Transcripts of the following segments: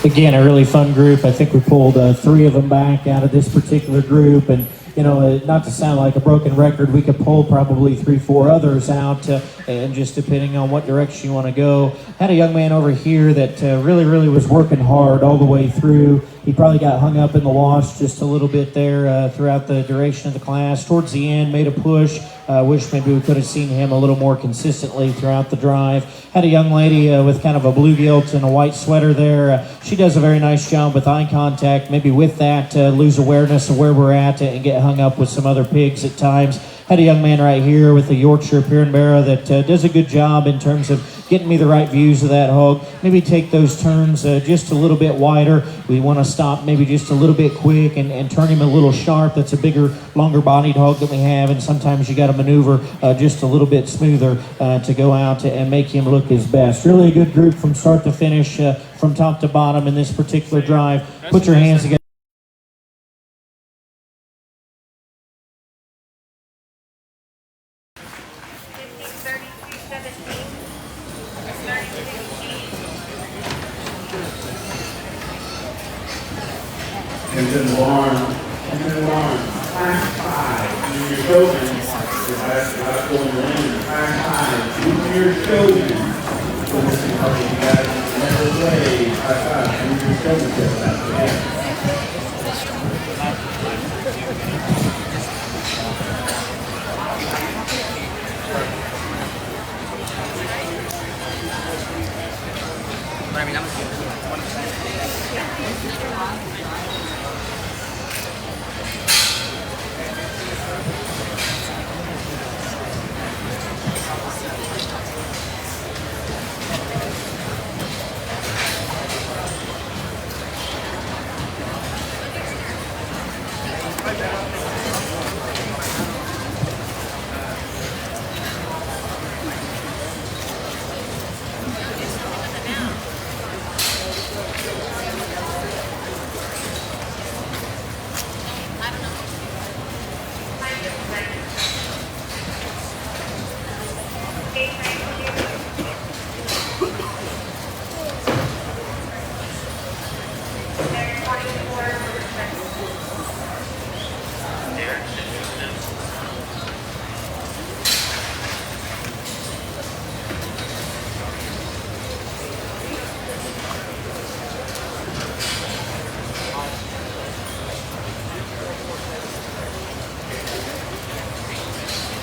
Again, a really fun group. I think we pulled 3 of them back out of this particular group, and you know, not to sound like a broken record, we could pull probably 3, 4 others out, and just depending on what direction you want to go. Had a young man over here that really was working hard all the way through. He probably got hung up in the wash just a little bit there throughout the duration of the class. Towards the end, made a push. Wish maybe we could have seen him a little more consistently throughout the drive. Had a young lady with kind of a blue gilt and a white sweater there. She does a very nice job with eye contact. Maybe with that, lose awareness of where we're at and get hung up with some other pigs at times. Had a young man right here with the Yorkshire Pyrenbera that does a good job in terms of getting me the right views of that hog. Maybe take those turns just a little bit wider. We want to stop maybe just a little bit quick and turn him a little sharp. That's a bigger, longer bodied hog that we have, and sometimes you got to maneuver just a little bit smoother to go out and make him look his best. Really a good group from start to finish, from top to bottom in this particular drive. Put your hands together. And then Lauren, class 5, junior showman, last going in, class 5, junior showman. So this is how you guys never play, class 5, junior showmanship, that's the game.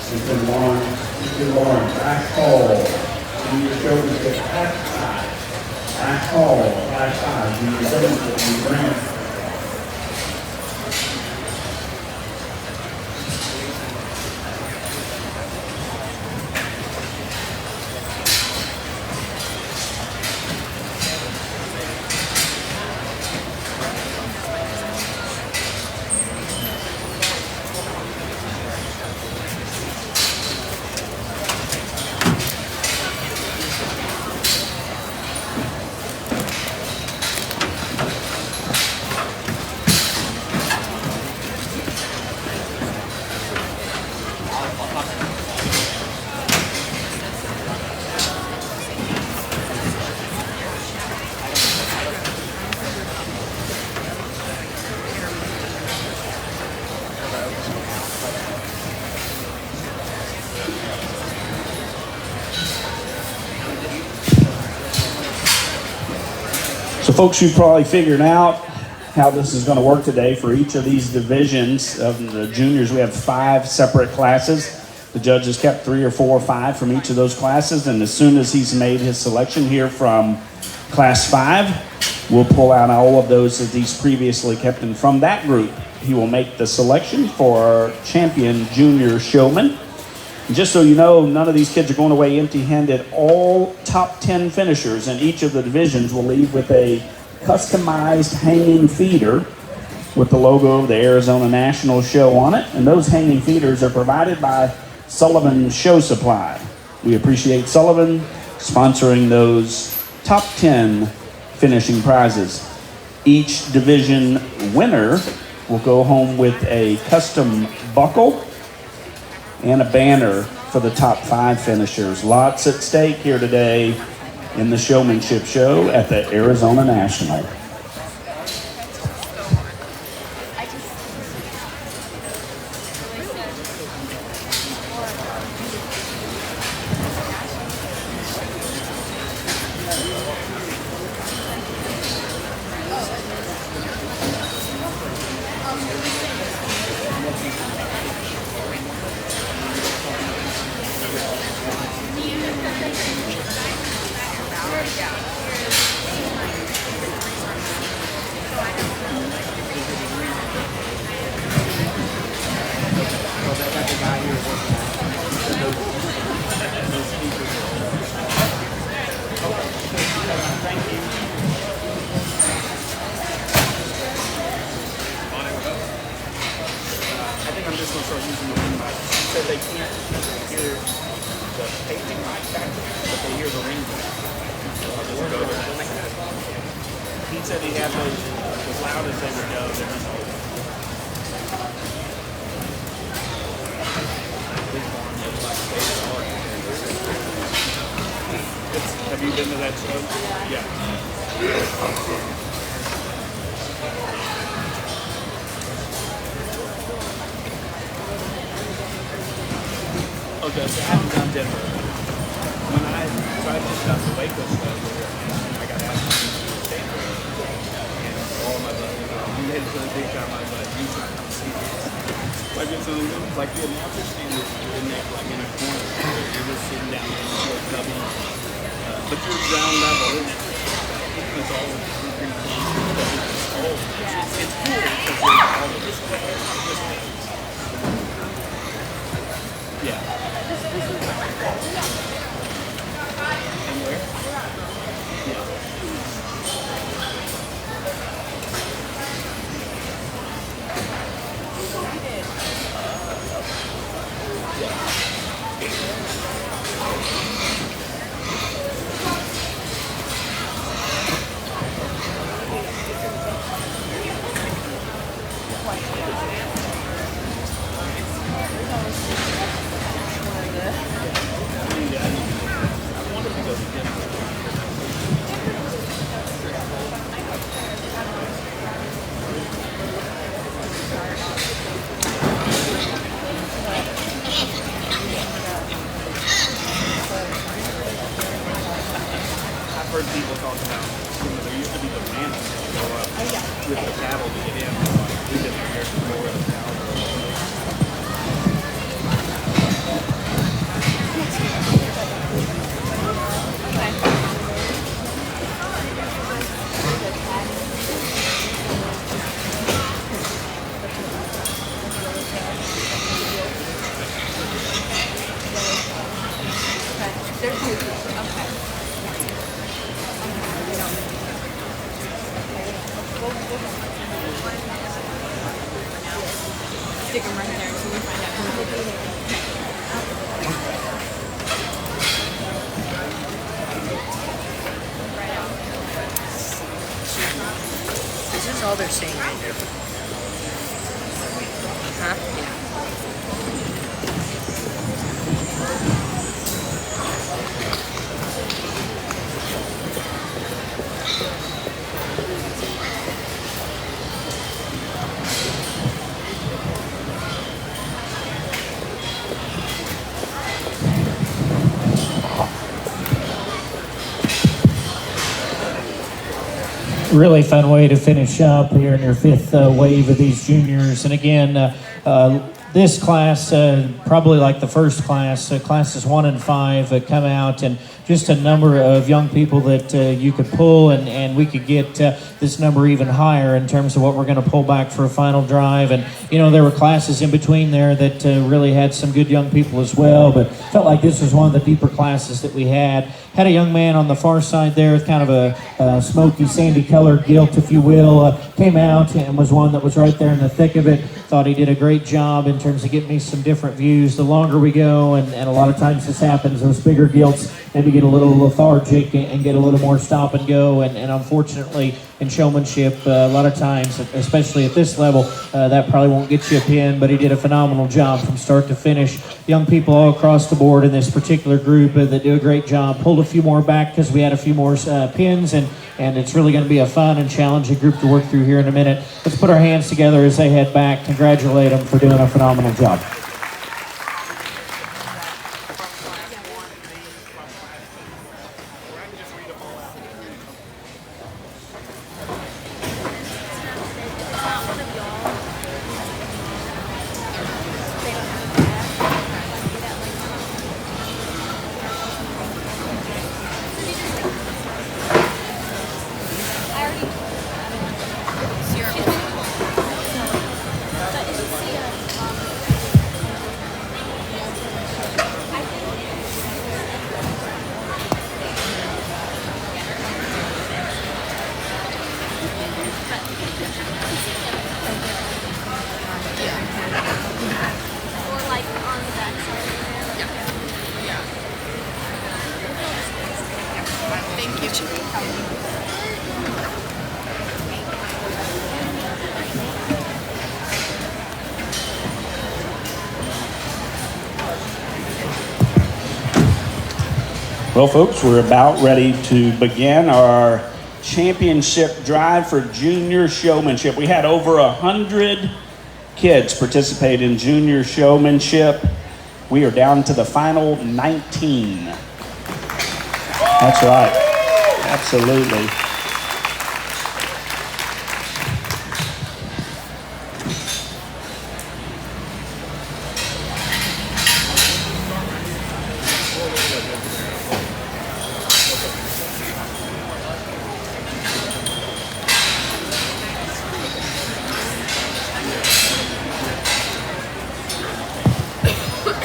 Mr. Lauren, back call. Junior showmanship, class 5. Back call, class 5. Junior showmanship, New Grant. So folks, you've probably figured out how this is going to work today for each of these divisions of the juniors. We have 5 separate classes. The judges kept 3 or 4 or 5 from each of those classes, and as soon as he's made his selection here from class 5, we'll pull out all of those that he's previously kept, and from that group he will make the selection for champion junior showman. And just so you know, none of these kids are going away empty-handed. All top 10 finishers in each of the divisions will leave with a customized hanging feeder with the logo of the Arizona National Show on it. And those hanging feeders are provided by Sullivan Show Supply. We appreciate Sullivan sponsoring those top 10 finishing prizes. Each division winner will go home with a custom buckle and a banner for the top 5 finishers. Lots at stake here today in the Showmanship Show at the Arizona National. He said he had those as loud as they would go. Have you been to that show? Yeah. Okay, so I haven't done Denver. When I tried to stop the Waco show, I got asked to do Stanford. And all my buddies, we made it to the big time. I was like, you should come see this. Like it's like the announcer stand is in there, like in a corner. You're just sitting down there in a cubby. But you're ground level. It's all pretty cool. It's cool because there's all the displays. Yeah. And where? Yeah. I've heard people talk about, there used to be the ramps that go up with the cattle to get in. Like, we've been here for the cattle. Stick them right there until we find out who it is. This is all they're saying right here. Huh? Yeah. Really fun way to finish up here in your fifth wave of these juniors. And again, this class, probably like the first class, classes 1 and 5 come out, and just a number of young people that you could pull, and we could get this number even higher in terms of what we're going to pull back for a final drive. And there were classes in between there that really had some good young people as well, but felt like this was one of the deeper classes that we had. Had a young man on the far side there with kind of a smoky, sandy colored gilt, if you will, came out and was one that was right there in the thick of it. Thought he did a great job in terms of getting me some different views. The longer we go, and a lot of times this happens, those bigger gilts maybe get a little lethargic and get a little more stop and go, and unfortunately in showmanship, a lot of times, especially at this level, that probably won't get you a pin, but he did a phenomenal job from start to finish. Young people all across the board in this particular group that do a great job. Pulled a few more back because we had a few more pins, and it's really going to be a fun and challenging group to work through here in a minute. Let's put our hands together as they head back. Congratulate them for doing a phenomenal job. Thank you. Well, folks, we're about ready to begin our championship drive for junior showmanship. We had over 100 kids participate in junior showmanship. We are down to the final 19. That's right. Absolutely.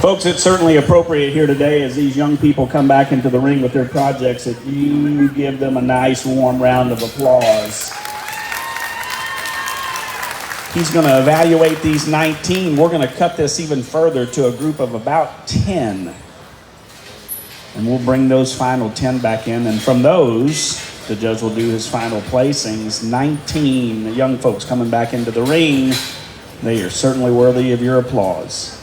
Folks, it's certainly appropriate here today as these young people come back into the ring with their projects that you give them a nice warm round of applause. He's going to evaluate these 19. We're going to cut this even further to a group of about 10. And we'll bring those final 10 back in. And from those, the judge will do his final placings. 19 young folks coming back into the ring. They are certainly worthy of your applause.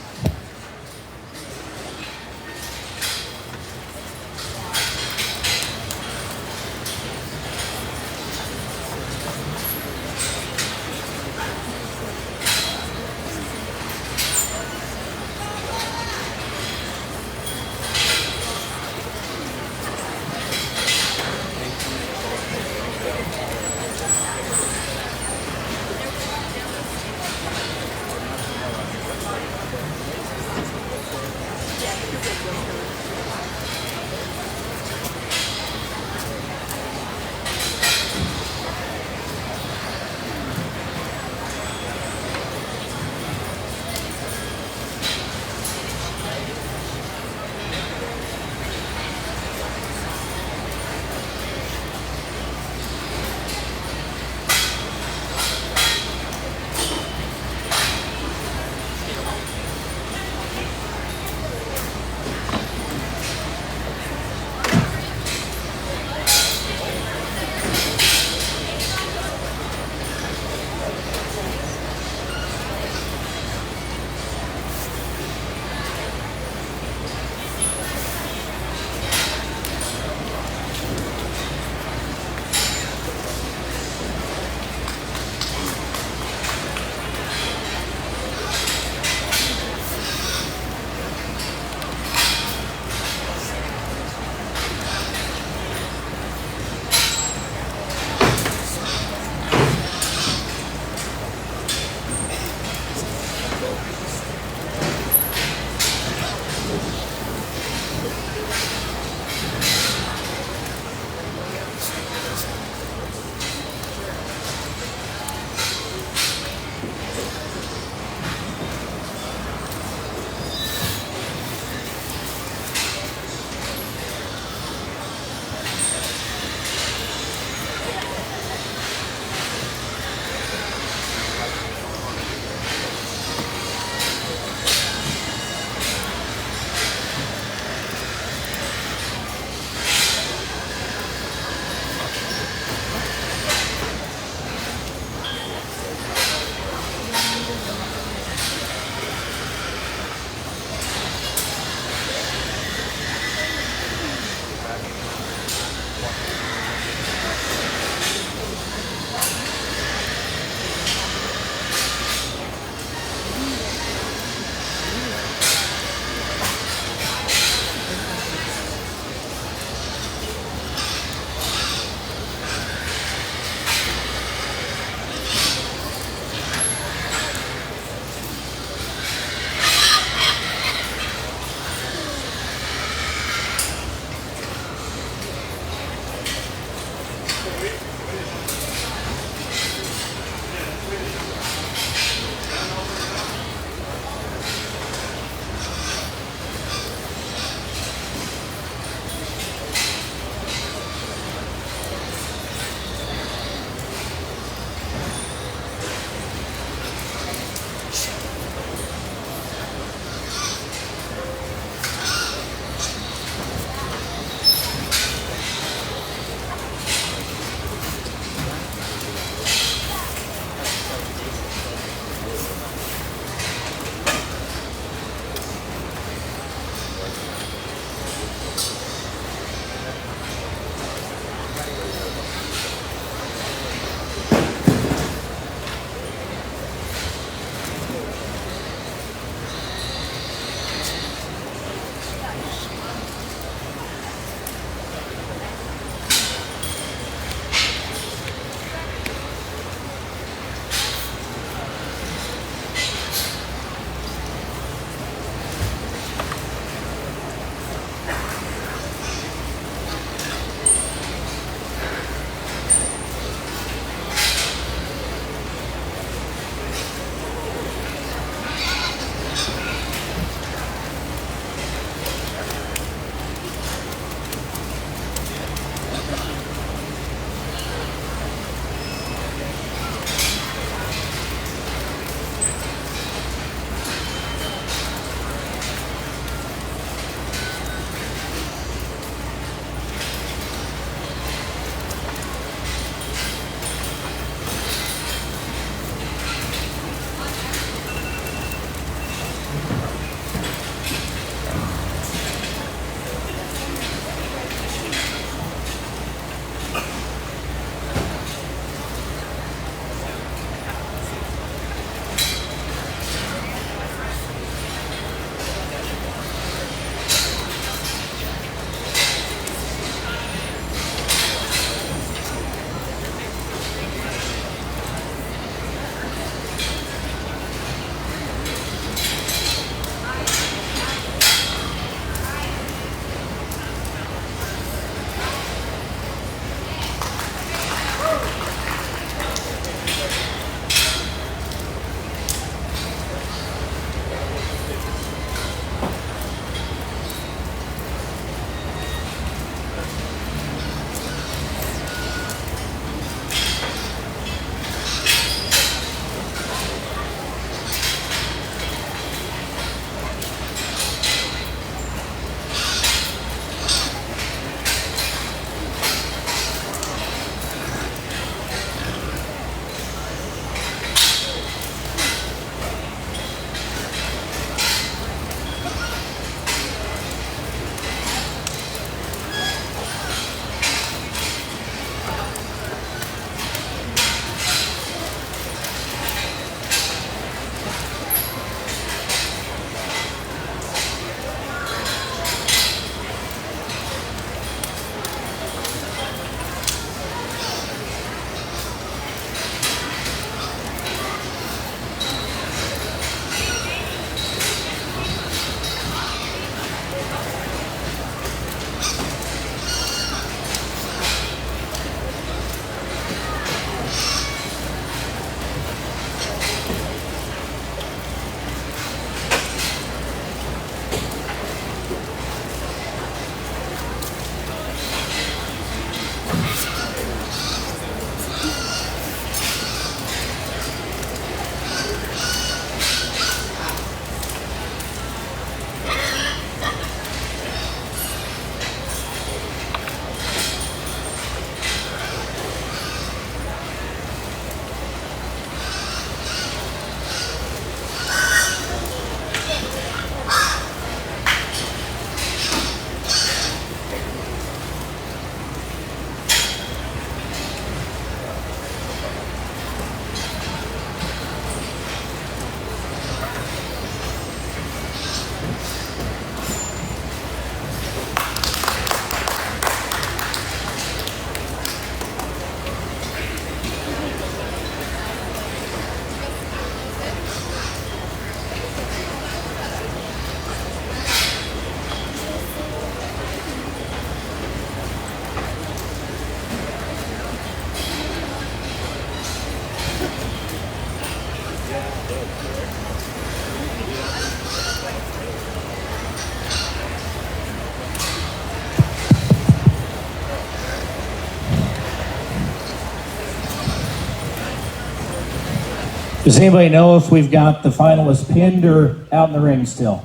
Does anybody know if we've got the finalists pinned or out in the ring still?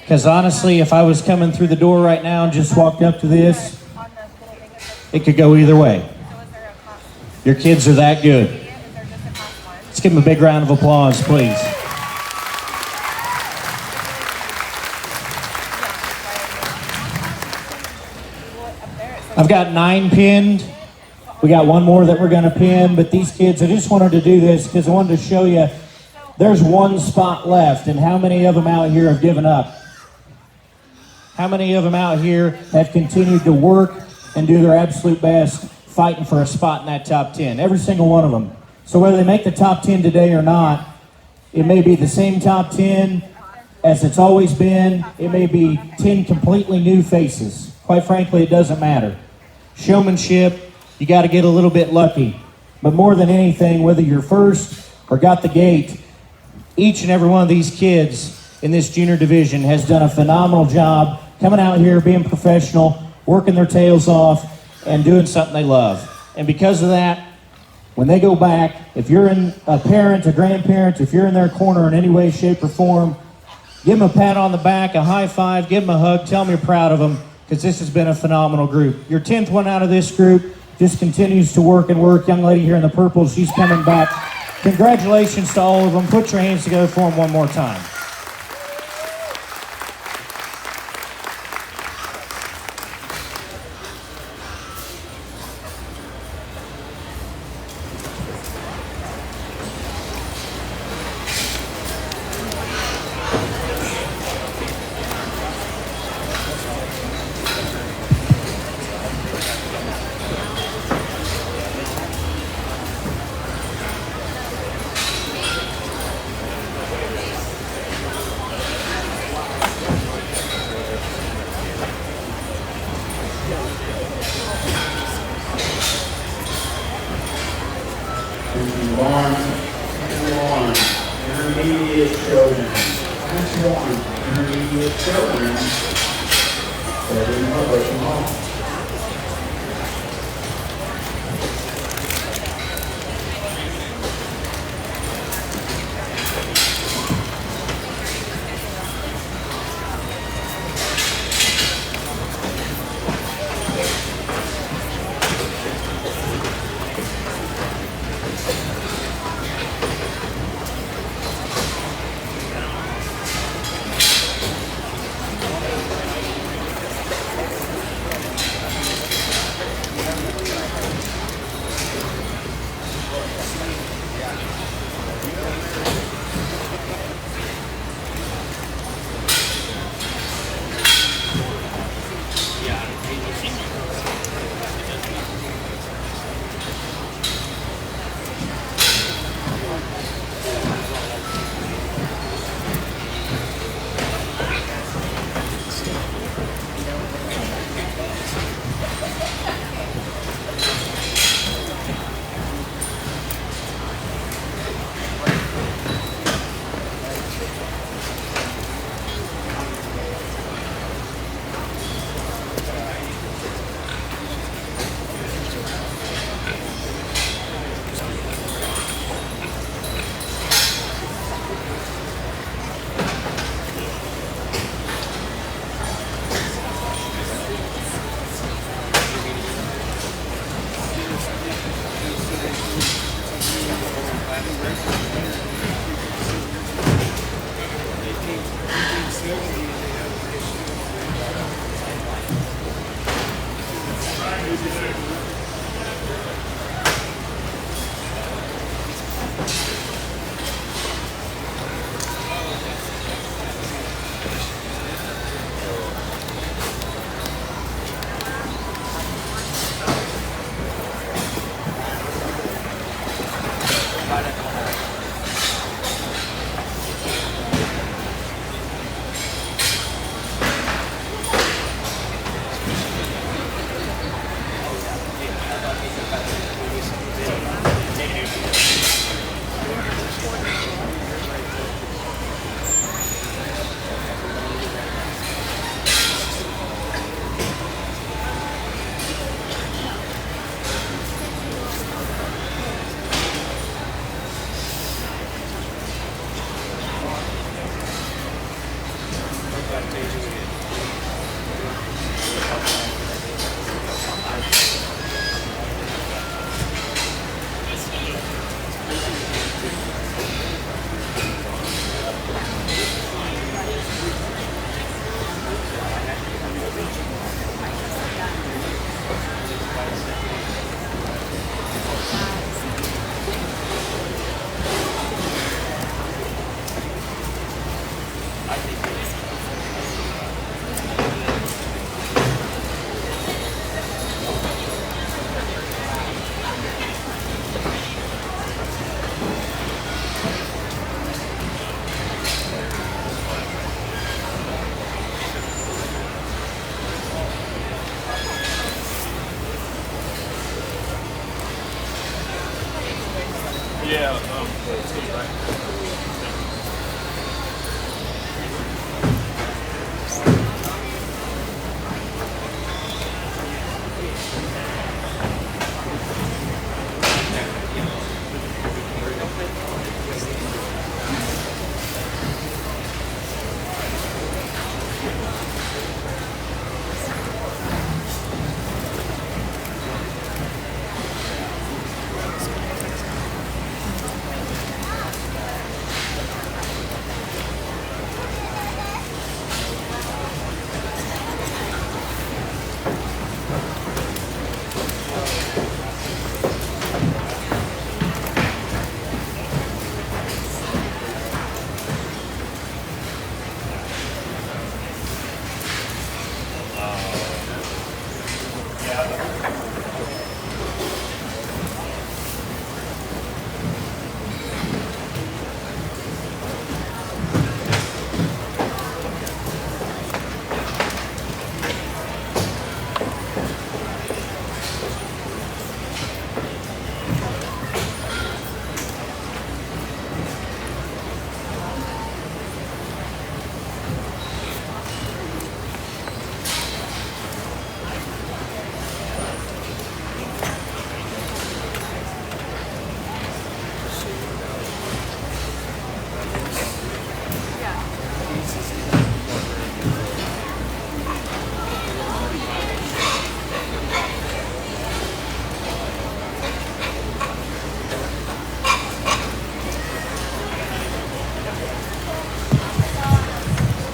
Because honestly, if I was coming through the door right now and just walked up to this, it could go either way. Your kids are that good. Let's give them a big round of applause, please. I've got 9 pinned. We got one more that we're going to pin, but these kids, I just wanted to do this because I wanted to show you there's one spot left, and how many of them out here have given up? How many of them out here have continued to work and do their absolute best fighting for a spot in that top 10? Every single one of them. So whether they make the top 10 today or not, it may be the same top 10 as it's always been. It may be 10 completely new faces. Quite frankly, it doesn't matter. Showmanship, you got to get a little bit lucky. But more than anything, whether you're first or got the gate, each and every one of these kids in this junior division has done a phenomenal job coming out here, being professional, working their tails off, and doing something they love. And because of that, when they go back, if you're a parent, a grandparent, if you're in their corner in any way, shape, or form, give them a pat on the back, a high five, give them a hug, tell them you're proud of them, because this has been a phenomenal group. Your 10th one out of this group just continues to work and work. Young lady here in the purple, she's coming back. Congratulations to all of them. Put your hands together for them one more time. Intermediate children. That's one. Intermediate children. Serving public hall.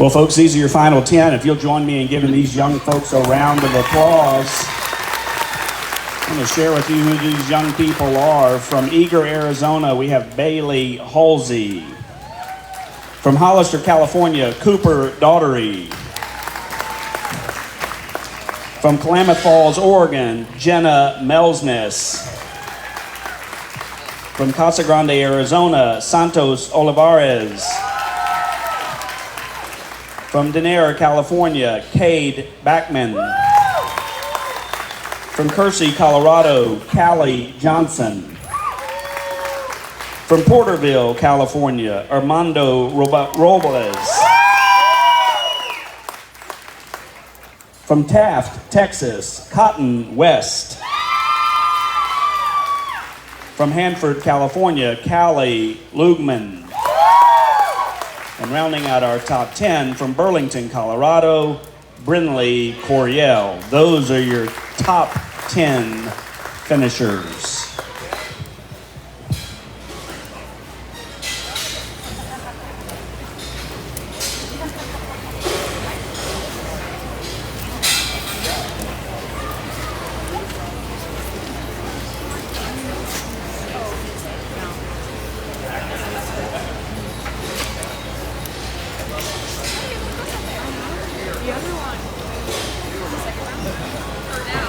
Well, folks, these are your final 10. If you'll join me in giving these young folks a round of applause. I'm going to share with you who these young people are. From Eager, Arizona, we have Bailey Halsey. From Hollister, California, Cooper Daughtery. From Klamath Falls, Oregon, Jenna Melsness. From Casa Grande, Arizona, Santos Olivares. From Denair, California, Cade Backman. From Kersey, Colorado, Callie Johnson. From Porterville, California, Armando Robles. From Taft, Texas, Cotton West. From Hanford, California, Callie Lugman. And rounding out our top 10, from Burlington, Colorado, Brinley Coriel. Those are your top 10 finishers. The other one. The second round? Or now?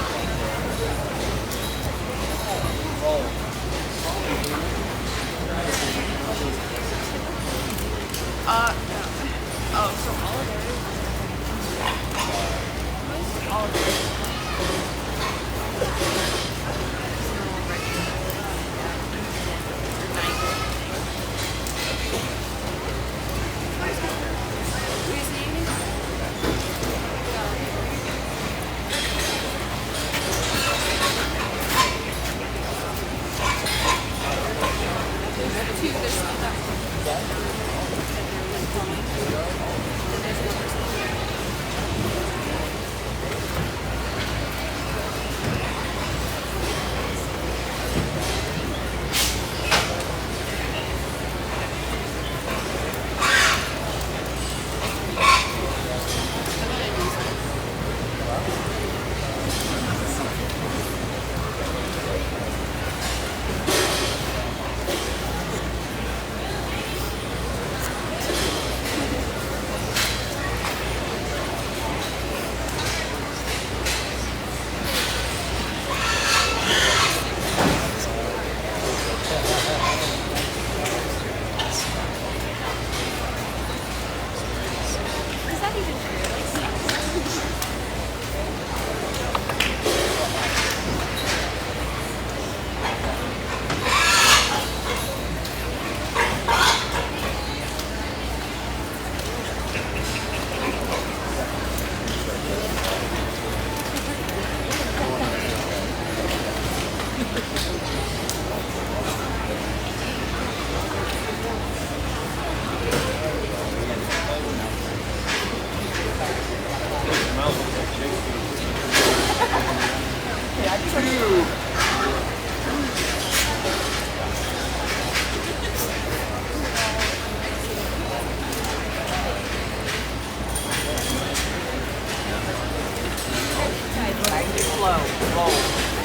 Slow, roll,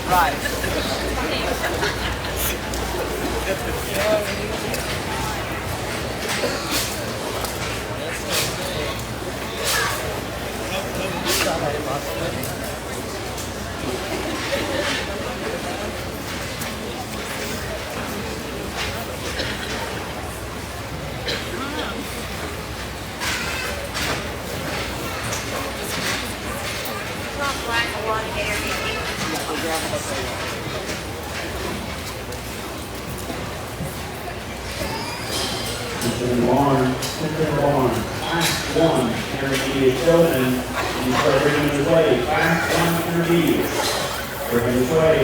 right. Class 1 intermediate children, you start bringing his way. Class 1 intermediate, bringing his way.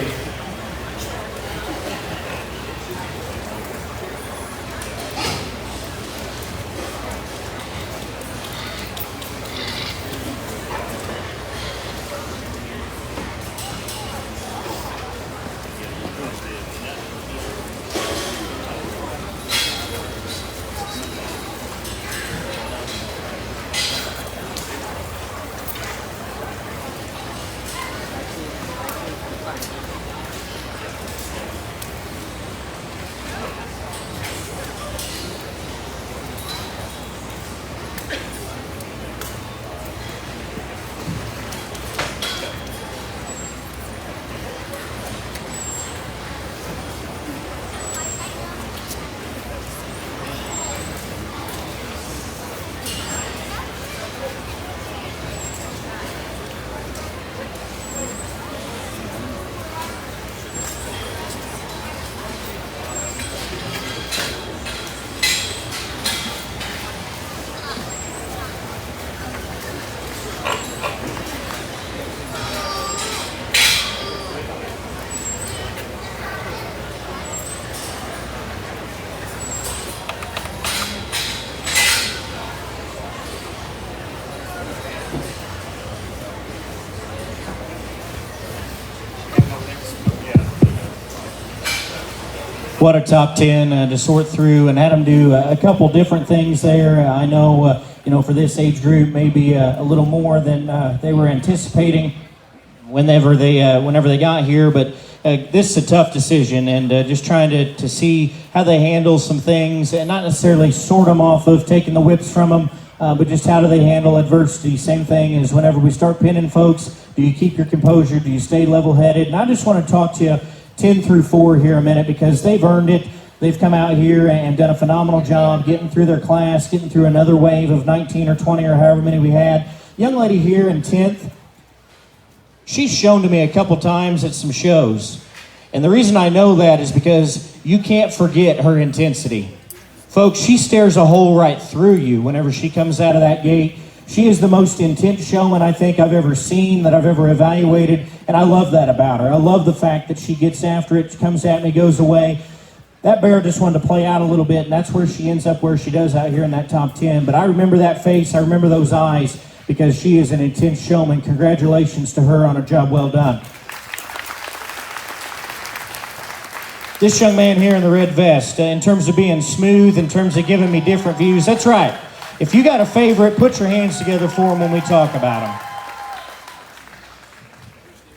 What a top 10 to sort through, and had them do a couple different things there. I know, for this age group, maybe a little more than they were anticipating whenever they got here. But this is a tough decision, and just trying to see how they handle some things, and not necessarily sort them off of taking the whips from them, but just how do they handle adversity. Same thing as whenever we start pinning folks, do you keep your composure? Do you stay level-headed? And I just want to talk to you 10 through 4 here a minute, because they've earned it. They've come out here and done a phenomenal job getting through their class, getting through another wave of 19 or 20 or however many we had. Young lady here in 10th, she's shown to me a couple times at some shows. And the reason I know that is because you can't forget her intensity. Folks, she stares a hole right through you whenever she comes out of that gate. She is the most intense showman I think I've ever seen, that I've ever evaluated, and I love that about her. I love the fact that she gets after it, comes at me, goes away. That bear just wanted to play out a little bit, and that's where she ends up where she does out here in that top 10. But I remember that face, I remember those eyes, because she is an intense showman. Congratulations to her on a job well done. This young man here in the red vest, in terms of being smooth, in terms of giving me different views, that's right. If you got a favorite, put your hands together for him when we talk about him.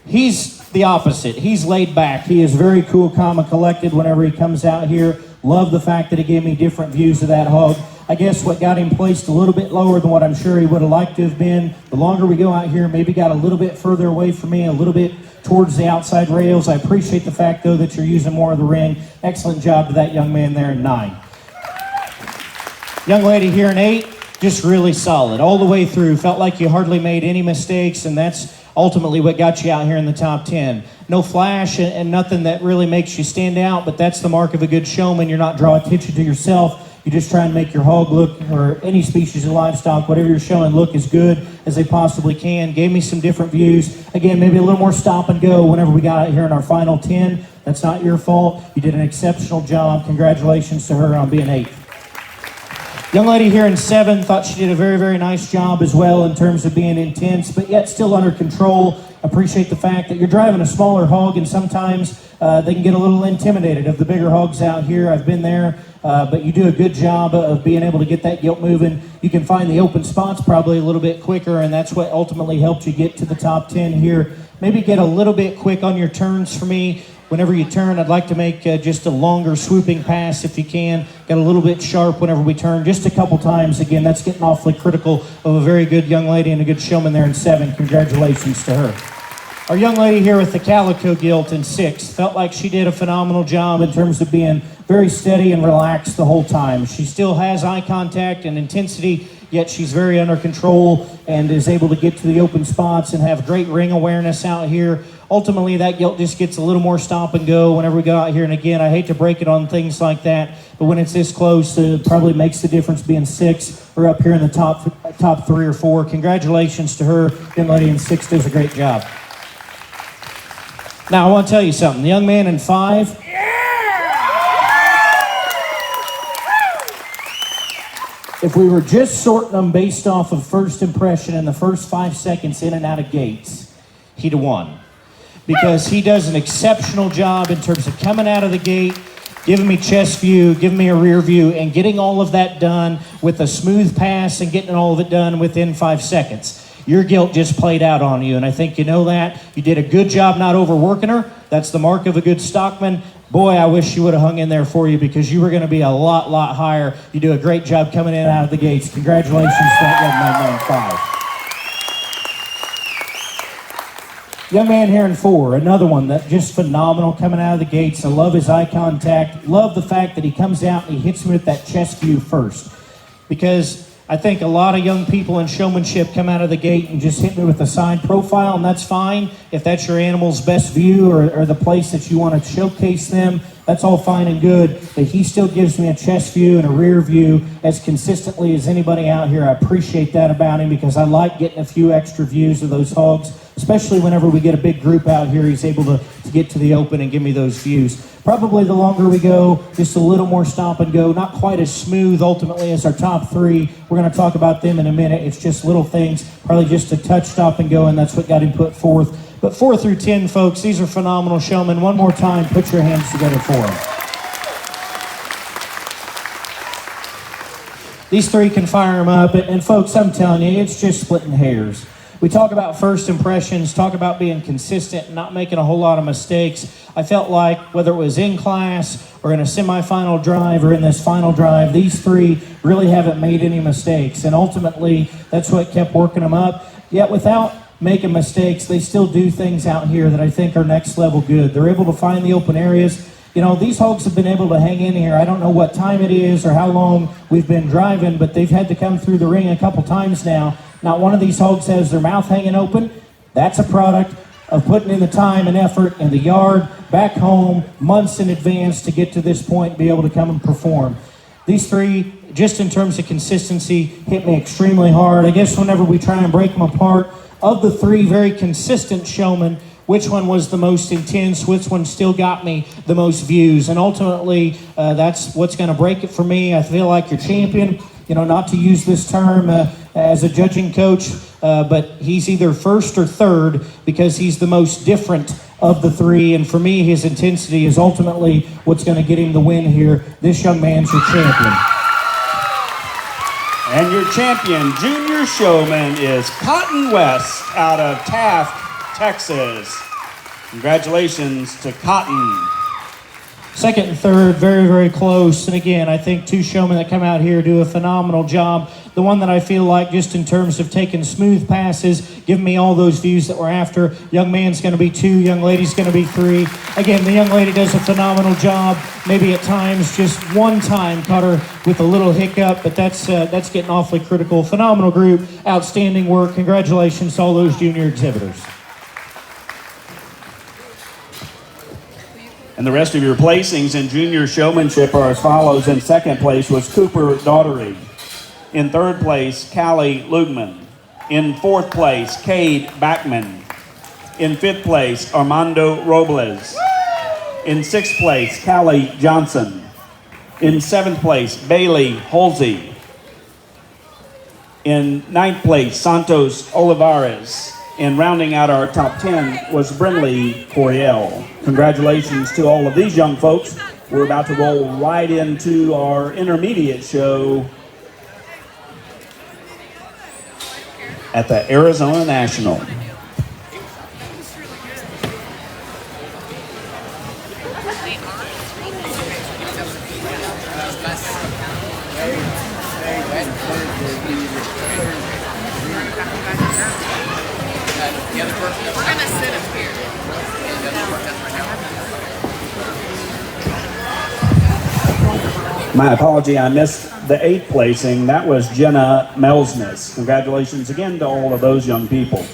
He's the opposite. He's laid back. He is very cool, calm, and collected whenever he comes out here. Love the fact that he gave me different views of that hog. I guess what got him placed a little bit lower than what I'm sure he would have liked to have been, the longer we go out here, maybe got a little bit further away from me, a little bit towards the outside rails. I appreciate the fact, though, that you're using more of the ring. Excellent job to that young man there in 9. Young lady here in 8, just really solid all the way through. Felt like you hardly made any mistakes, and that's ultimately what got you out here in the top 10. No flash and nothing that really makes you stand out, but that's the mark of a good showman. You're not drawing attention to yourself. You just try and make your hog look, or any species of livestock, whatever you're showing, look as good as they possibly can. Gave me some different views. Again, maybe a little more stop and go whenever we got out here in our final 10. That's not your fault. You did an exceptional job. Congratulations to her on being 8th. Young lady here in 7 thought she did a very, very nice job as well in terms of being intense, but yet still under control. Appreciate the fact that you're driving a smaller hog, and sometimes they can get a little intimidated of the bigger hogs out here. I've been there, but you do a good job of being able to get that gilt moving. You can find the open spots probably a little bit quicker, and that's what ultimately helped you get to the top 10 here. Maybe get a little bit quick on your turns for me. Whenever you turn, I'd like to make just a longer swooping pass if you can. Get a little bit sharp whenever we turn, just a couple times. Again, that's getting awfully critical of a very good young lady and a good showman there in 7. Congratulations to her. Our young lady here with the calico gilt in 6 felt like she did a phenomenal job in terms of being very steady and relaxed the whole time. She still has eye contact and intensity, yet she's very under control and is able to get to the open spots and have great ring awareness out here. Ultimately, that gilt just gets a little more stop and go whenever we go out here. And again, I hate to break it on things like that, but when it's this close, it probably makes the difference being 6 or up here in the top 3 or 4. Congratulations to her. Young lady in 6 does a great job. Now, I want to tell you something. The young man in 5, if we were just sorting them based off of first impression in the first 5 seconds in and out of gates, he'd have won. Because he does an exceptional job in terms of coming out of the gate, giving me chest view, giving me a rear view, and getting all of that done with a smooth pass and getting all of it done within 5 seconds. Your gilt just played out on you, and I think you know that. You did a good job not overworking her. That's the mark of a good stockman. Boy, I wish she would have hung in there for you because you were going to be a lot higher. You do a great job coming in and out of the gates. Congratulations to that young man in 5. Young man here in 4, another one that just phenomenal coming out of the gates. I love his eye contact. Love the fact that he comes out and he hits me with that chest view first. Because I think a lot of young people in showmanship come out of the gate and just hit me with a side profile, and that's fine. If that's your animal's best view or the place that you want to showcase them, that's all fine and good. But he still gives me a chest view and a rear view as consistently as anybody out here. I appreciate that about him because I like getting a few extra views of those hogs, especially whenever we get a big group out here. He's able to get to the open and give me those views. Probably the longer we go, just a little more stop and go. Not quite as smooth ultimately as our top 3. We're going to talk about them in a minute. It's just little things, probably just a touch stop and go, and that's what got him put 4th. But 4 through 10, folks, these are phenomenal showmen. One more time, put your hands together for them. These 3 can fire them up, and folks, I'm telling you, it's just splitting hairs. We talk about first impressions, talk about being consistent and not making a whole lot of mistakes. I felt like whether it was in class or in a semifinal drive or in this final drive, these 3 really haven't made any mistakes. And ultimately, that's what kept working them up. Yet without making mistakes, they still do things out here that I think are next level good. They're able to find the open areas. You know, these hogs have been able to hang in here. I don't know what time it is or how long we've been driving, but they've had to come through the ring a couple times now. Not one of these hogs has their mouth hanging open. That's a product of putting in the time and effort in the yard, back home, months in advance to get to this point and be able to come and perform. These 3, just in terms of consistency, hit me extremely hard. I guess whenever we try and break them apart, of the 3 very consistent showmen, which one was the most intense, which one still got me the most views. And ultimately, that's what's going to break it for me. I feel like your champion, you know, not to use this term as a judging coach, but he's either 1st or 3rd because he's the most different of the 3. And for me, his intensity is ultimately what's going to get him the win here. This young man's your champion. And your champion, junior showman, is Cotton West out of Taft, Texas. Congratulations to Cotton. 2nd and 3rd, very, very close. And again, I think 2 showmen that come out here do a phenomenal job. The one that I feel like, just in terms of taking smooth passes, giving me all those views that we're after. Young man's going to be 2, young lady's going to be 3. Again, the young lady does a phenomenal job. Maybe at times, just one time, caught her with a little hiccup, but that's getting awfully critical. Phenomenal group, outstanding work. Congratulations to all those junior exhibitors. And the rest of your placings in junior showmanship are as follows. In 2nd place was Cooper Daughtery. In 3rd place, Callie Lugman. In 4th place, Cade Backman. In 5th place, Armando Robles. In 6th place, Callie Johnson. In 7th place, Bailey Holsey. In ninth place, Santos Olivares. And rounding out our top 10 was Brinley Coriel. Congratulations to all of these young folks. We're about to roll right into our intermediate show at the Arizona National. The other person, we're gonna sit up here. The other person right now. My apology, I missed the 8th placing. That was Jenna Melsness. Congratulations again to all of those young people.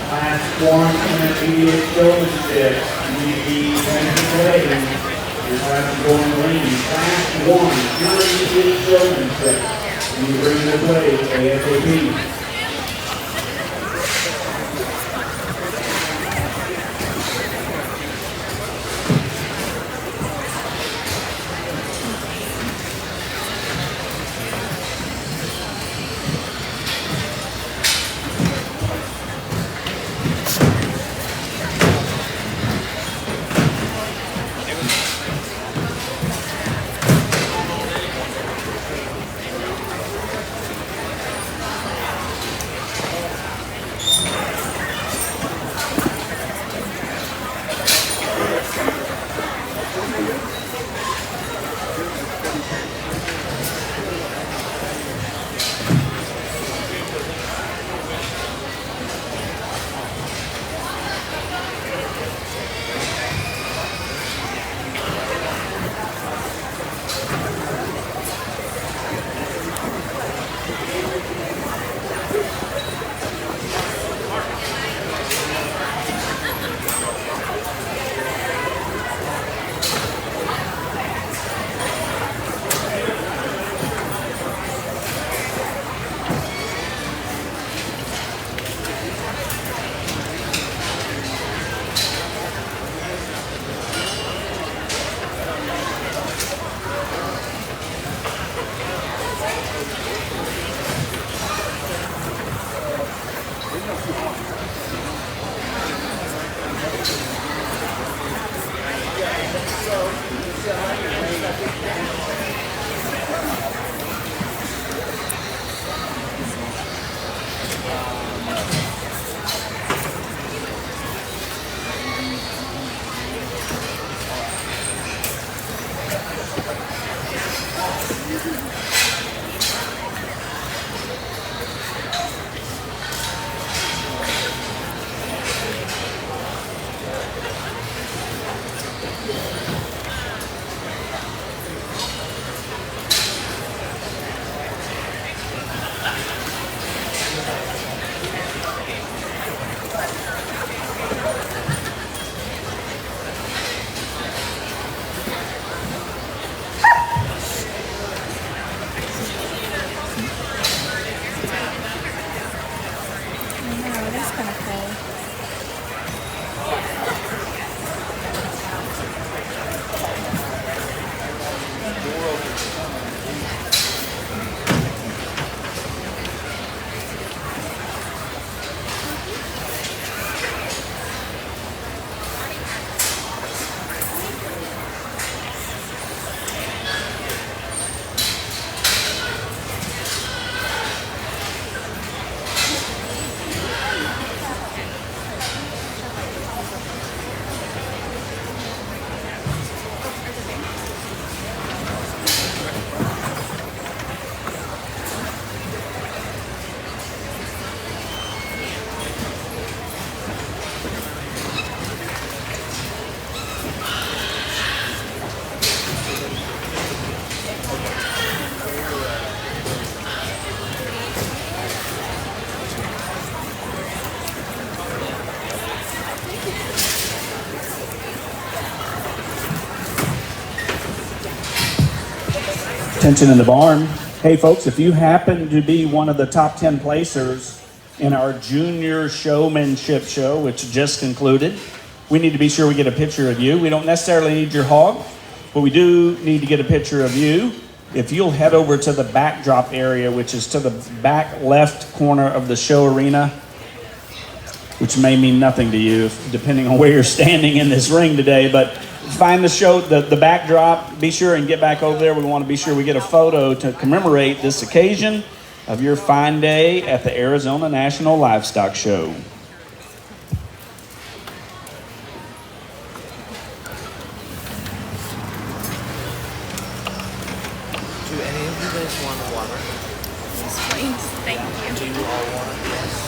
Class 1 intermediate showmanship. You play. Your class is going to ring. Class 1 intermediate showmanship. You bring the play ASAP. attention in the barn. Hey folks, if you happen to be one of the top 10 placers in our junior showmanship show, which just concluded, we need to be sure we get a picture of you. We don't necessarily need your hog, but we do need to get a picture of you. If you'll head over to the backdrop area, which is to the back left corner of the show arena, which may mean nothing to you depending on where you're standing in this ring today, but find the show, the backdrop, be sure and get back over there. We want to be sure we get a photo to commemorate this occasion of your fine day at the Arizona National Livestock Show. Do any of you guys want water? Yes, please. Thank you. Do you all want it? Yes.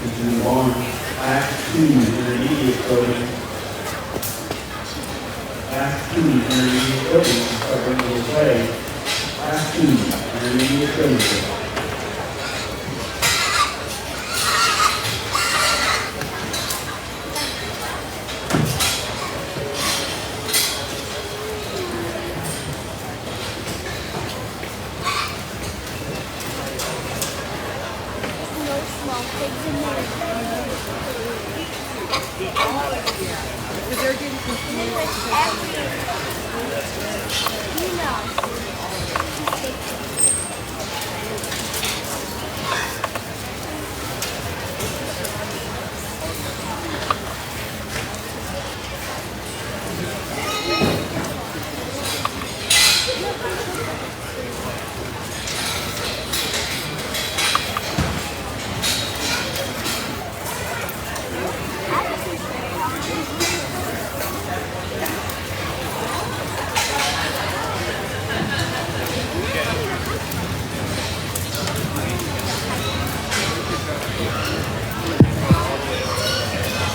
In the barn, class 2 intermediate coding. Class 2 intermediate coding covering the way. Class 2 intermediate coding.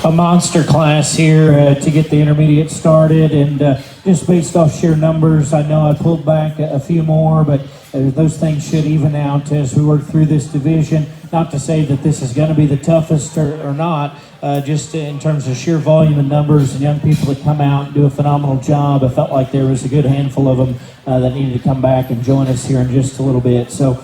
a monster class here to get the intermediate started, and just based off sheer numbers, I know I pulled back a few more, but those things should even out as we work through this division. Not to say that this is going to be the toughest or not, just in terms of sheer volume and numbers and young people that come out and do a phenomenal job. I felt like there was a good handful of them that needed to come back and join us here in just a little bit. So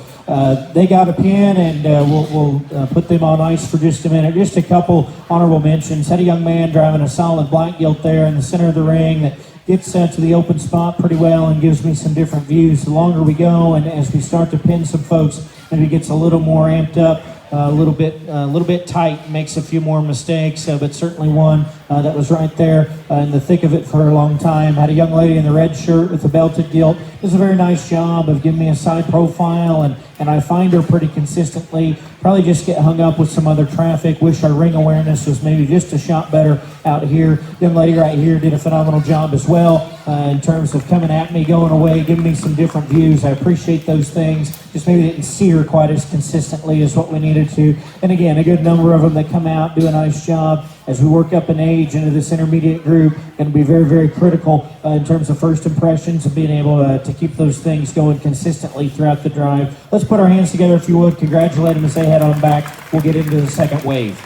they got a pin, and we'll put them on ice for just a minute. Just a couple honorable mentions. Had a young man driving a solid black gilt there in the center of the ring that gets to the open spot pretty well and gives me some different views. The longer we go and as we start to pin some folks, maybe gets a little more amped up, a little bit tight, makes a few more mistakes, but certainly one that was right there in the thick of it for a long time. Had a young lady in the red shirt with the belted gilt. Does a very nice job of giving me a side profile, and I find her pretty consistently. Probably just get hung up with some other traffic. Wish our ring awareness was maybe just a shot better out here. Young lady right here did a phenomenal job as well in terms of coming at me, going away, giving me some different views. I appreciate those things. Just maybe didn't see her quite as consistently as what we needed to. And again, a good number of them that come out, do a nice job. As we work up in age into this intermediate group, going to be very, very critical in terms of first impressions and being able to keep those things going consistently throughout the drive. Let's put our hands together if you would. Congratulate them as they head on back. We'll get into the second wave.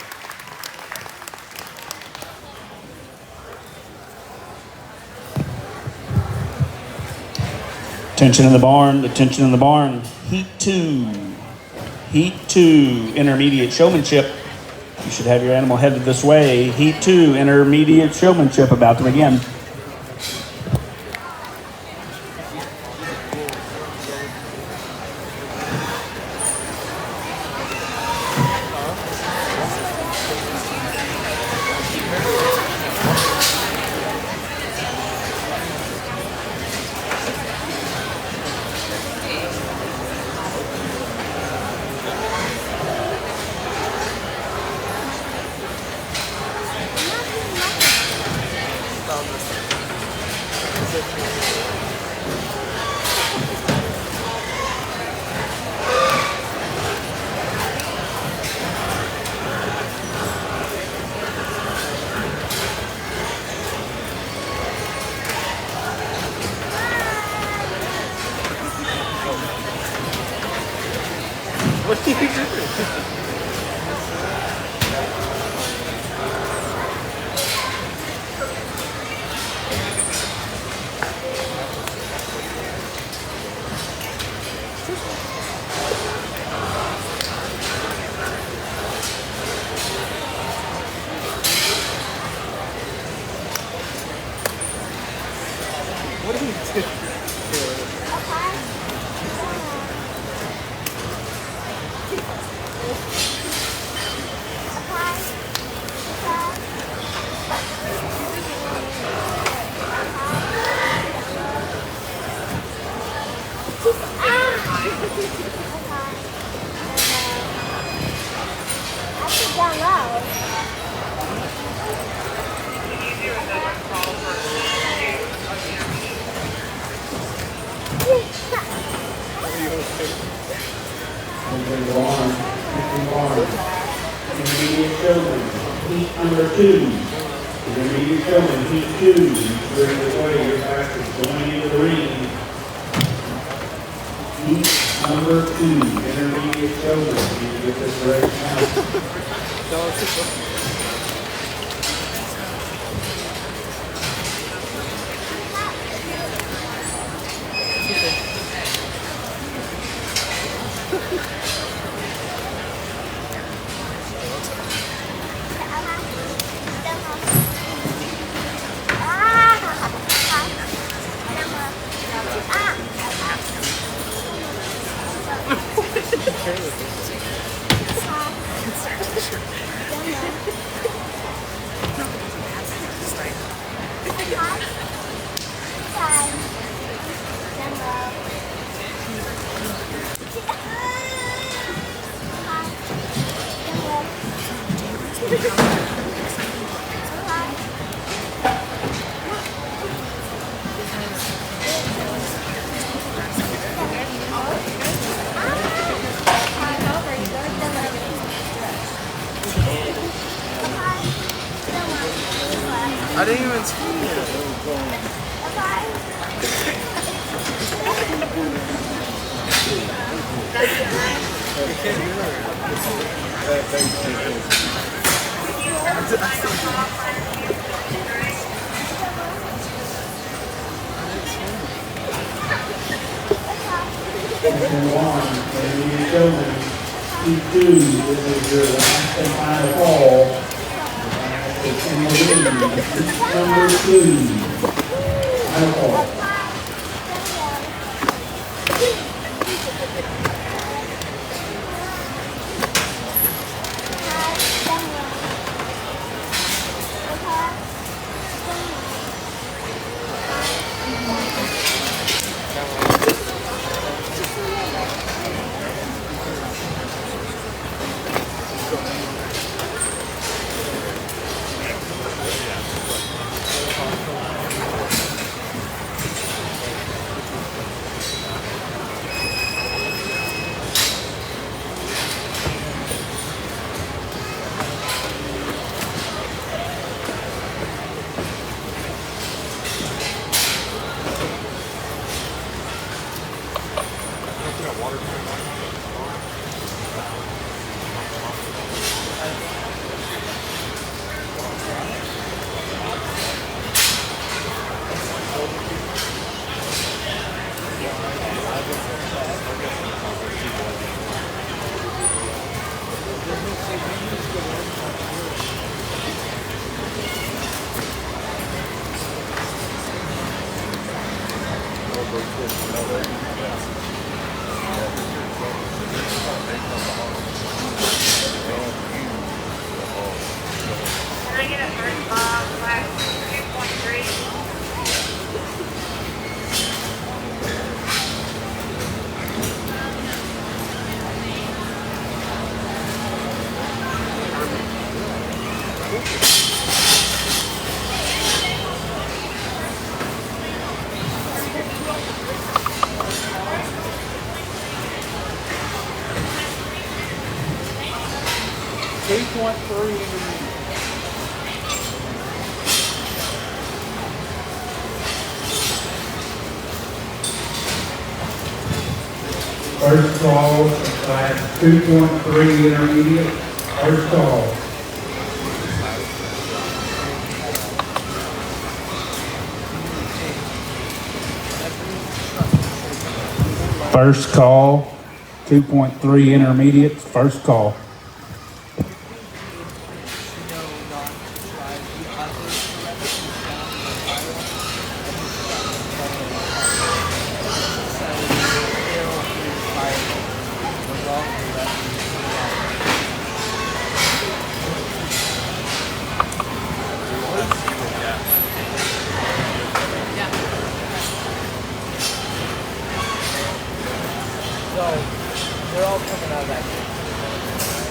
Attention in the barn, attention in the barn. Heat 2, intermediate showmanship. You should have your animal headed this way. Heat 2, intermediate showmanship, about to begin. What are you doing? Intermediate showman, heat number 2. Intermediate showman, heat 2. Bring the way, your fastest going into the ring. Heat number 2, intermediate showman. Need to get this right now. I didn't even swim yet. One, maybe Showman. Two, this is your last and final call. It's in the number 2. Final call. Can I get a first class 2.3? First call, class 2.3 intermediate. First call. First call, 2.3 intermediate. First call. So they're all coming out of that game.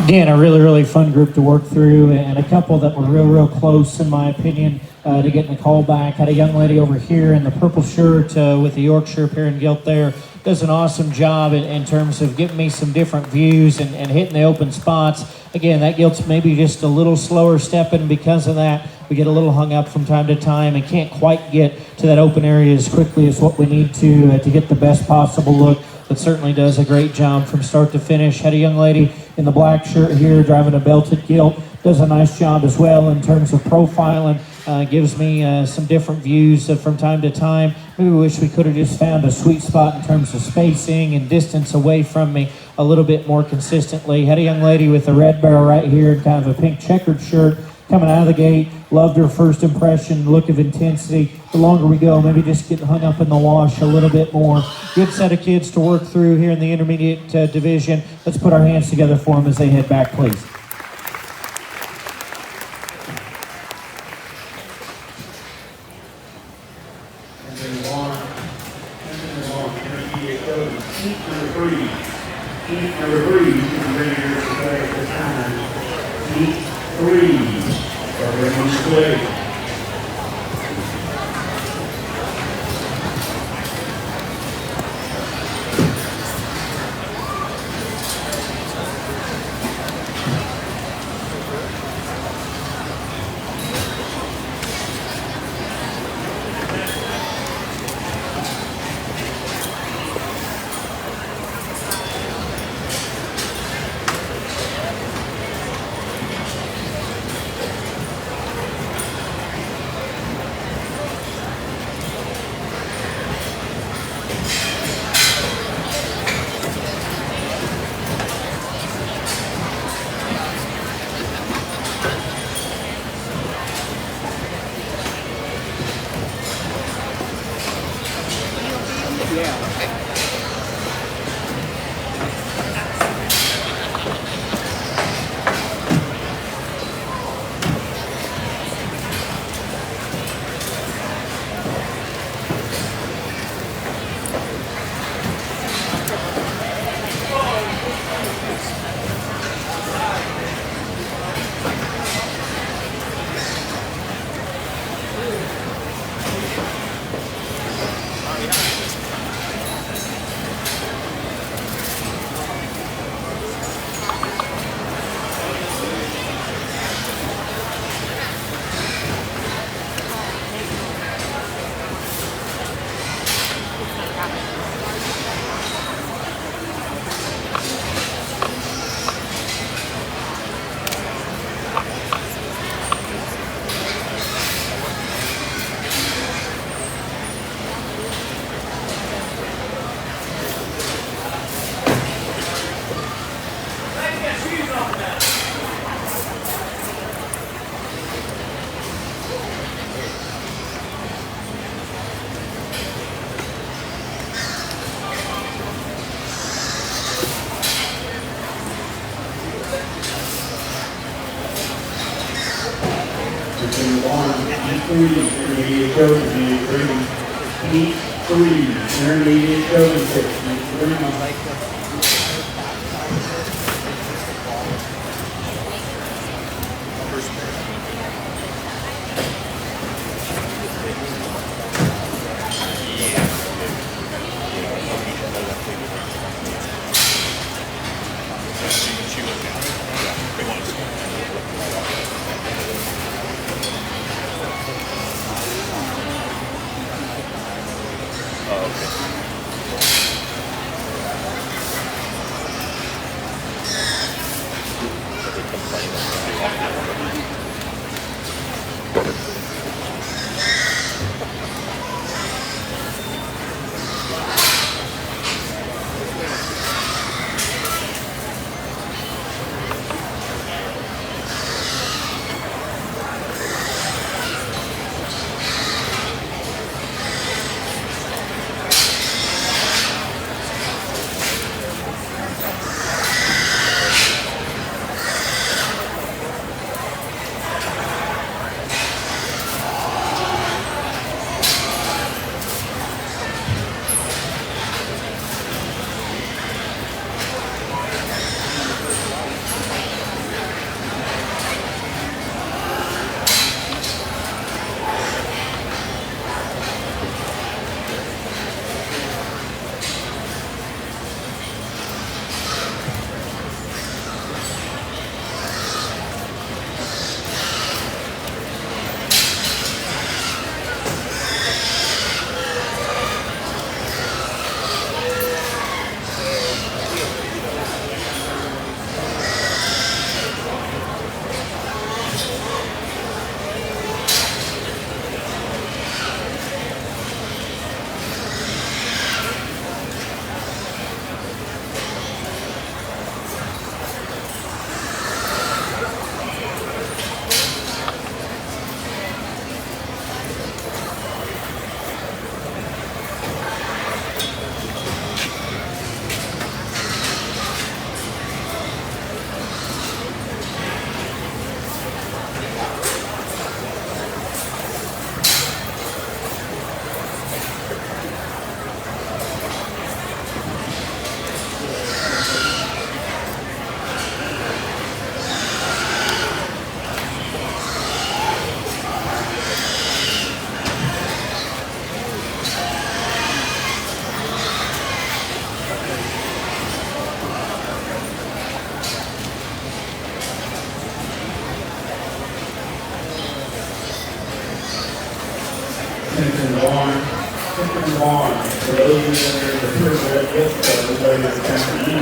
Again, a really fun group to work through, and a couple that were real close, in my opinion, to getting a call back. Had a young lady over here in the purple shirt with the Yorkshire pair and gilt there. Does an awesome job in terms of giving me some different views and hitting the open spots. Again, that gilt's maybe just a little slower stepping. Because of that, we get a little hung up from time to time and can't quite get to that open area as quickly as what we need to get the best possible look. But certainly does a great job from start to finish. Had a young lady in the black shirt here driving a belted gilt. Does a nice job as well in terms of profiling. Gives me some different views from time to time. Maybe wish we could have just found a sweet spot in terms of spacing and distance away from me a little bit more consistently. Had a young lady with a red barrel right here and kind of a pink checkered shirt coming out of the gate. Loved her first impression, look of intensity. The longer we go, maybe just getting hung up in the wash a little bit more. Good set of kids to work through here in the intermediate division. Let's put our hands together for them as they head back, please. Intermediate coaching, Heat 3, intermediate coaching,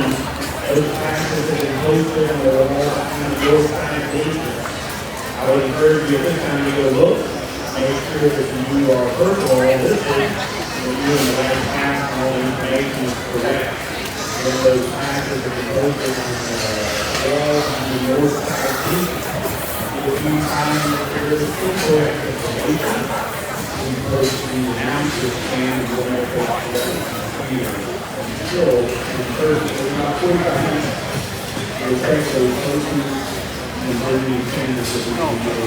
those classes have been posted on the wall behind your side pages. I would encourage you at this time to go look, make sure that you are, first of all, listed, that you're in the right class and all the information is correct. And those classes have been posted on the wall behind your side pages. If you find that there is incorrect information, we post the announcers and we'll make it here. Until the first, about 45 minutes, we'll take those posters and bring the attendance that we can get.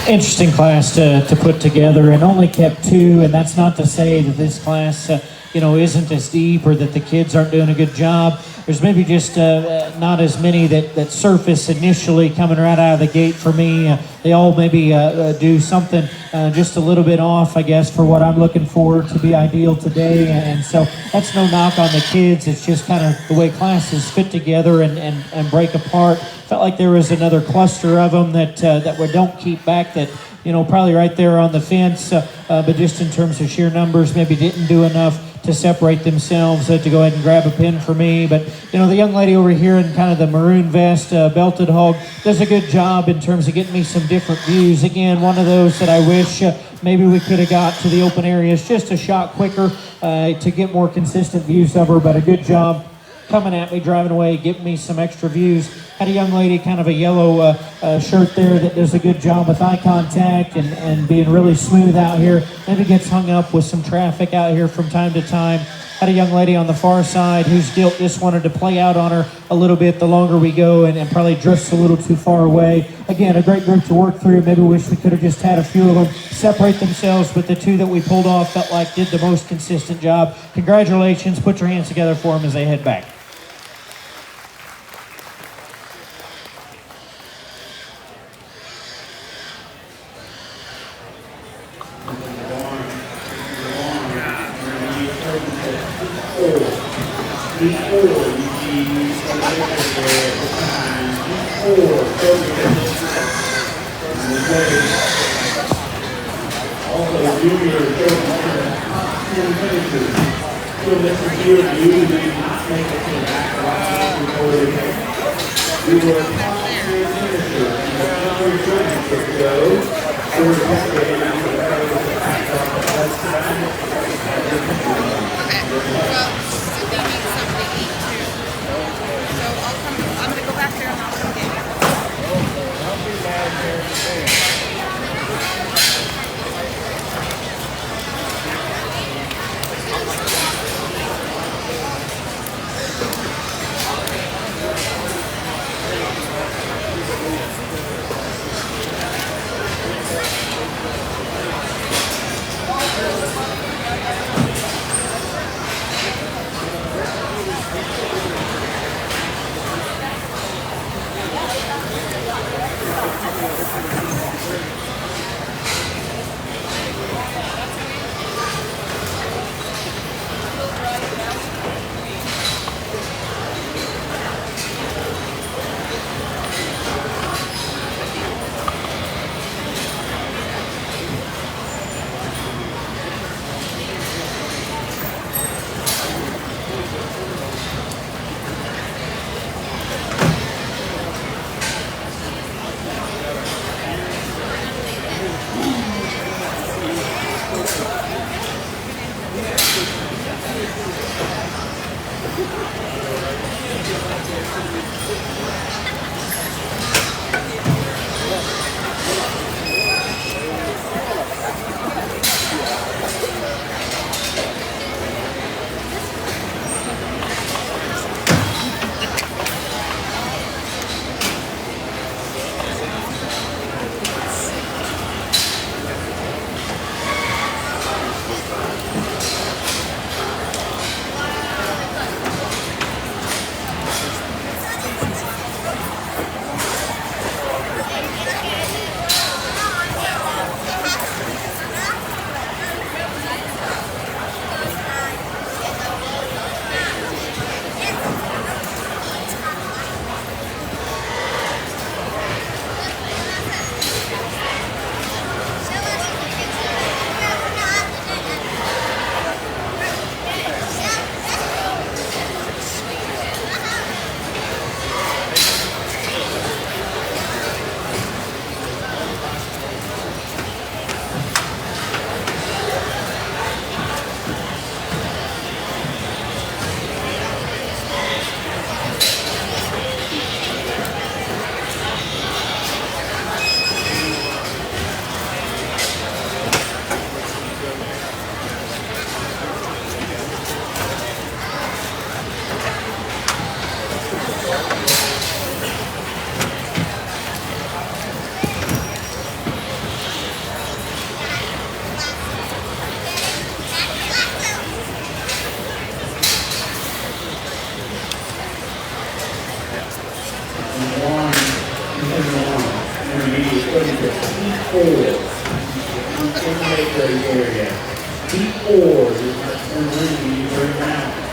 Interesting class to put together, and only kept 2, and that's not to say that this class isn't as deep or that the kids aren't doing a good job. There's maybe just not as many that surface initially coming right out of the gate for me. They all maybe do something just a little bit off, I guess, for what I'm looking for to be ideal today. And so that's no knock on the kids. It's just kind of the way classes fit together and break apart. Felt like there was another cluster of them that we don't keep back, that probably right there on the fence, but just in terms of sheer numbers, maybe didn't do enough to separate themselves to go ahead and grab a pin for me. But the young lady over here in kind of the maroon vest, belted hog, does a good job in terms of getting me some different views. Again, one of those that I wish maybe we could have got to the open areas just a shot quicker to get more consistent views of her, but a good job coming at me, driving away, getting me some extra views. Had a young lady, kind of a yellow shirt there, that does a good job with eye contact and being really smooth out here. Maybe gets hung up with some traffic out here from time to time. Had a young lady on the far side whose guilt just wanted to play out on her a little bit the longer we go, and probably drifts a little too far away. Again, a great group to work through. Maybe wish we could have just had a few of them separate themselves, but the 2 that we pulled off felt like did the most consistent job. Congratulations. Put your hands together for them as they head back. Also, junior showmanship top 10 finishers. So this is here for you who did not make it to the back of the before the game. You were a top 10 finisher in the junior showmanship show. So we're going to get into the back of the back of They need something to eat too. So I'm gonna go back there and I'll come get you. area. P4 is our turn ring right now.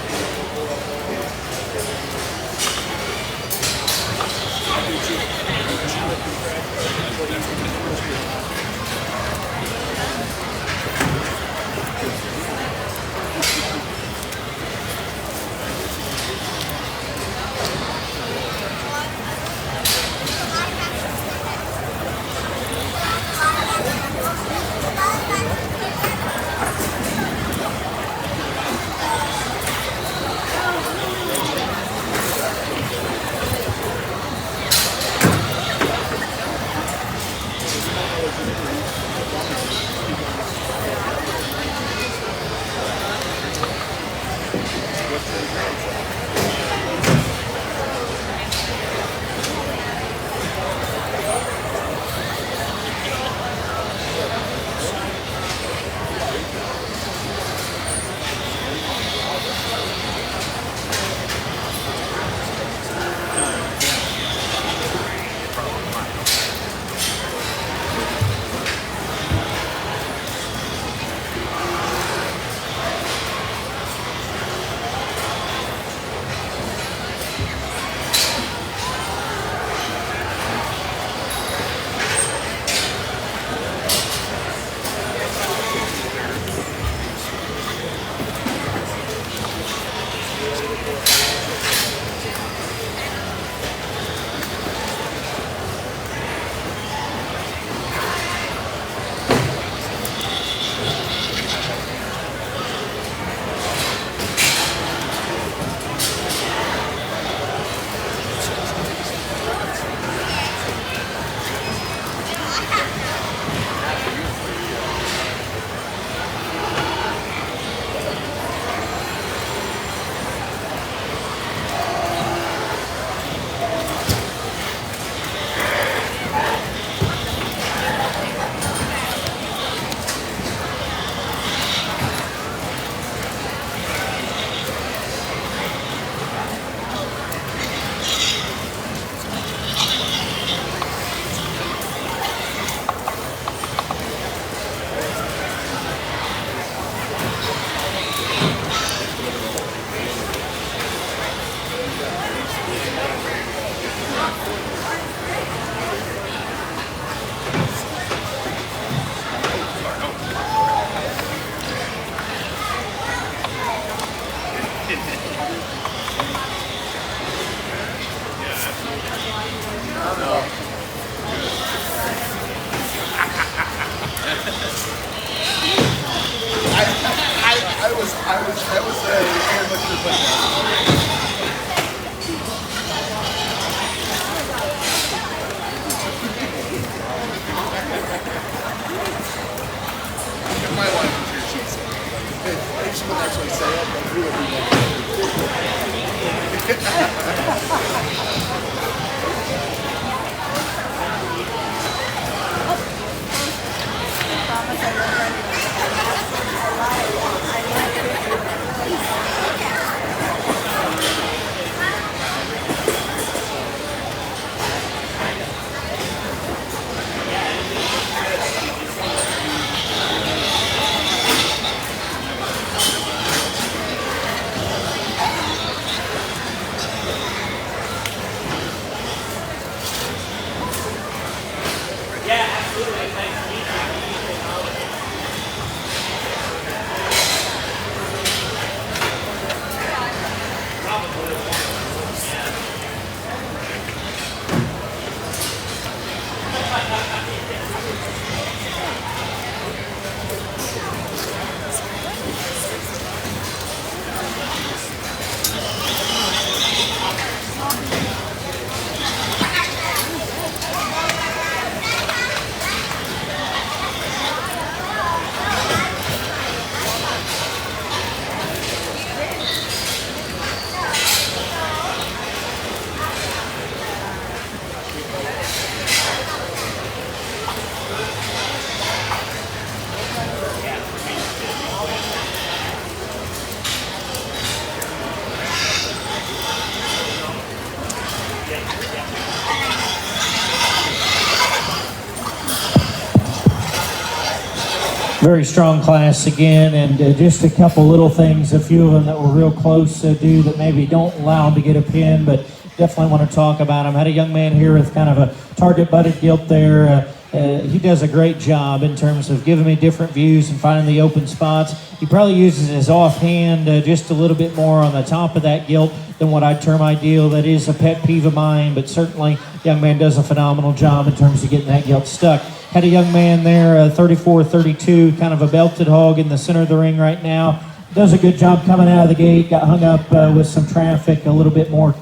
Very strong class again, and just a couple little things, a few of them that were real close do that maybe don't allow them to get a pin, but definitely want to talk about them. Had a young man here with kind of a target butted gilt there. He does a great job in terms of giving me different views and finding the open spots. He probably uses his offhand just a little bit more on the top of that gilt than what I'd term ideal. That is a pet peeve of mine, but certainly young man does a phenomenal job in terms of getting that gilt stuck. Had a young man there, 34-32, kind of a belted hog in the center of the ring right now. Does a good job coming out of the gate. Got hung up with some traffic a little bit more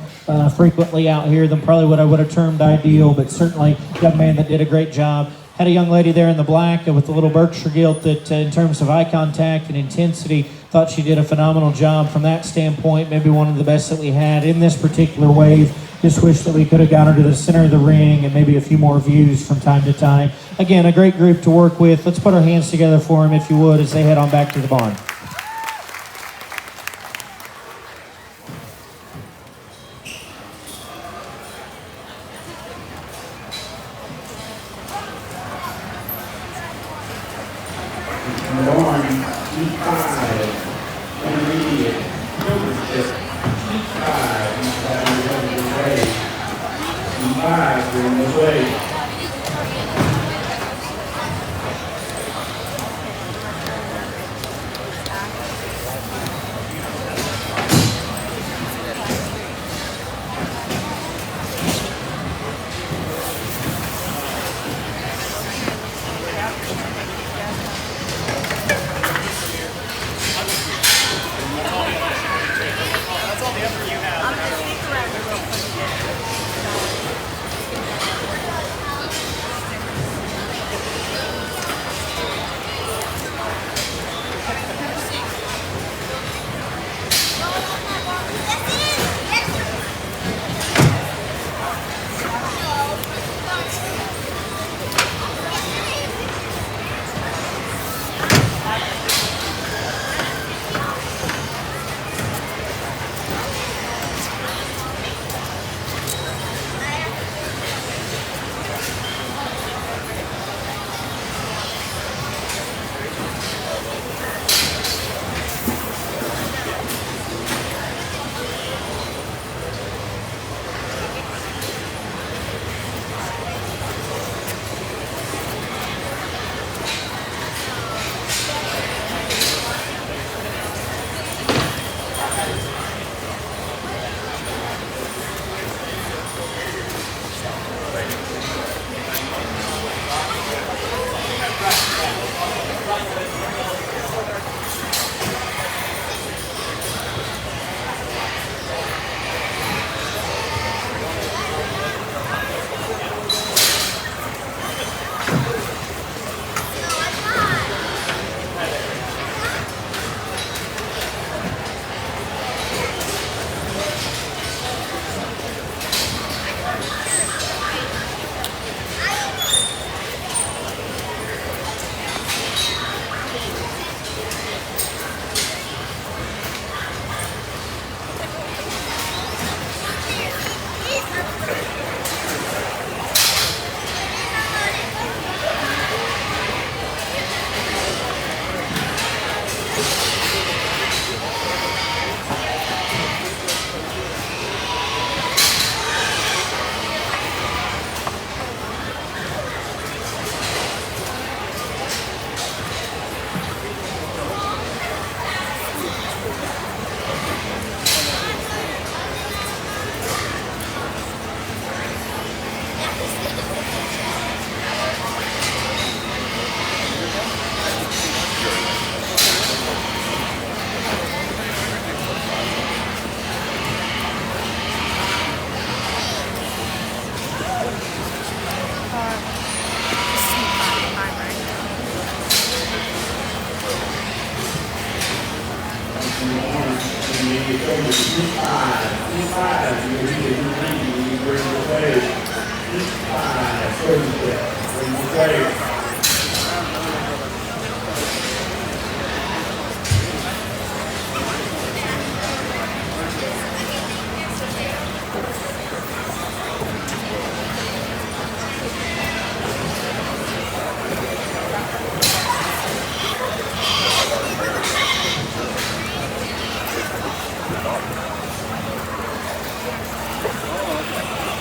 frequently out here than probably what I would have termed ideal, but certainly a young man that did a great job. Had a young lady there in the black with the little Berkshire gilt that in terms of eye contact and intensity, thought she did a phenomenal job from that standpoint, maybe one of the best that we had in this particular wave. Just wish that we could have got her to the center of the ring and maybe a few more views from time to time. Again, a great group to work with. Let's put our hands together for them, if you would, as they head on back to the barn. In the barn, E5, intermediate, Showmanship, E5, you're going this way. E5, you're in this way.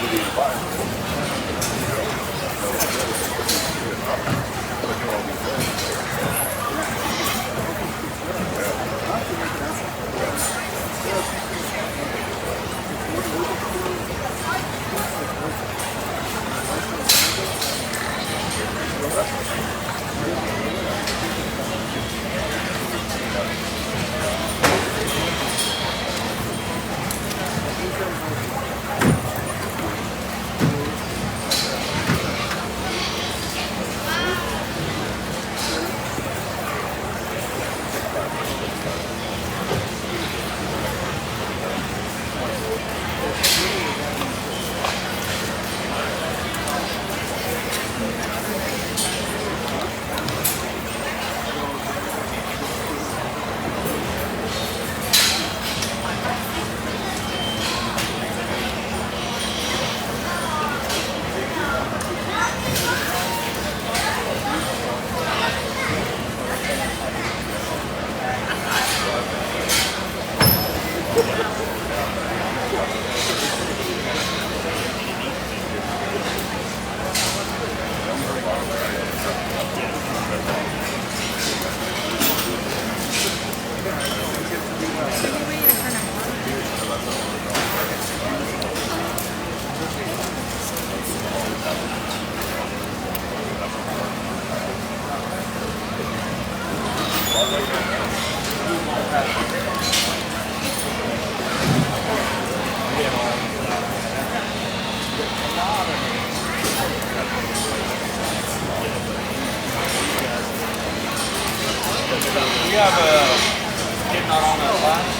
You have a kid not on that line?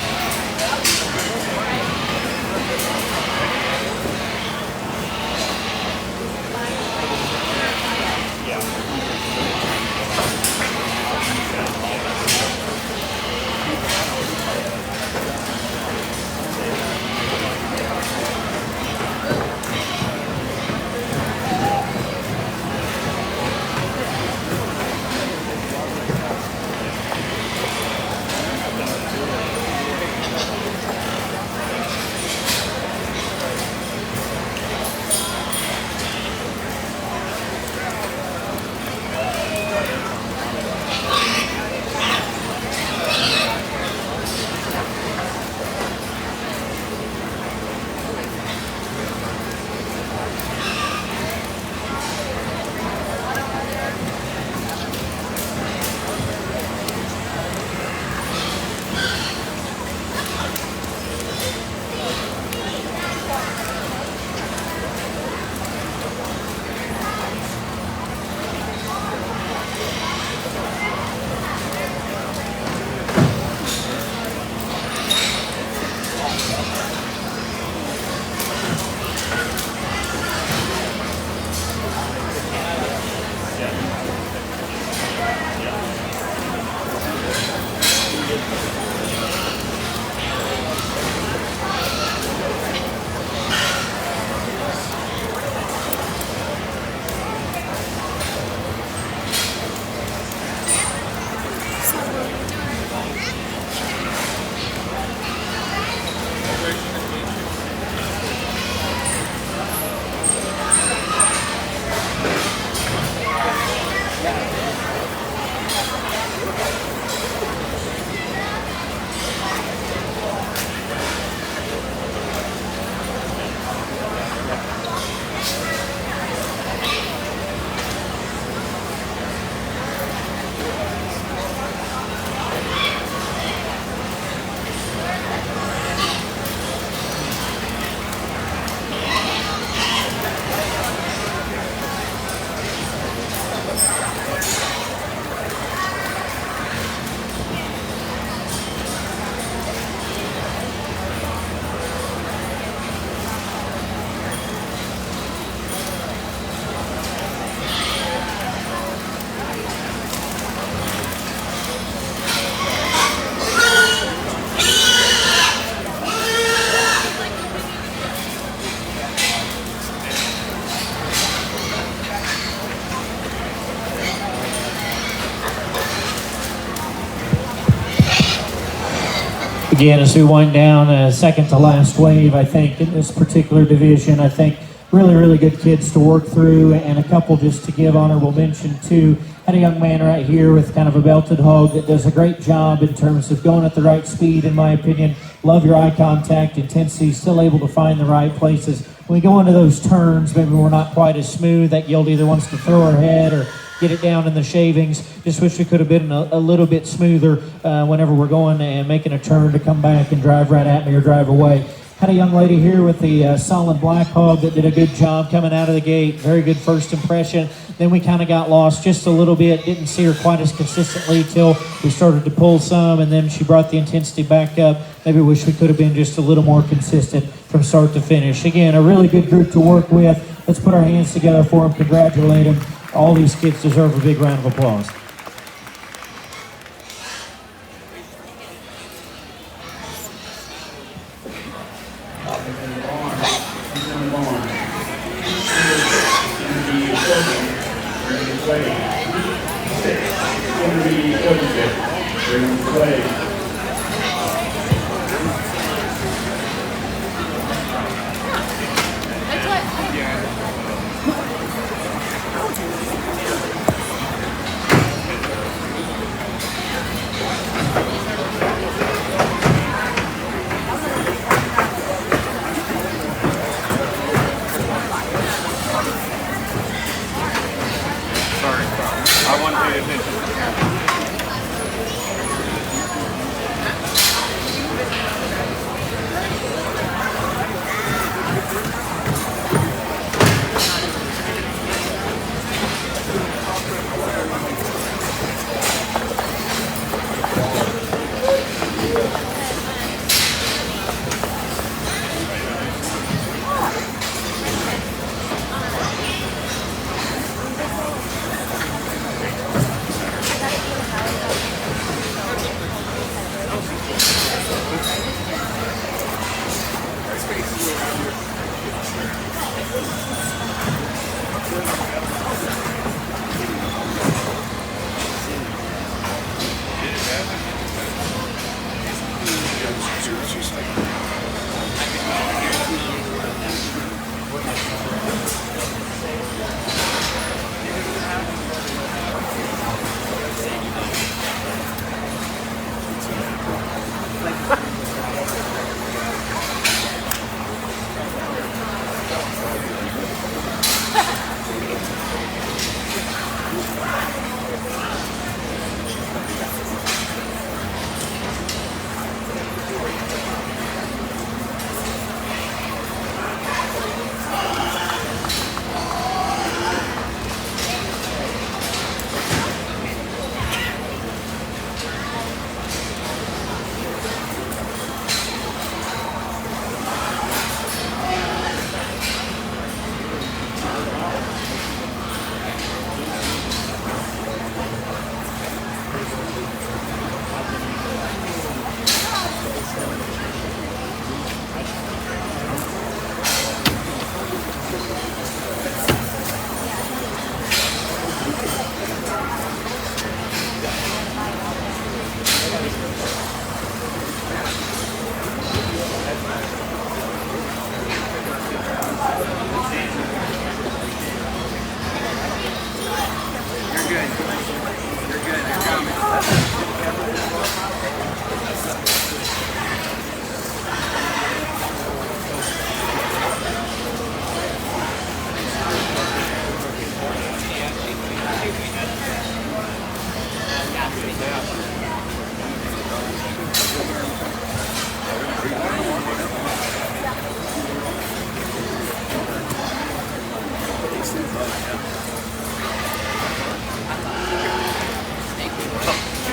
Again, as we wind down, second to last wave, I think, in this particular division, I think really, really good kids to work through, and a couple just to give honorable mention to. Had a young man right here with kind of a belted hog that does a great job in terms of going at the right speed, in my opinion. Love your eye contact, intensity, still able to find the right places. When we go into those turns, maybe we're not quite as smooth. That gelding either wants to throw her head or get it down in the shavings. Just wish we could have been a little bit smoother whenever we're going and making a turn to come back and drive right at me or drive away. Had a young lady here with the solid black hog that did a good job coming out of the gate. Very good first impression. Then we kind of got lost just a little bit. Didn't see her quite as consistently till we started to pull some, and then she brought the intensity back up. Maybe wish we could have been just a little more consistent from start to finish. Again, a really good group to work with. Let's put our hands together for them, congratulate them. All these kids deserve a big round of applause. I want to pay attention.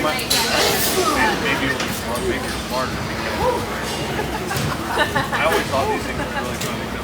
Maybe it'll be smart, maybe you're smarter. I always thought these things were really fun to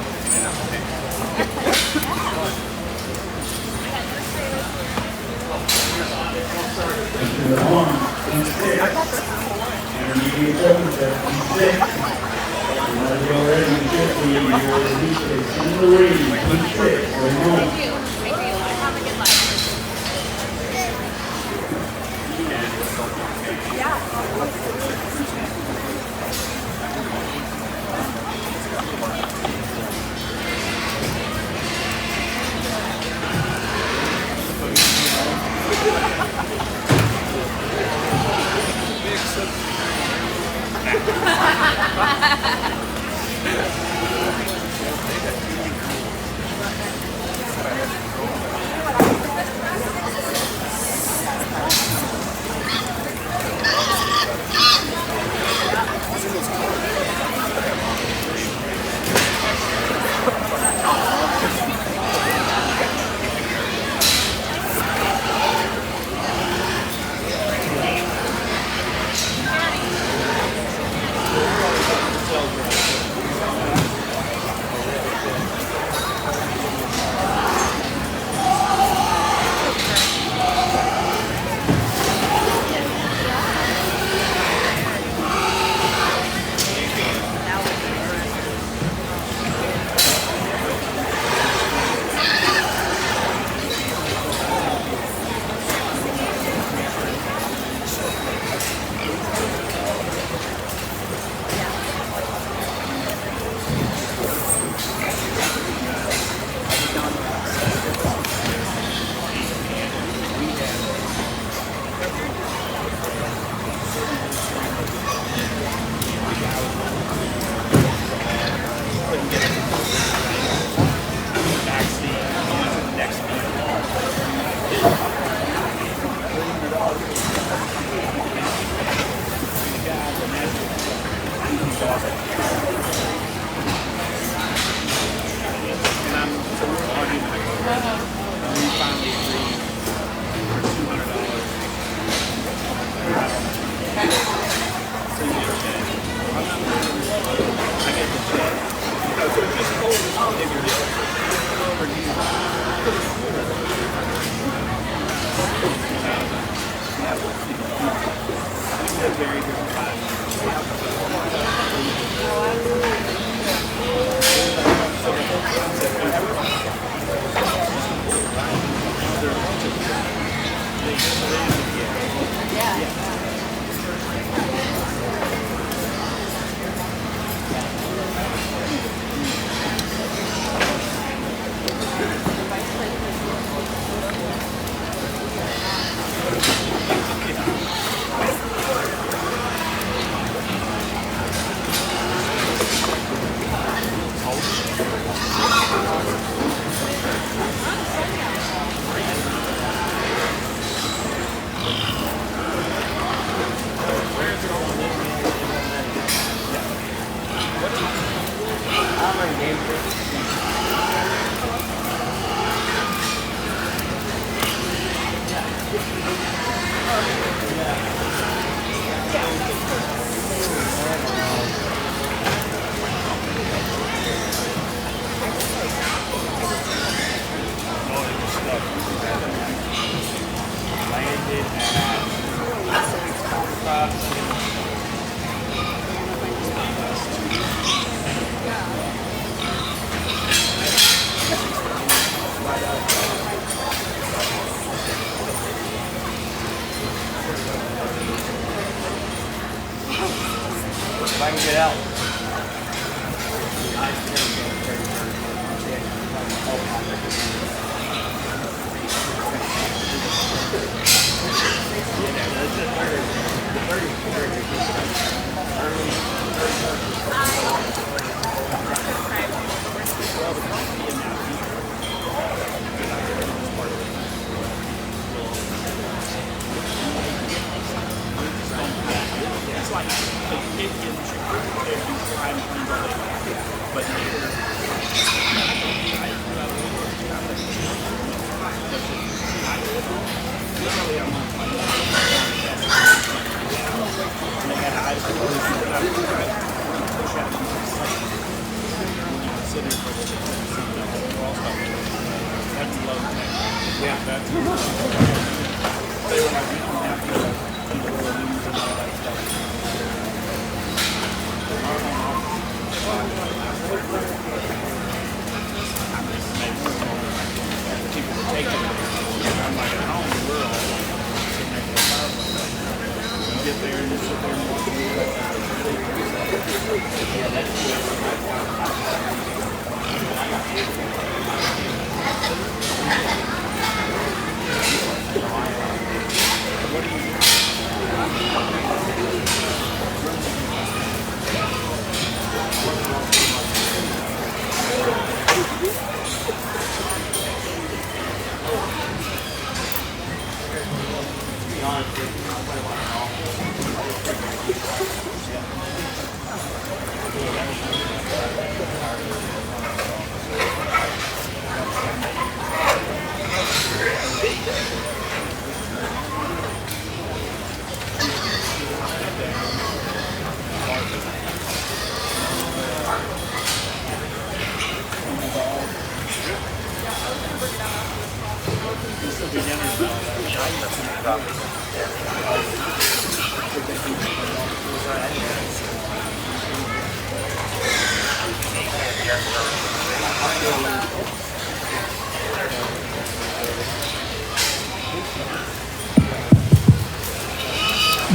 If I can get out.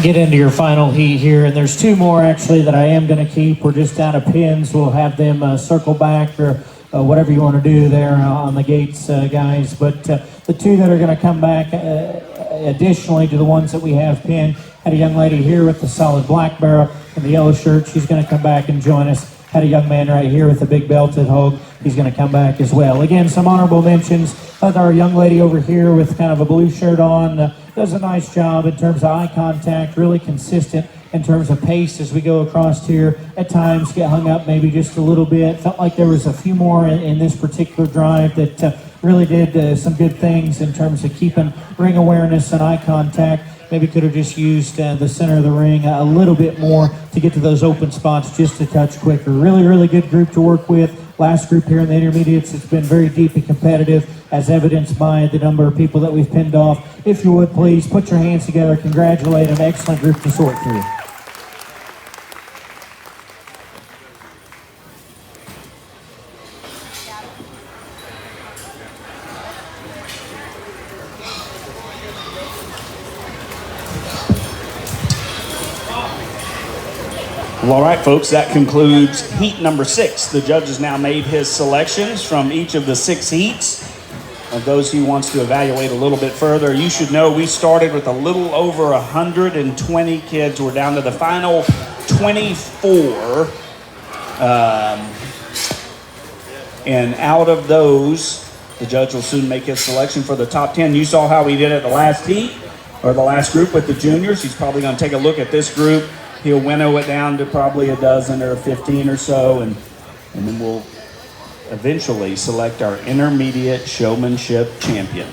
Get into your final heat here, and there's two more actually that I am going to keep. We're just out of pins. We'll have them circle back or whatever you want to do there on the gates, guys. But the two that are going to come back, additionally to the ones that we have pinned, had a young lady here with the solid black barrel and the yellow shirt. She's going to come back and join us. Had a young man right here with the big belted hog. He's going to come back as well. Again, some honorable mentions. Our young lady over here with kind of a blue shirt on does a nice job in terms of eye contact, really consistent in terms of pace as we go across here. At times get hung up maybe just a little bit. Felt like there was a few more in this particular drive that really did some good things in terms of keeping ring awareness and eye contact. Maybe could have just used the center of the ring a little bit more to get to those open spots just a touch quicker. Really, really good group to work with. Last group here in the intermediates, it's been very deep and competitive, as evidenced by the number of people that we've pinned off. If you would, please put your hands together, congratulate them. Excellent group to sort through. Well, all right, folks, that concludes heat number 6. The judge has now made his selections from each of the 6 heats. Of those he wants to evaluate a little bit further, you should know we started with a little over 120 kids. We're down to the final 24. And out of those, the judge will soon make his selection for the top 10. You saw how he did at the last heat, or the last group with the juniors. He's probably going to take a look at this group. He'll winnow it down to probably a dozen or 15 or so, and then we'll eventually select our intermediate showmanship champion.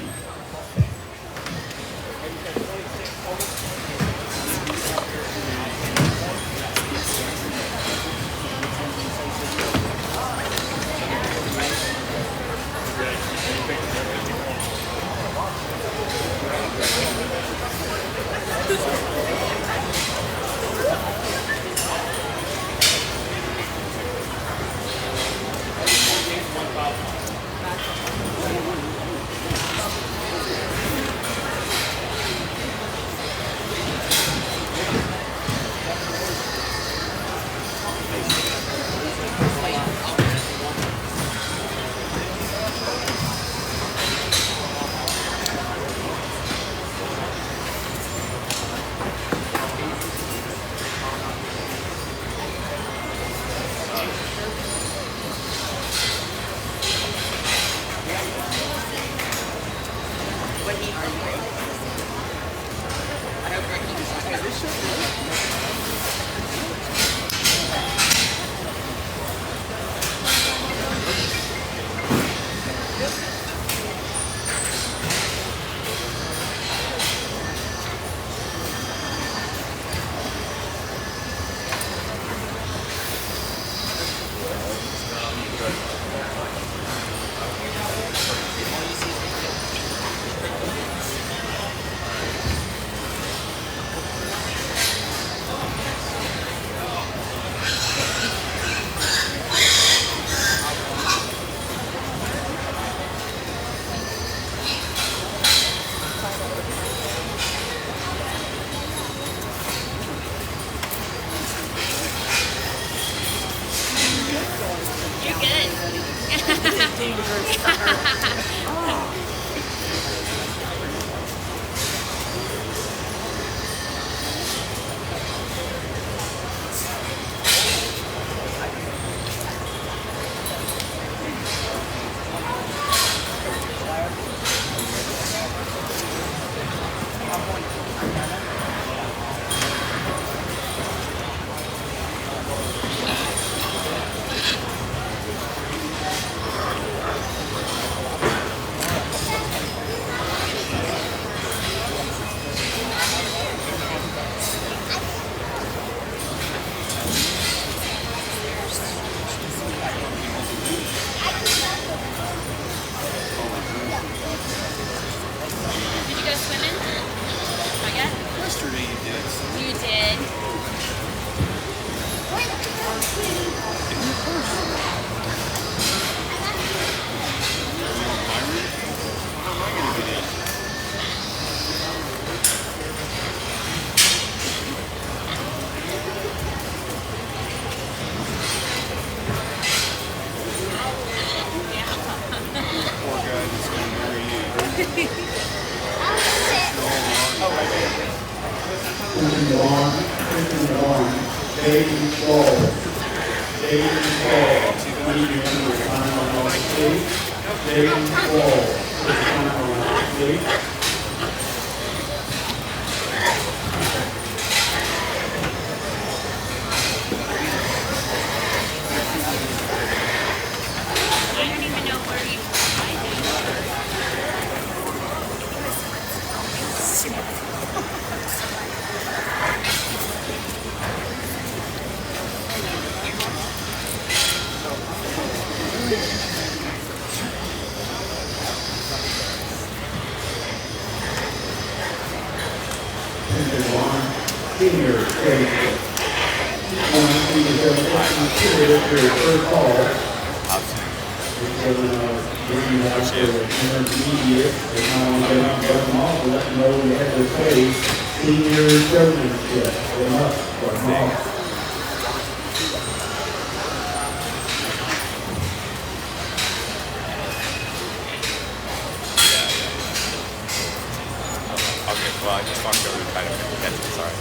Well, I just walked over to try to catch it. Sorry.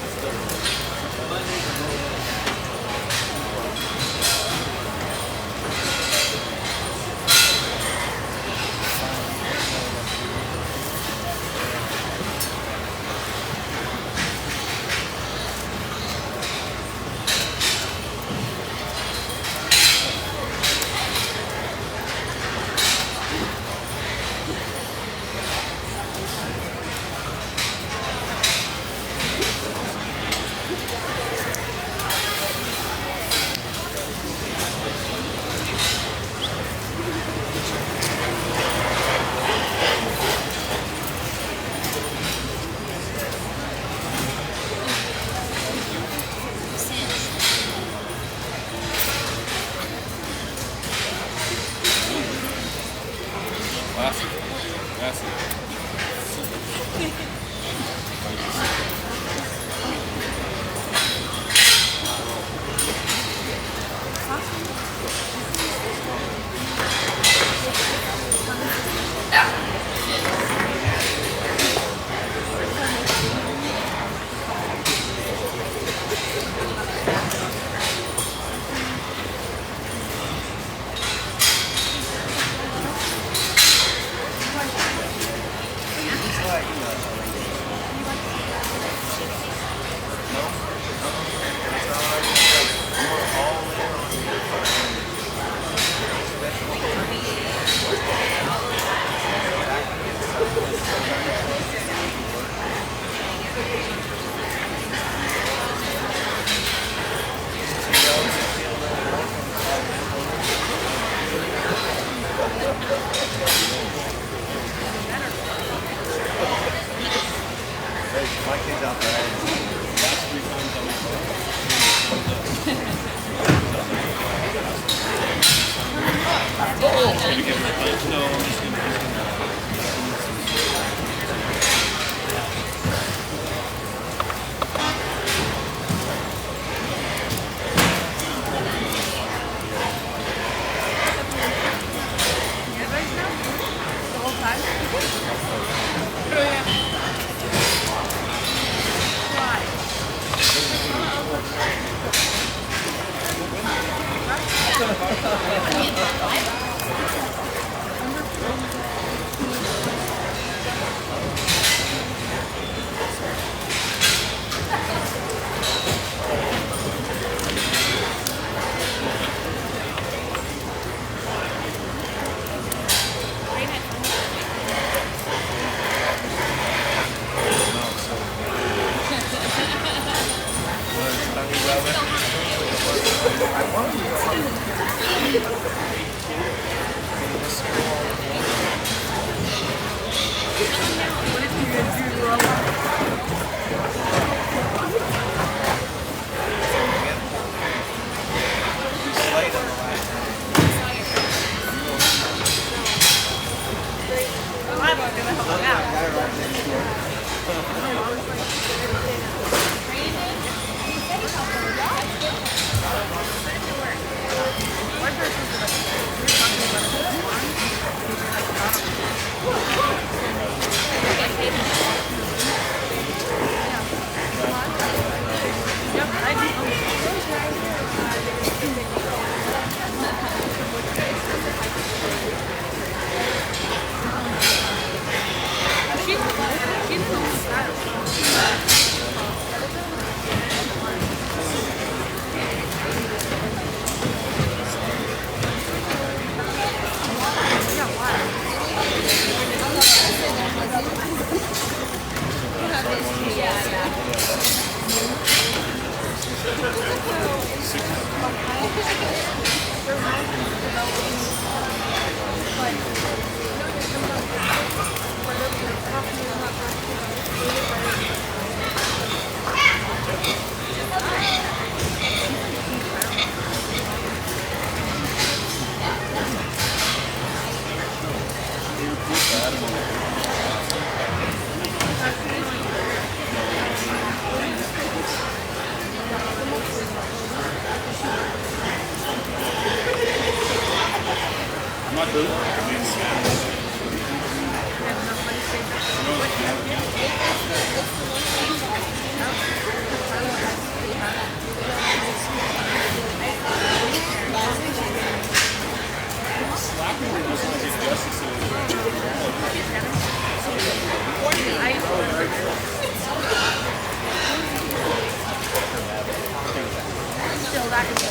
My kid's out there. The whole time? Why? I'm gonna help him out. I'm not doing it. Still that is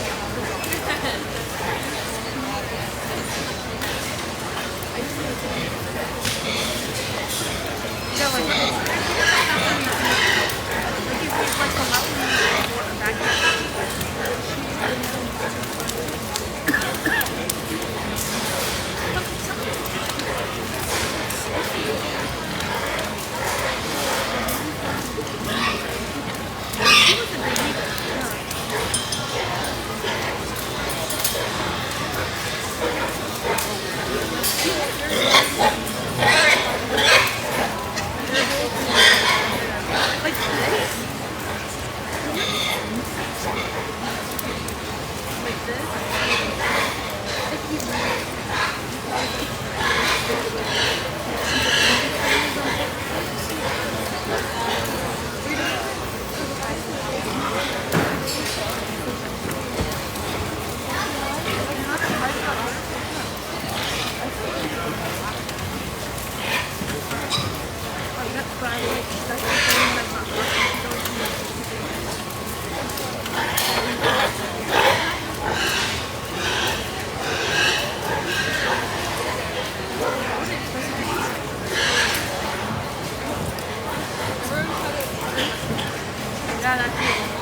Yeah, that's it.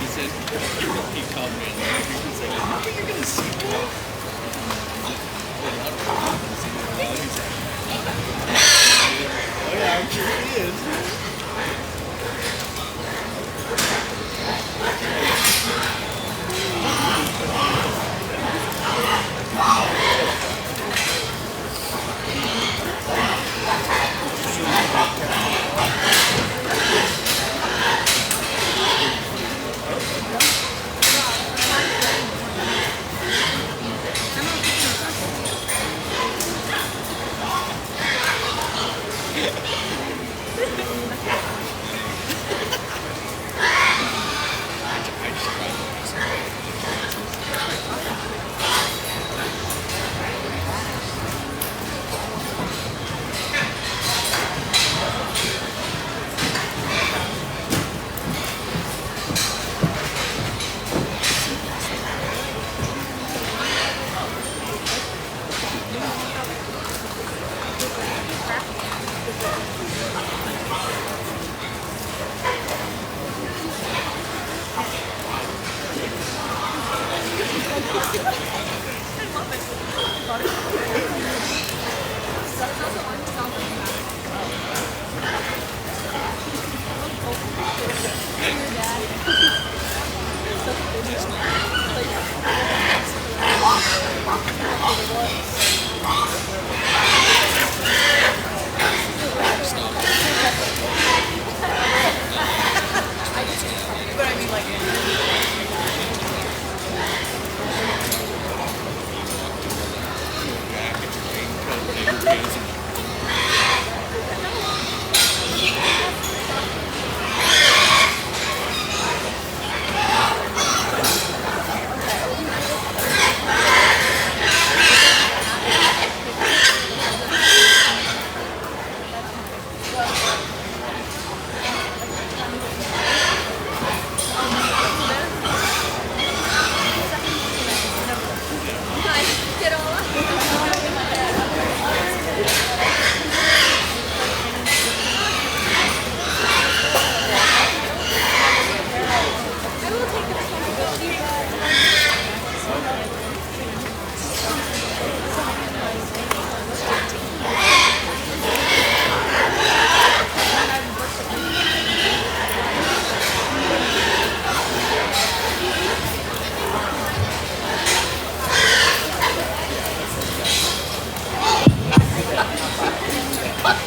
He said, he called me. He's like, I think you're gonna see me. Oh yeah, I'm sure he is.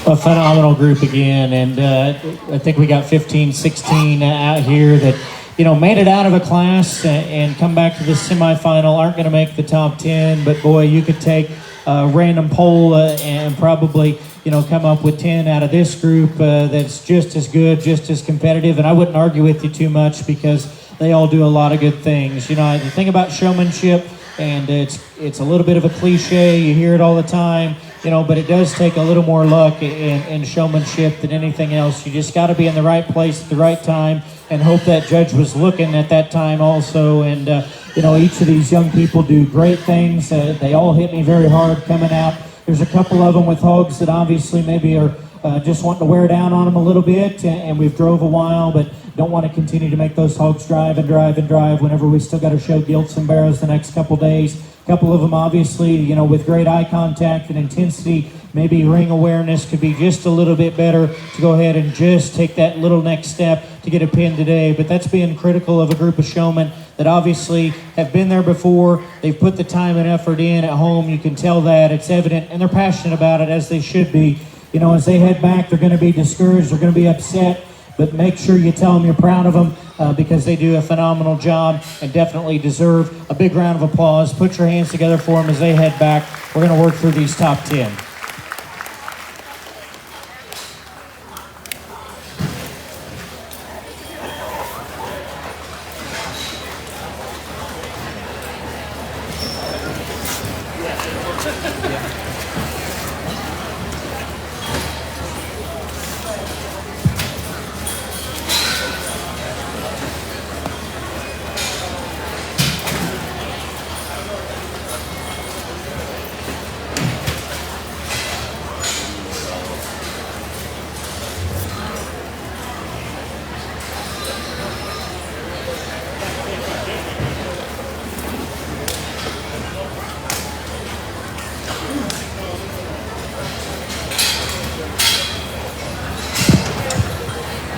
A phenomenal group again, and I think we got 15, 16 out here that, made it out of a class and come back to the semifinal, aren't going to make the top 10, but boy, you could take a random poll and probably, come up with 10 out of this group that's just as good, just as competitive, and I wouldn't argue with you too much because they all do a lot of good things. The thing about showmanship, and it's a little bit of a cliche, you hear it all the time, but it does take a little more luck and showmanship than anything else. You just got to be in the right place at the right time and hope that judge was looking at that time also. And, each of these young people do great things. They all hit me very hard coming out. There's a couple of them with hogs that obviously maybe are just wanting to wear down on them a little bit, and we've drove a while, but don't want to continue to make those hogs drive and drive and drive whenever we still got to show gilts and barrows the next couple days. A couple of them obviously, with great eye contact and intensity, maybe ring awareness could be just a little bit better to go ahead and just take that little next step to get a pin today. But that's being critical of a group of showmen that obviously have been there before. They've put the time and effort in at home. You can tell that. It's evident, and they're passionate about it, as they should be. As they head back, they're going to be discouraged. They're going to be upset. But make sure you tell them you're proud of them because they do a phenomenal job and definitely deserve a big round of applause. Put your hands together for them as they head back. We're going to work through these top 10.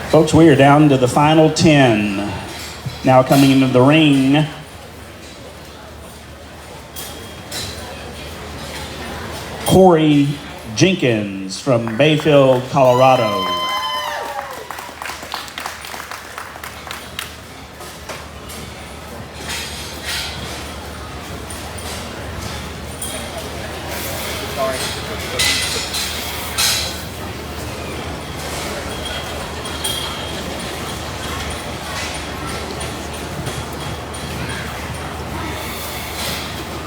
Folks, we are down to the final 10. Now coming into the ring, Corey Jenkins from Bayfield, Colorado.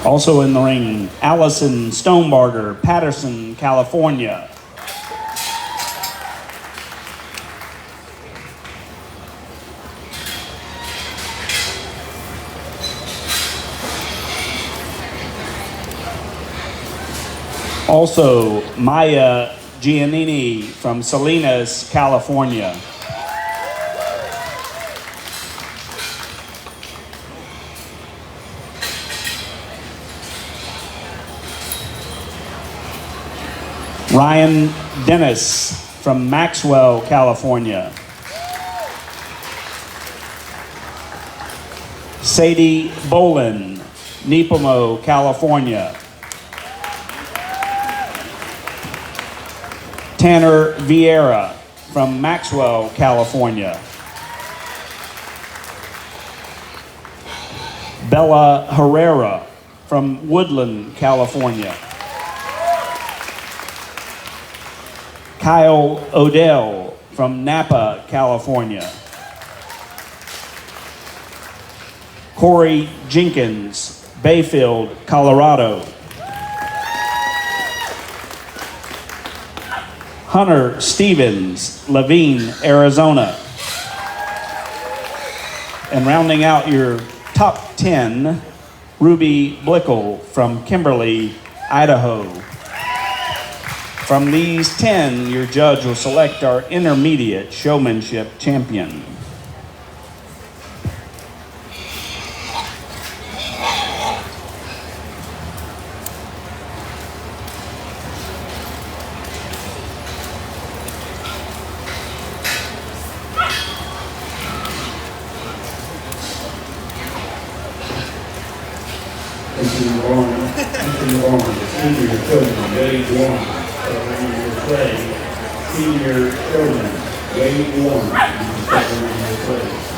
Also in the ring, Allison Stonebarger, Patterson, California. Also, Maya Giannini from Salinas, California. Ryan Dennis from Maxwell, California. Sadie Bolin, Nipomo, California. Tanner Vieira from Maxwell, California. Bella Herrera from Woodland, California. Kyle Odell from Napa, California. Corey Jenkins, Bayfield, Colorado. Hunter Stevens, Levine, Arizona. And rounding out your top 10, Ruby Blickel from Kimberly, Idaho. From these 10, your judge will select our intermediate showmanship champion. Anthony Vaughn, the senior children, grade 1, around your play. senior showman, Wade Warren. You can step around here, please.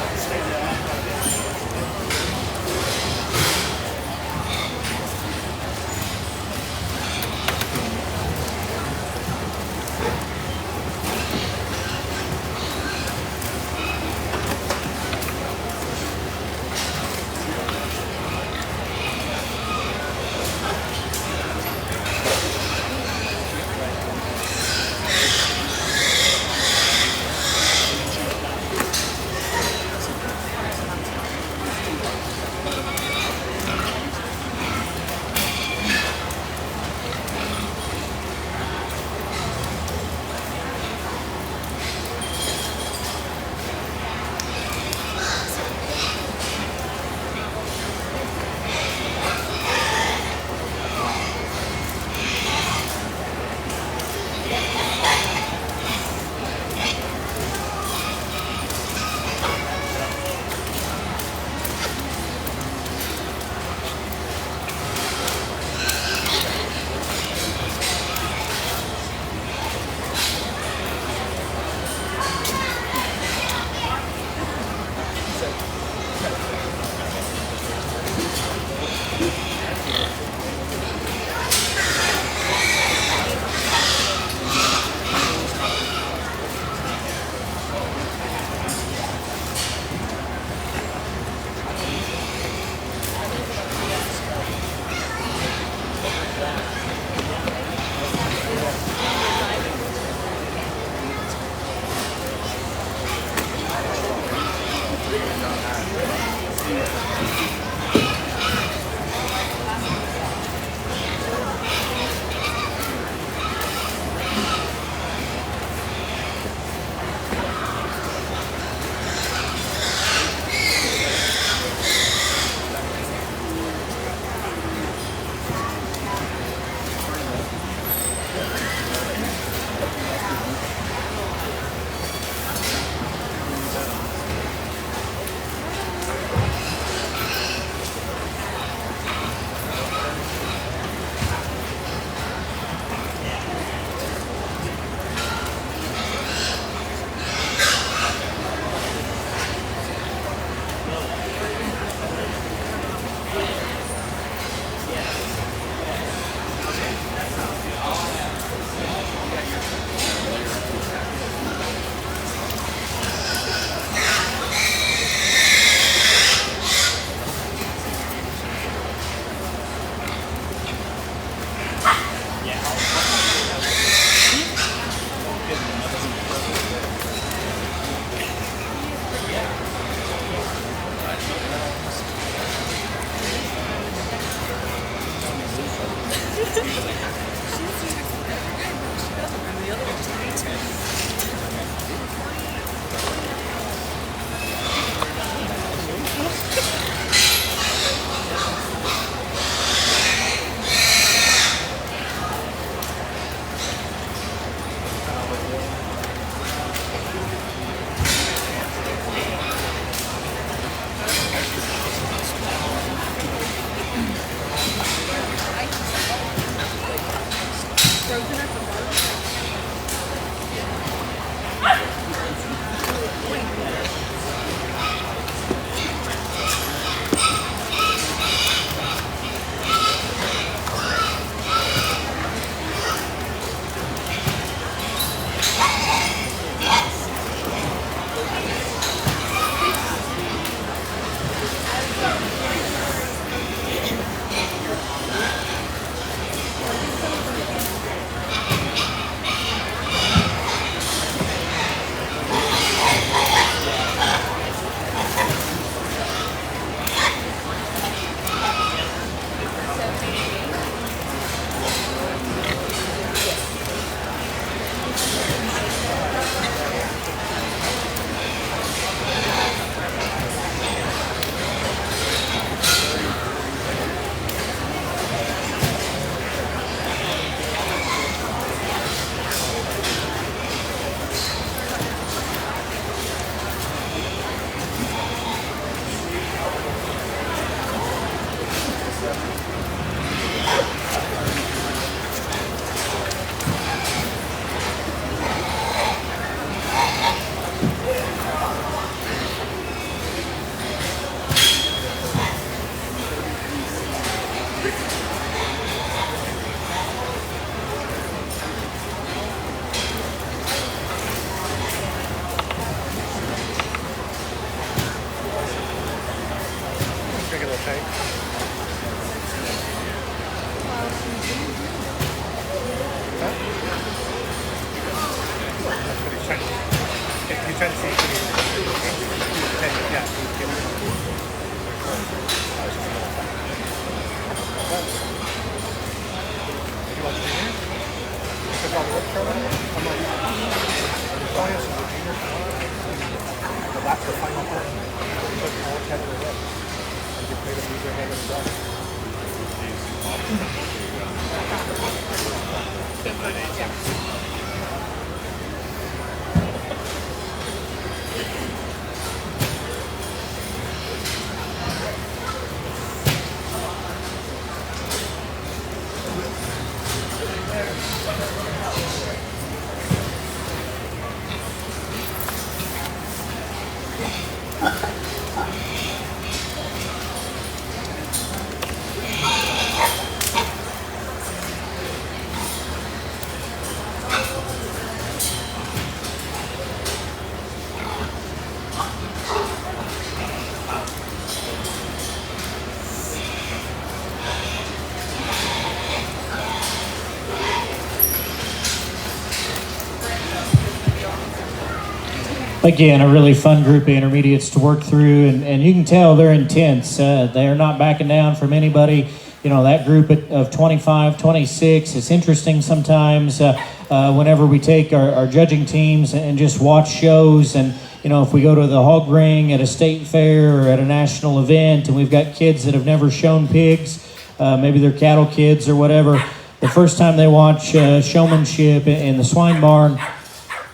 Again, a really fun group of intermediates to work through, and you can tell they're intense. They're not backing down from anybody. You know, that group of 25, 26, it's interesting sometimes whenever we take our judging teams and just watch shows. And, you know, if we go to the hog ring at a state fair or at a national event and we've got kids that have never shown pigs, maybe they're cattle kids or whatever, the first time they watch Showmanship in the swine barn,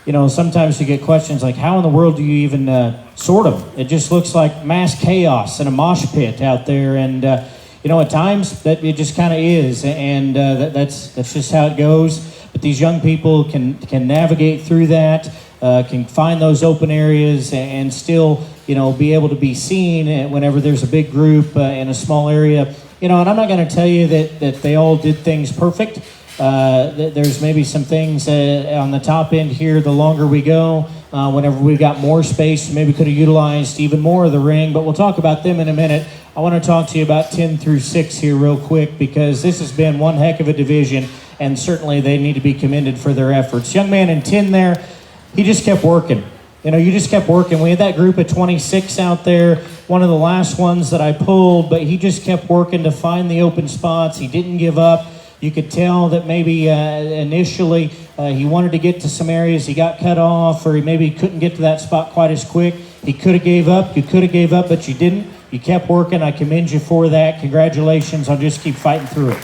you know, sometimes you get questions like, how in the world do you even sort them? It just looks like mass chaos and a mosh pit out there. And, you know, at times that it just kind of is. And that's just how it goes. But these young people can navigate through that, can find those open areas and still, you know, be able to be seen whenever there's a big group in a small area. You know, and I'm not going to tell you that they all did things perfect. There's maybe some things on the top end here, the longer we go, whenever we've got more space, maybe could have utilized even more of the ring, but we'll talk about them in a minute. I want to talk to you about 10 through 6 here real quick, because this has been one heck of a division, and certainly they need to be commended for their efforts. Young man in 10 there, he just kept working. You know, you just kept working. We had that group of 26 out there, one of the last ones that I pulled, but he just kept working to find the open spots. He didn't give up. You could tell that maybe initially he wanted to get to some areas, he got cut off, or he maybe couldn't get to that spot quite as quick. He could have gave up. You could have gave up, but you didn't. You kept working. I commend you for that. Congratulations. I'll just keep fighting through it.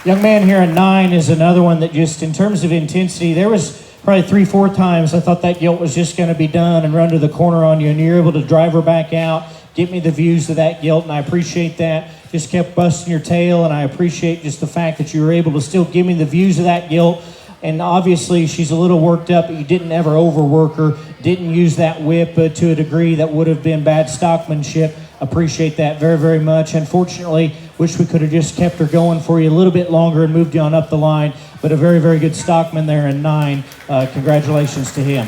Young man here at 9 is another one that just, in terms of intensity, there was probably 3-4 times I thought that gilt was just going to be done and run to the corner on you, and you're able to drive her back out, get me the views of that gilt, and I appreciate that. Just kept busting your tail, and I appreciate just the fact that you were able to still give me the views of that gilt. And obviously she's a little worked up, but you didn't ever overwork her, didn't use that whip to a degree that would have been bad stockmanship. Appreciate that very, very much. Unfortunately, wish we could have just kept her going for you a little bit longer and moved you on up the line, but a very, very good stockman there in 9. Congratulations to him.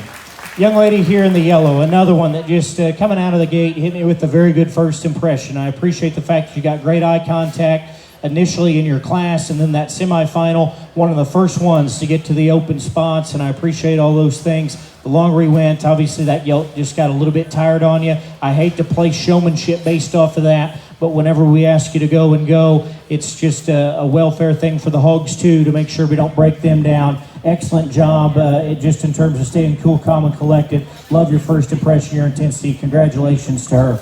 Young lady here in the yellow, another one that just coming out of the gate hit me with a very good first impression. I appreciate the fact that you got great eye contact initially in your class, and then that semifinal, one of the first ones to get to the open spots, and I appreciate all those things. The longer we went, obviously that gilt just got a little bit tired on you. I hate to play showmanship based off of that, but whenever we ask you to go, it's just a welfare thing for the hogs too, to make sure we don't break them down. Excellent job, just in terms of staying cool, calm, and collected. Love your first impression, your intensity. Congratulations to her.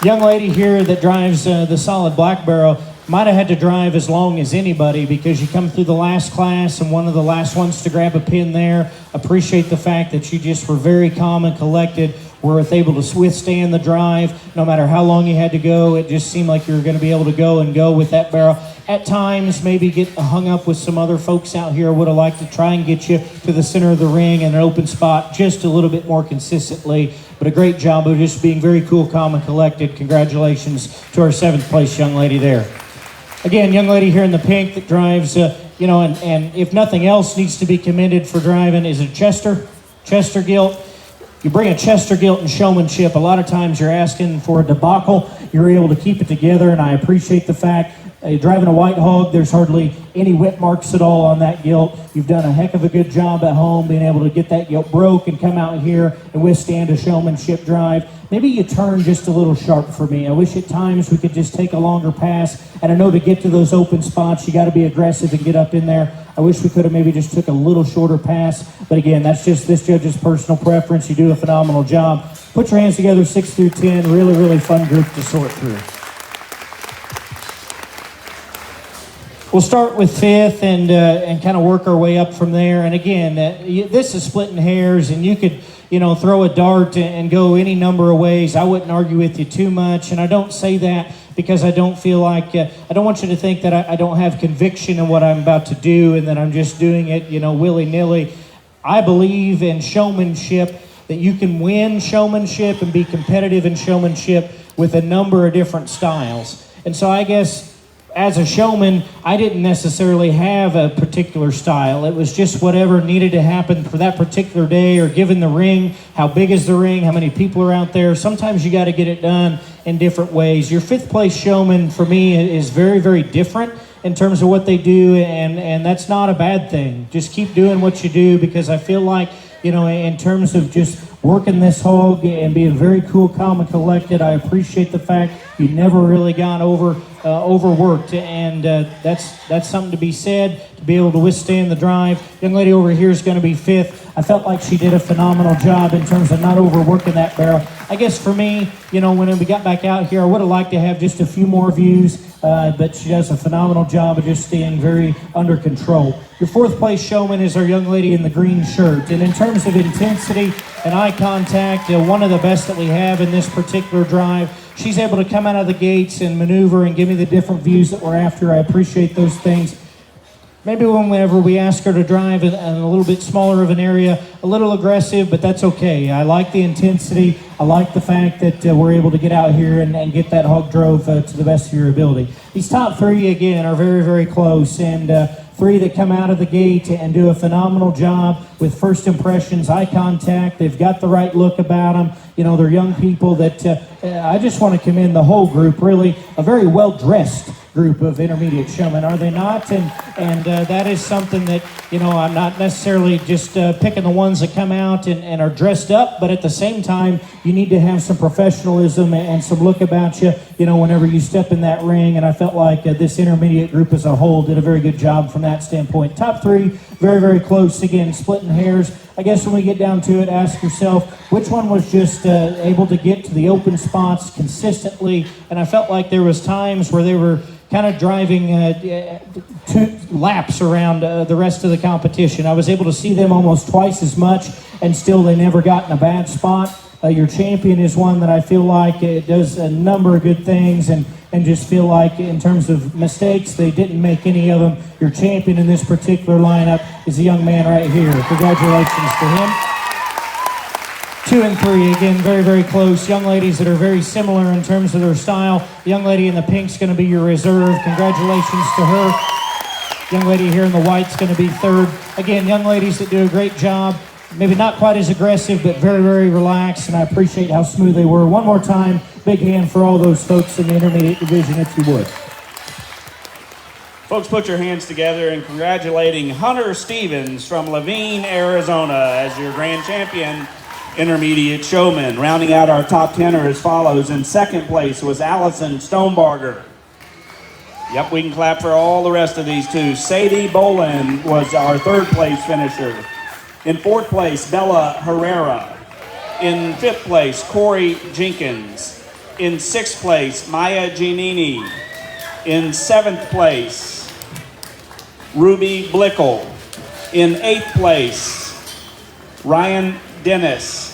Young lady here that drives the solid black barrel might have had to drive as long as anybody, because you come through the last class and one of the last ones to grab a pin there. Appreciate the fact that you just were very calm and collected, were able to withstand the drive no matter how long you had to go. It just seemed like you were going to be able to go with that barrel. At times, maybe get hung up with some other folks out here. Would have liked to try and get you to the center of the ring in an open spot just a little bit more consistently. But a great job of just being very cool, calm, and collected. Congratulations to our 7th place young lady there. Again, young lady here in the pink that drives, you know, and if nothing else needs to be commended for driving, is it Chester gilt? You bring a Chester gilt and showmanship, a lot of times you're asking for a debacle. You're able to keep it together, and I appreciate the fact. Driving a white hog, there's hardly any whip marks at all on that gilt. You've done a heck of a good job at home being able to get that gilt broke and come out here and withstand a showmanship drive. Maybe you turn just a little sharp for me. I wish at times we could just take a longer pass. And I know to get to those open spots, you got to be aggressive and get up in there. I wish we could have maybe just took a little shorter pass. But again, that's just this judge's personal preference. You do a phenomenal job. Put your hands together, 6 through 10. Really, really fun group to sort through. We'll start with 5th and kind of work our way up from there. And again, this is splitting hairs, and you could, you know, throw a dart and go any number of ways. I wouldn't argue with you too much, and I don't say that because I don't feel like, I don't want you to think that I don't have conviction in what I'm about to do and that I'm just doing it, you know, willy-nilly. I believe in showmanship, that you can win showmanship and be competitive in showmanship with a number of different styles. And so I guess as a showman, I didn't necessarily have a particular style. It was just whatever needed to happen for that particular day, or given the ring, how big is the ring, how many people are out there. Sometimes you got to get it done in different ways. Your 5th place showman for me is very, very different. in terms of what they do, and that's not a bad thing. Just keep doing what you do, because I feel like, you know, in terms of just working this hog and being very cool, calm, and collected, I appreciate the fact you never really got overworked, and that's something to be said, to be able to withstand the drive. Young lady over here is going to be 5th. I felt like she did a phenomenal job in terms of not overworking that barrel. I guess for me, you know, when we got back out here, I would have liked to have just a few more views, but she does a phenomenal job of just staying very under control. Your 4th place showman is our young lady in the green shirt. And in terms of intensity and eye contact, one of the best that we have in this particular drive. She's able to come out of the gates and maneuver and give me the different views that we're after. I appreciate those things. Maybe whenever we ask her to drive in a little bit smaller of an area, a little aggressive, but that's okay. I like the intensity. I like the fact that we're able to get out here and get that hog drove to the best of your ability. These top 3, again, are very, very close, and 3 that come out of the gate and do a phenomenal job with first impressions, eye contact. They've got the right look about them. You know, they're young people that I just want to commend the whole group, really, a very well-dressed group of intermediate showmen, are they not? And that is something that, you know, I'm not necessarily just picking the ones that come out and are dressed up, but at the same time, you need to have some professionalism and some look about you, you know, whenever you step in that ring. And I felt like this intermediate group as a whole did a very good job from that standpoint. Top 3, very, very close. Again, splitting hairs. I guess when we get down to it, ask yourself, which one was just able to get to the open spots consistently? And I felt like there was times where they were kind of driving 2 laps around the rest of the competition. I was able to see them almost twice as much, and still they never got in a bad spot. Your champion is one that I feel like does a number of good things, and just feel like in terms of mistakes, they didn't make any of them. Your champion in this particular lineup is a young man right here. Congratulations to him. 2 and 3, again, very, very close. Young ladies that are very similar in terms of their style. The young lady in the pink's going to be your reserve. Congratulations to her. Young lady here in the white's going to be 3rd. Again, young ladies that do a great job. Maybe not quite as aggressive, but very, very relaxed, and I appreciate how smooth they were. One more time, big hand for all those folks in the intermediate division, if you would. Folks, put your hands together in congratulating Hunter Stevens from Levine, Arizona as your grand champion intermediate showman. Rounding out our top 10 are as follows. In 2nd place was Allison Stonebarger. Yep, we can clap for all the rest of these 2. Sadie Bolin was our 3rd place finisher. In 4th place, Bella Herrera. In 5th place, Corey Jenkins. In 6th place, Maya Giannini. In 7th place, Ruby Blickel. In 8th place, Ryan Dennis.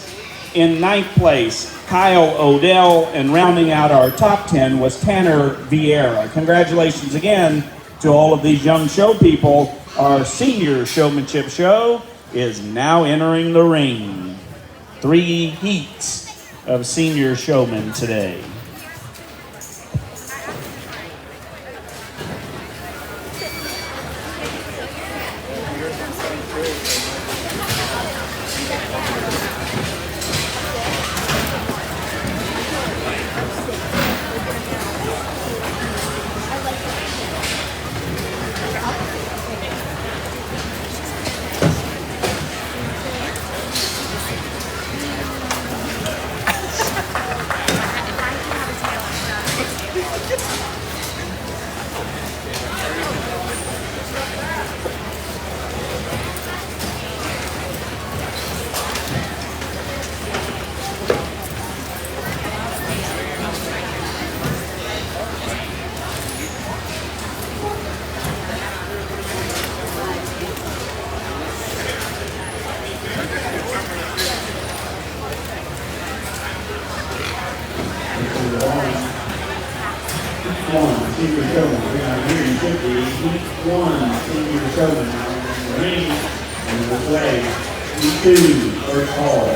In 9th place, Kyle Odell. And rounding out our top 10 was Tanner Vieira. Congratulations again to all of these young show people. Our senior showmanship show is now entering the ring. 3 heats of senior showmen today. Senior showman. We got 150, each 1 senior showman now in the ring, and the flag, each 2 first call.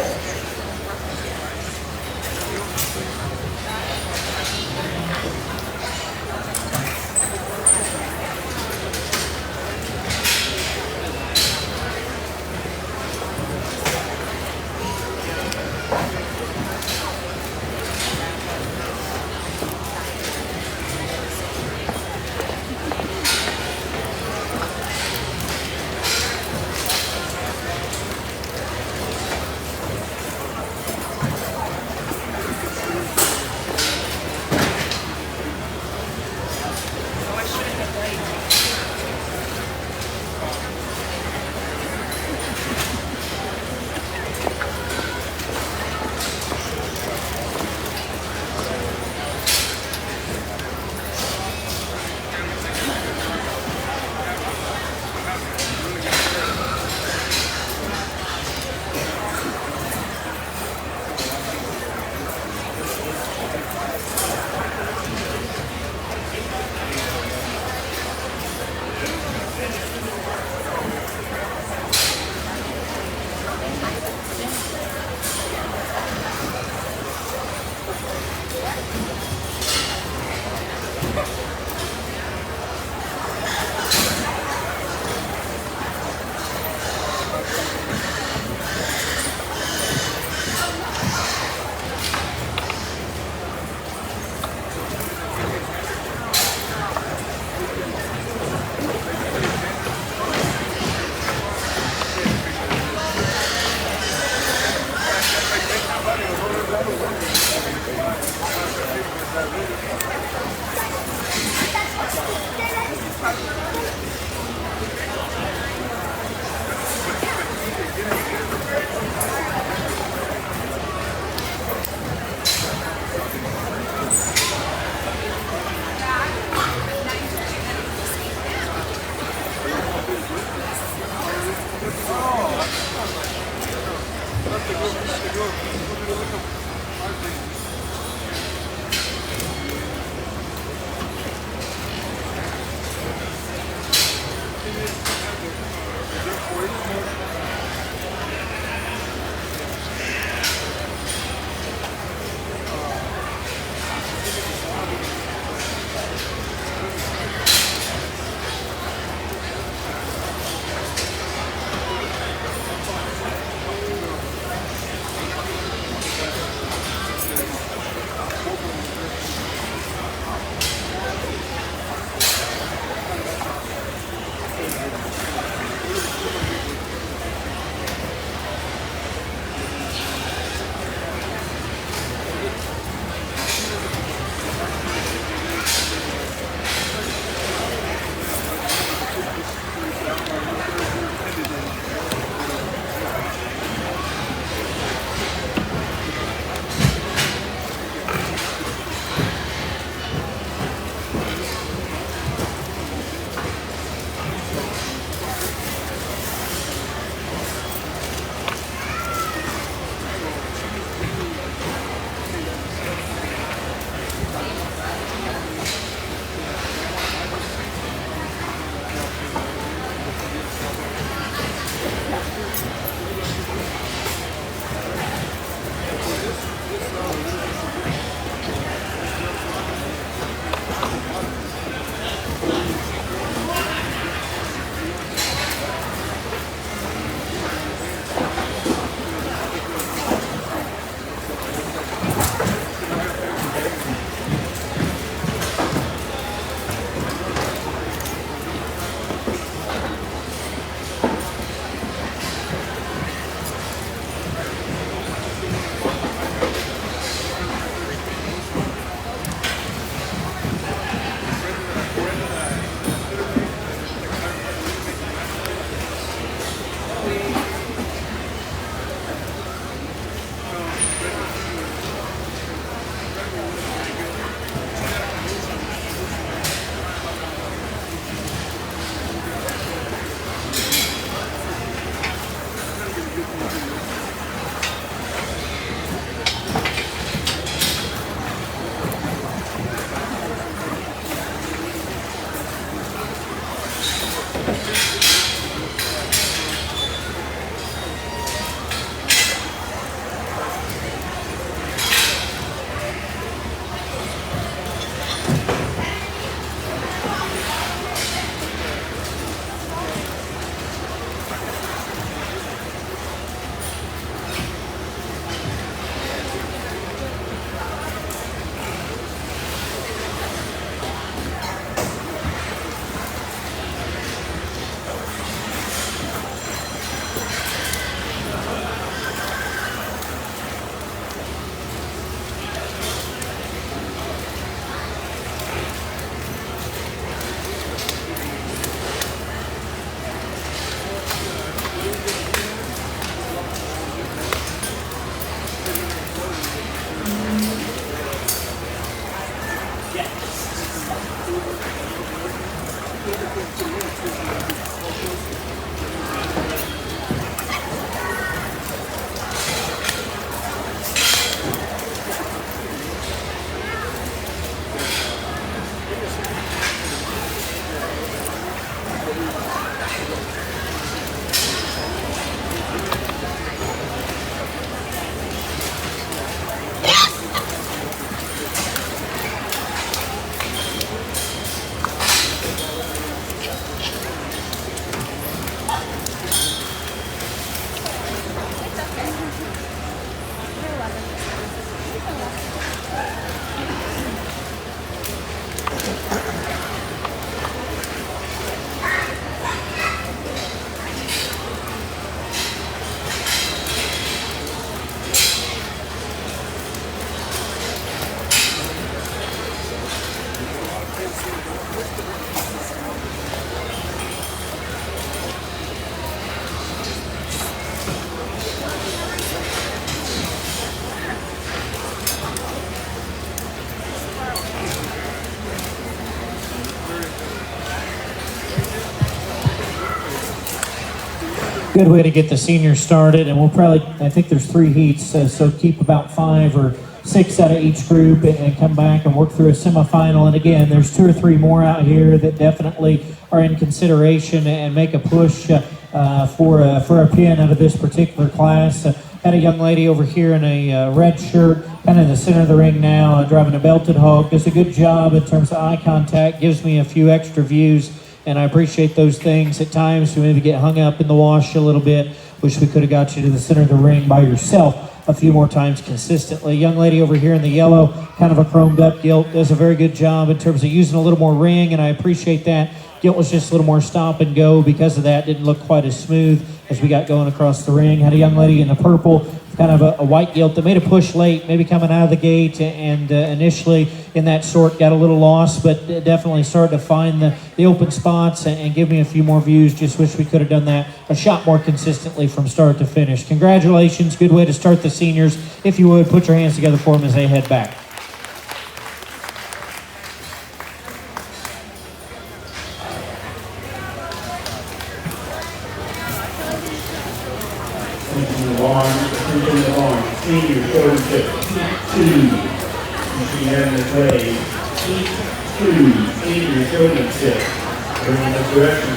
Good way to get the seniors started, and we'll probably, I think there's 3 heats, so keep about 5 or 6 out of each group and come back and work through a semifinal. And again, there's 2 or 3 more out here that definitely are in consideration and make a push for a pin out of this particular class. Had a young lady over here in a red shirt, kind of in the center of the ring now, driving a belted hog. Does a good job in terms of eye contact, gives me a few extra views, and I appreciate those things. At times, we maybe get hung up in the wash a little bit. Wish we could have got you to the center of the ring by yourself a few more times consistently. Young lady over here in the yellow, kind of a chromed up gilt, does a very good job in terms of using a little more ring, and I appreciate that. Gilt was just a little more stop and go. Because of that, didn't look quite as smooth as we got going across the ring. Had a young lady in the purple, kind of a white gilt that made a push late, maybe coming out of the gate, and initially in that sort got a little lost, but definitely started to find the open spots and give me a few more views. Just wish we could have done that a shot more consistently from start to finish. Congratulations, good way to start the seniors. If you would, put your hands together for them as they head back. Senior Showmanship, Heat 2. You see here in this way, Heat 2, Senior Showmanship. Bring this direction.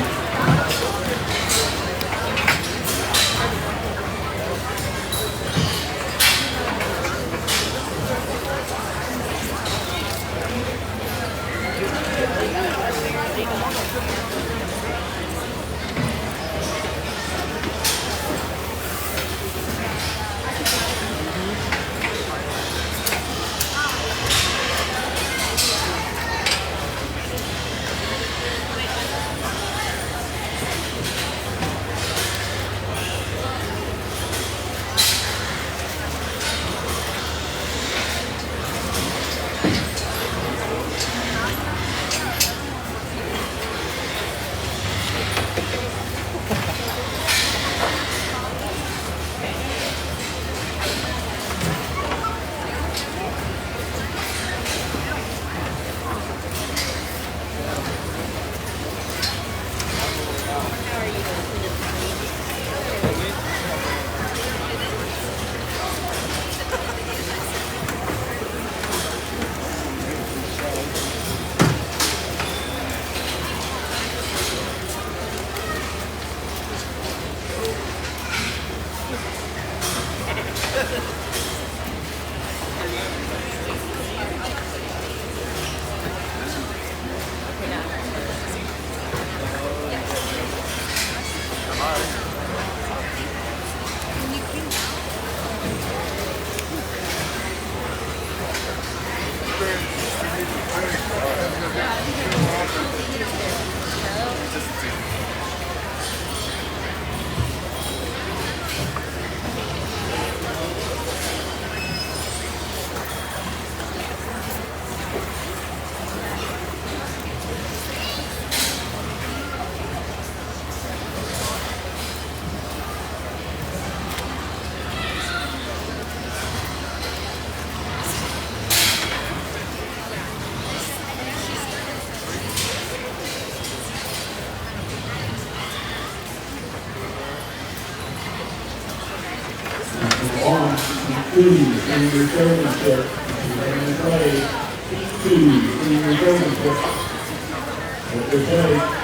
Senior Showmanship, and play Heat 2, Senior Showmanship. What they say.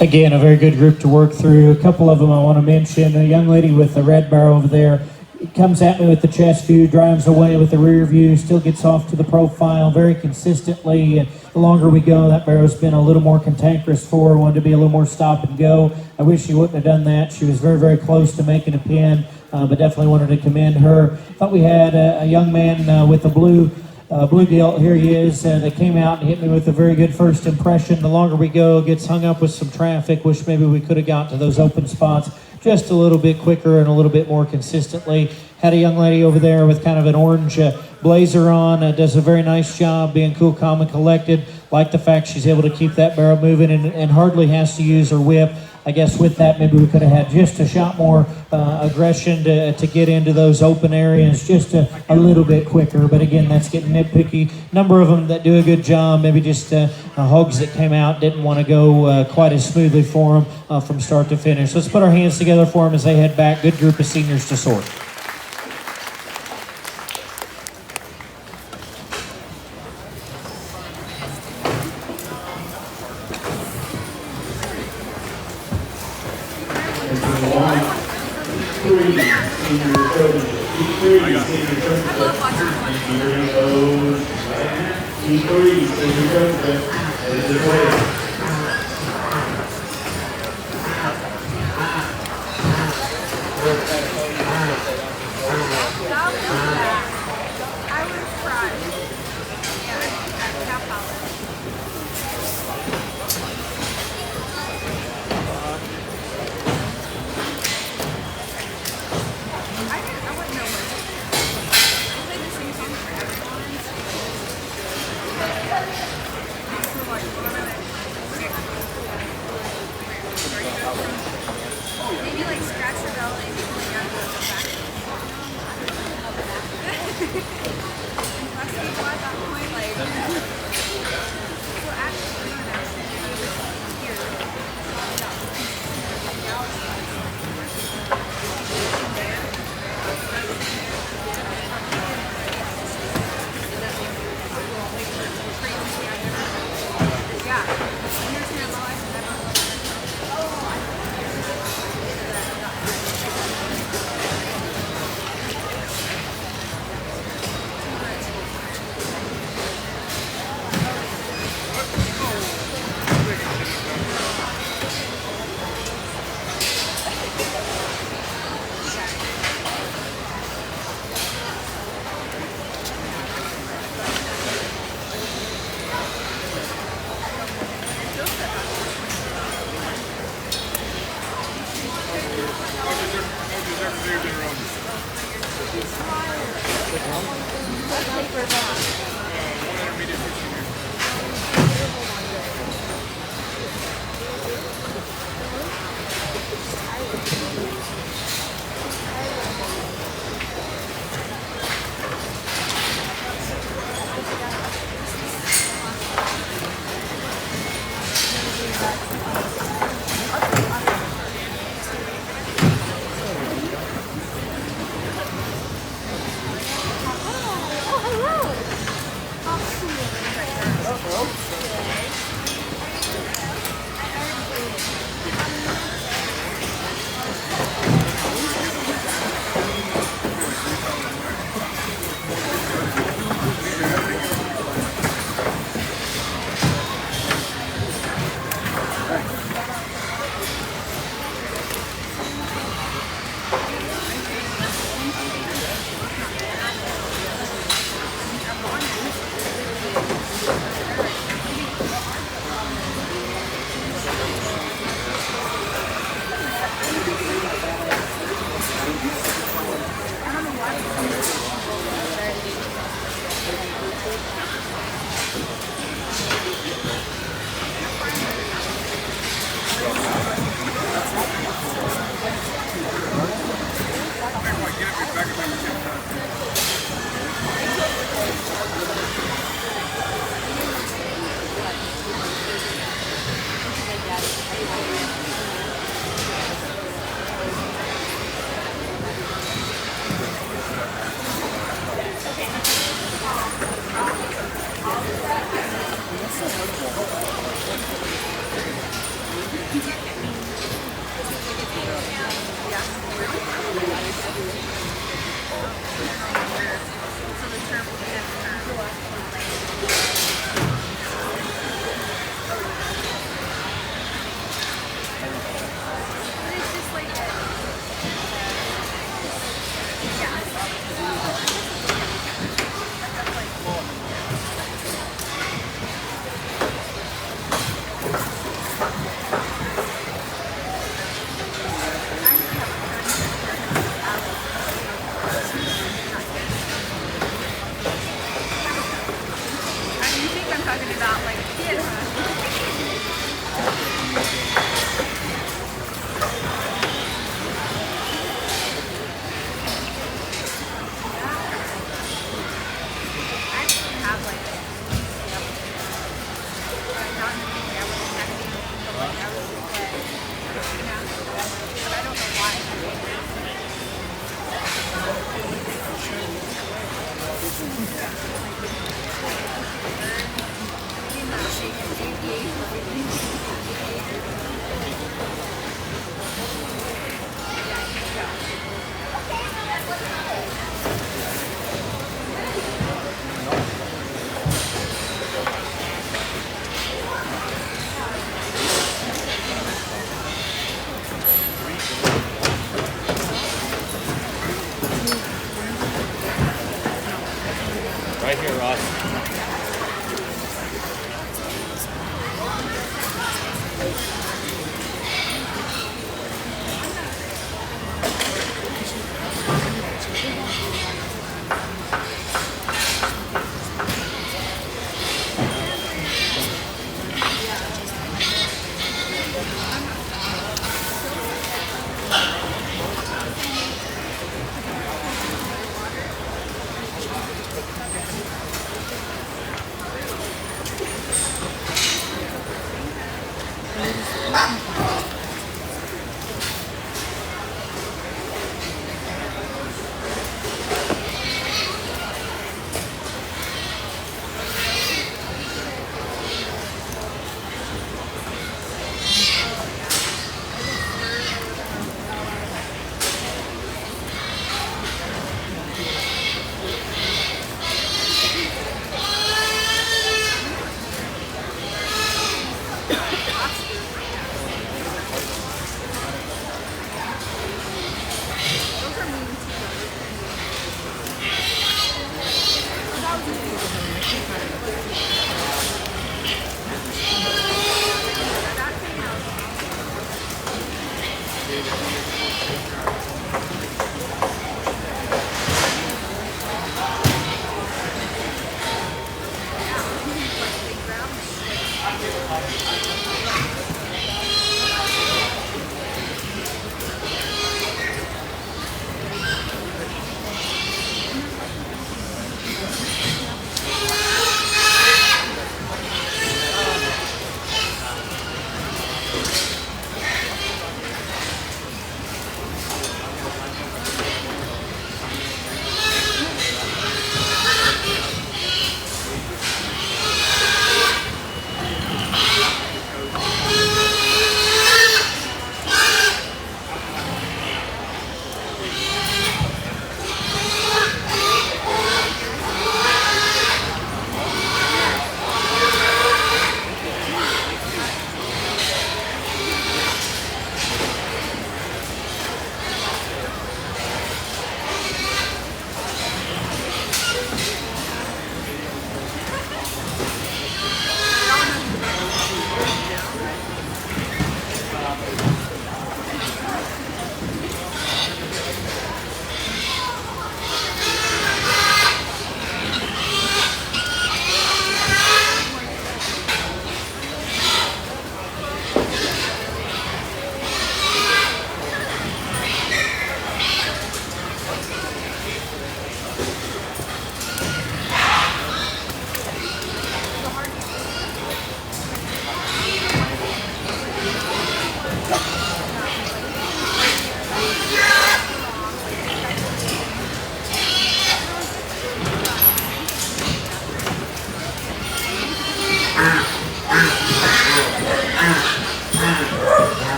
Again, a very good group to work through. A couple of them I want to mention. A young lady with the red barrel over there comes at me with the chest view, drives away with the rear view, still gets off to the profile very consistently. And the longer we go, that barrel's been a little more cantankerous for her, wanted to be a little more stop and go. I wish she wouldn't have done that. She was very, very close to making a pin, but definitely wanted to commend her. Thought we had a young man with a blue bluegill, here he is, that came out and hit me with a very good first impression. The longer we go, gets hung up with some traffic. Wish maybe we could have got to those open spots just a little bit quicker and a little bit more consistently. Had a young lady over there with kind of an orange blazer on, does a very nice job being cool, calm, and collected. Like the fact she's able to keep that barrel moving and hardly has to use her whip. I guess with that, maybe we could have had just a shot more aggression to get into those open areas just a little bit quicker. But again, that's getting nitpicky. Number of them that do a good job, maybe just hogs that came out didn't want to go quite as smoothly for them from start to finish. Let's put our hands together for them as they head back. Good group of seniors to sort. here, Ross.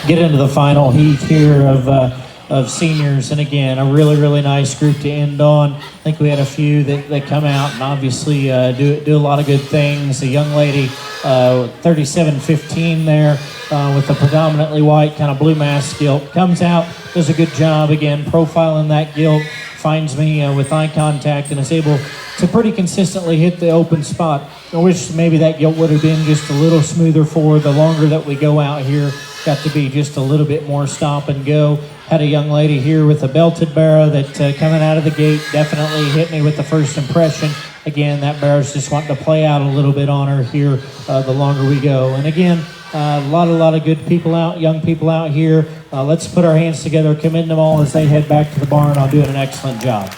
Get into the final heat here of seniors, and again, a really nice group to end on. I think we had a few that come out and obviously do a lot of good things. A young lady, 37-15 there, with the predominantly white kind of blue mask gilt, comes out, does a good job again profiling that gilt, finds me with eye contact, and is able to pretty consistently hit the open spot. I wish maybe that gilt would have been just a little smoother for the longer that we go out here. Got to be just a little bit more stop and go. Had a young lady here with a belted barrow that coming out of the gate definitely hit me with the first impression. Again, that barrow's just wanting to play out a little bit on her here the longer we go. And again, a lot of good people out, young people out here. Let's put our hands together, commend them all as they head back to the barn on doing an excellent job.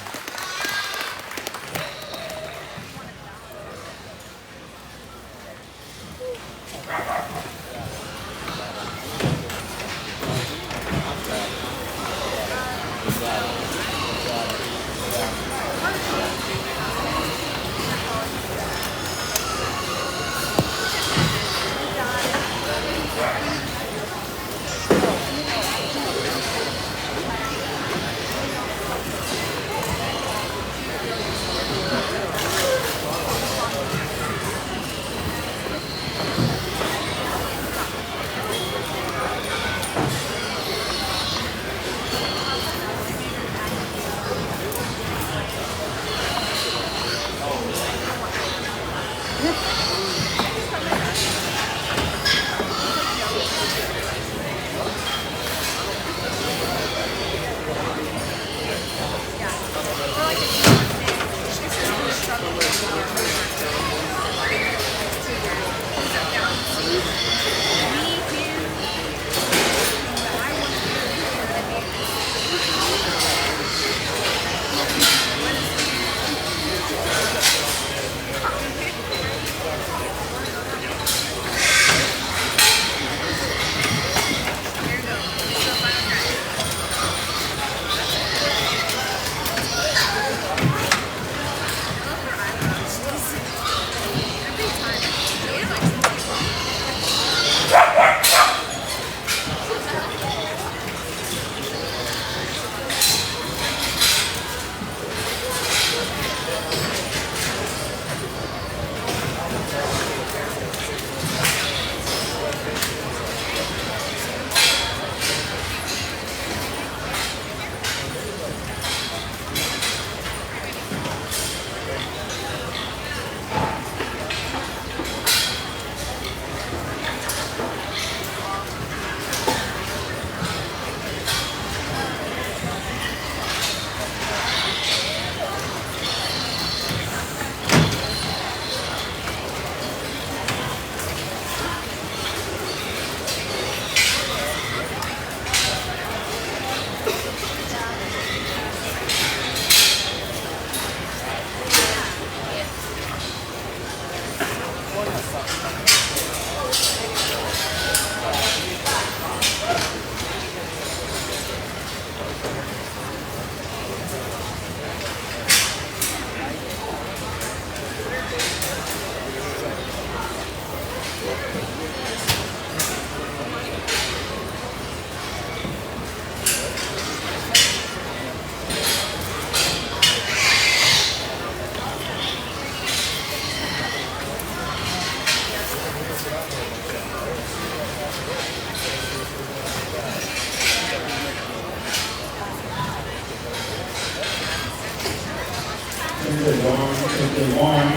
in March.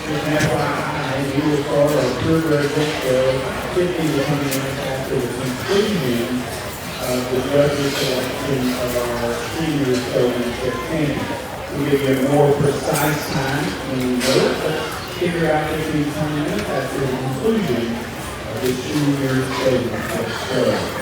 Just an FYI, we will start our purebred book show 15 to 20 minutes after the conclusion of the judges selection of our senior showmanship team. We'll give you a more precise time when we know it, but figure out 15 to 20 minutes after the conclusion of the senior showmanship show.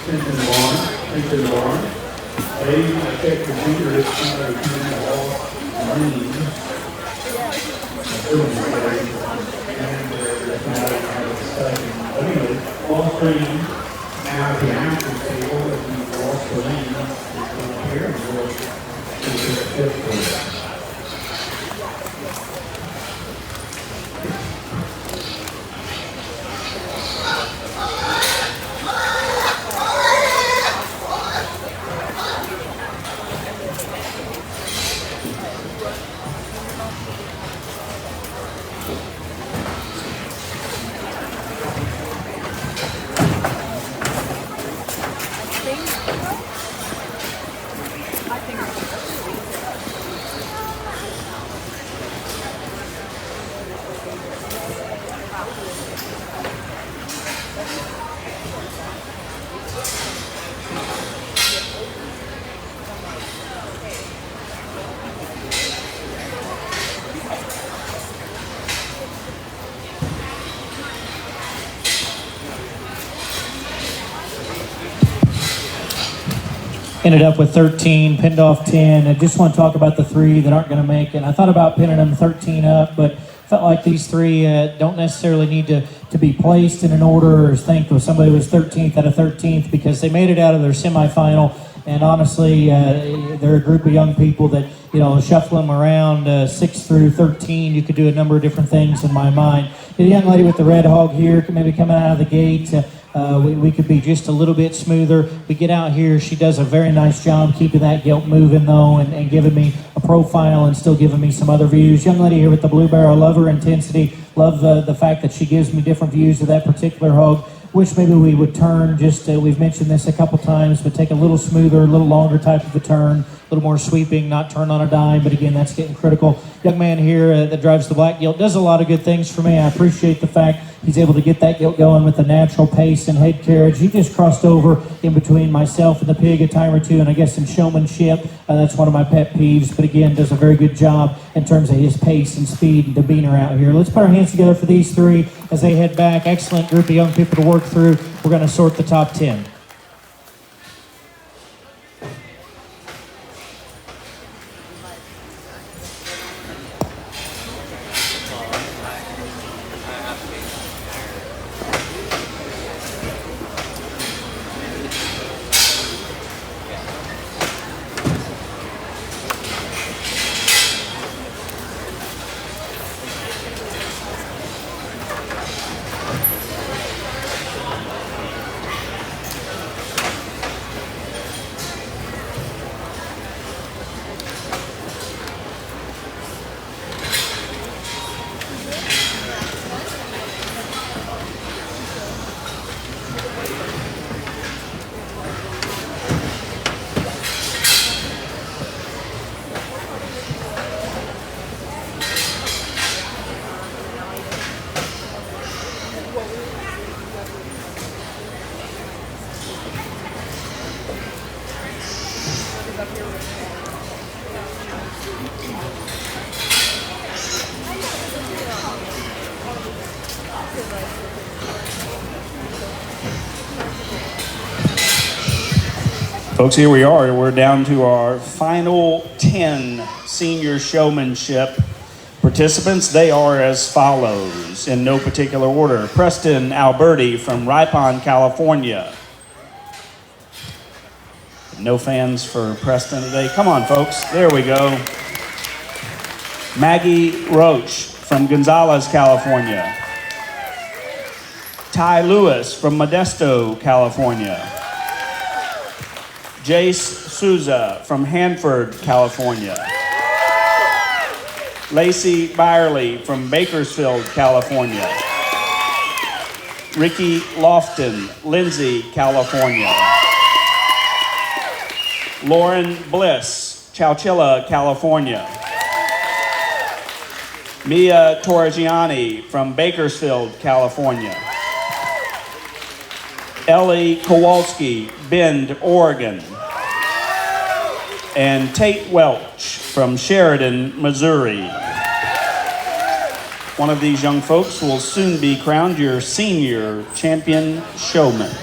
Attention alarm, attention alarm. Ladies, I checked the meter, it's somebody coming off green. Anyway, off green, now the announcer's table, if you lost the lane, it's going here, and we'll take a fifth for it. Ended up with 13, pinned off 10. I just want to talk about the three that aren't going to make it. I thought about pinning them 13 up, but felt like these three don't necessarily need to be placed in an order or think if somebody was 13th out of 13th because they made it out of their semifinal. And honestly, they're a group of young people that, you know, shuffle them around 6 through 13. You could do a number of different things in my mind. The young lady with the red hog here, maybe coming out of the gate, we could be just a little bit smoother. We get out here, she does a very nice job keeping that gilt moving though and giving me a profile and still giving me some other views. Young lady here with the blue barrel, love her intensity, love the fact that she gives me different views of that particular hog. Wish maybe we would turn just, we've mentioned this a couple times, but take a little smoother, a little longer type of a turn, a little more sweeping, not turn on a dime, but again, that's getting critical. Young man here that drives the black gilt does a lot of good things for me. I appreciate the fact he's able to get that gilt going with the natural pace and head carriage. He just crossed over in between myself and the pig a time or two, and I guess in showmanship, that's one of my pet peeves, but again, does a very good job in terms of his pace and speed and demeanor out here. Let's put our hands together for these three as they head back. Excellent group of young people to work through. We're going to sort the top 10. Folks, here we are. We're down to our final 10 senior showmanship participants. They are as follows, in no particular order. Preston Alberti from Ripon, California. No fans for Preston today. Come on, folks. There we go. Maggie Roach from Gonzales, California. Ty Lewis from Modesto, California. Jace Souza from Hanford, California. Lacey Byerly from Bakersfield, California. Ricky Lofton, Lindsay, California. Lauren Bliss, Chowchilla, California. Mia Torrigiani from Bakersfield, California. Ellie Kowalski, Bend, Oregon. And Tate Welch from Sheridan, Missouri. One of these young folks will soon be crowned your senior champion showman.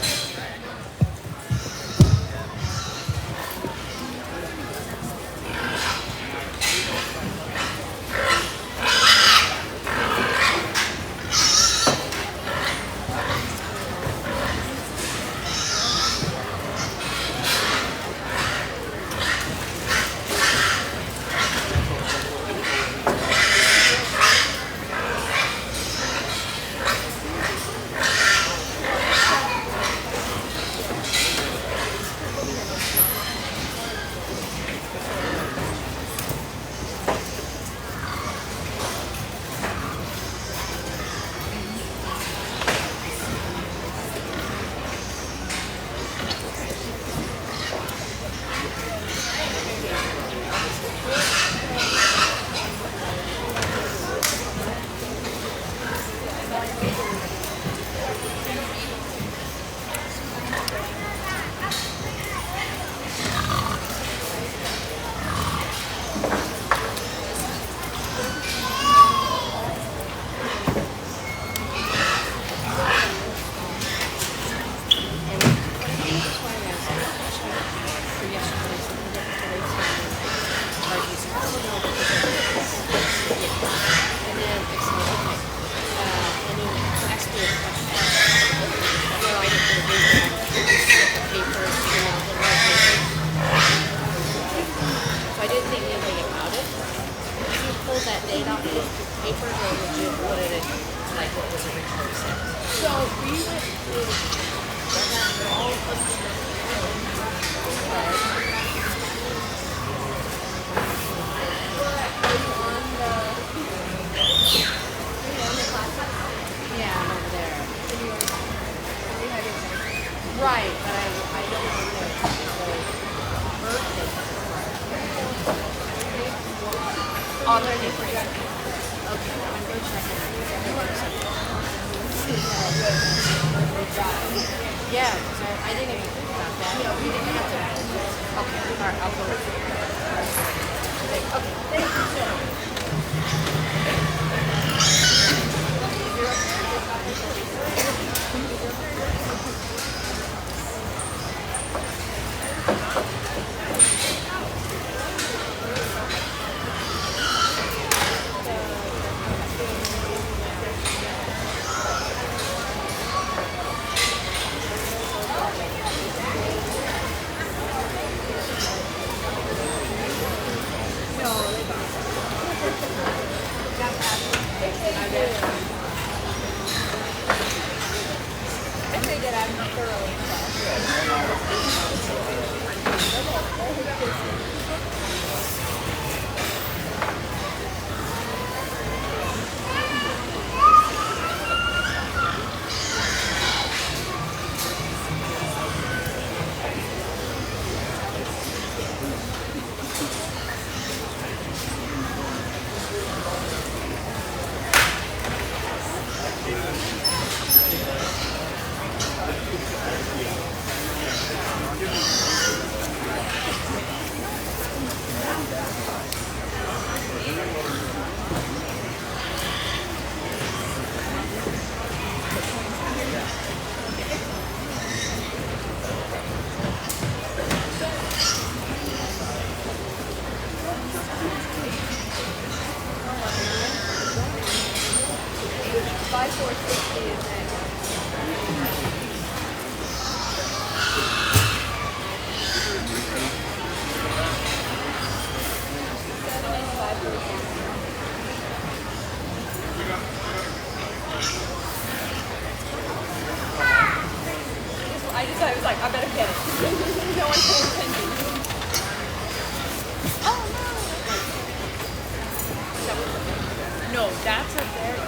Right, but I don't know birthday. On their new place. Okay, I'm going to check it out. Yeah, because I didn't even think about that. No, we didn't have to. Okay, all right, I'll go with you. Okay, thank you, sir. I was like, I better get it. No one paid attention. Oh no! No, that's a very.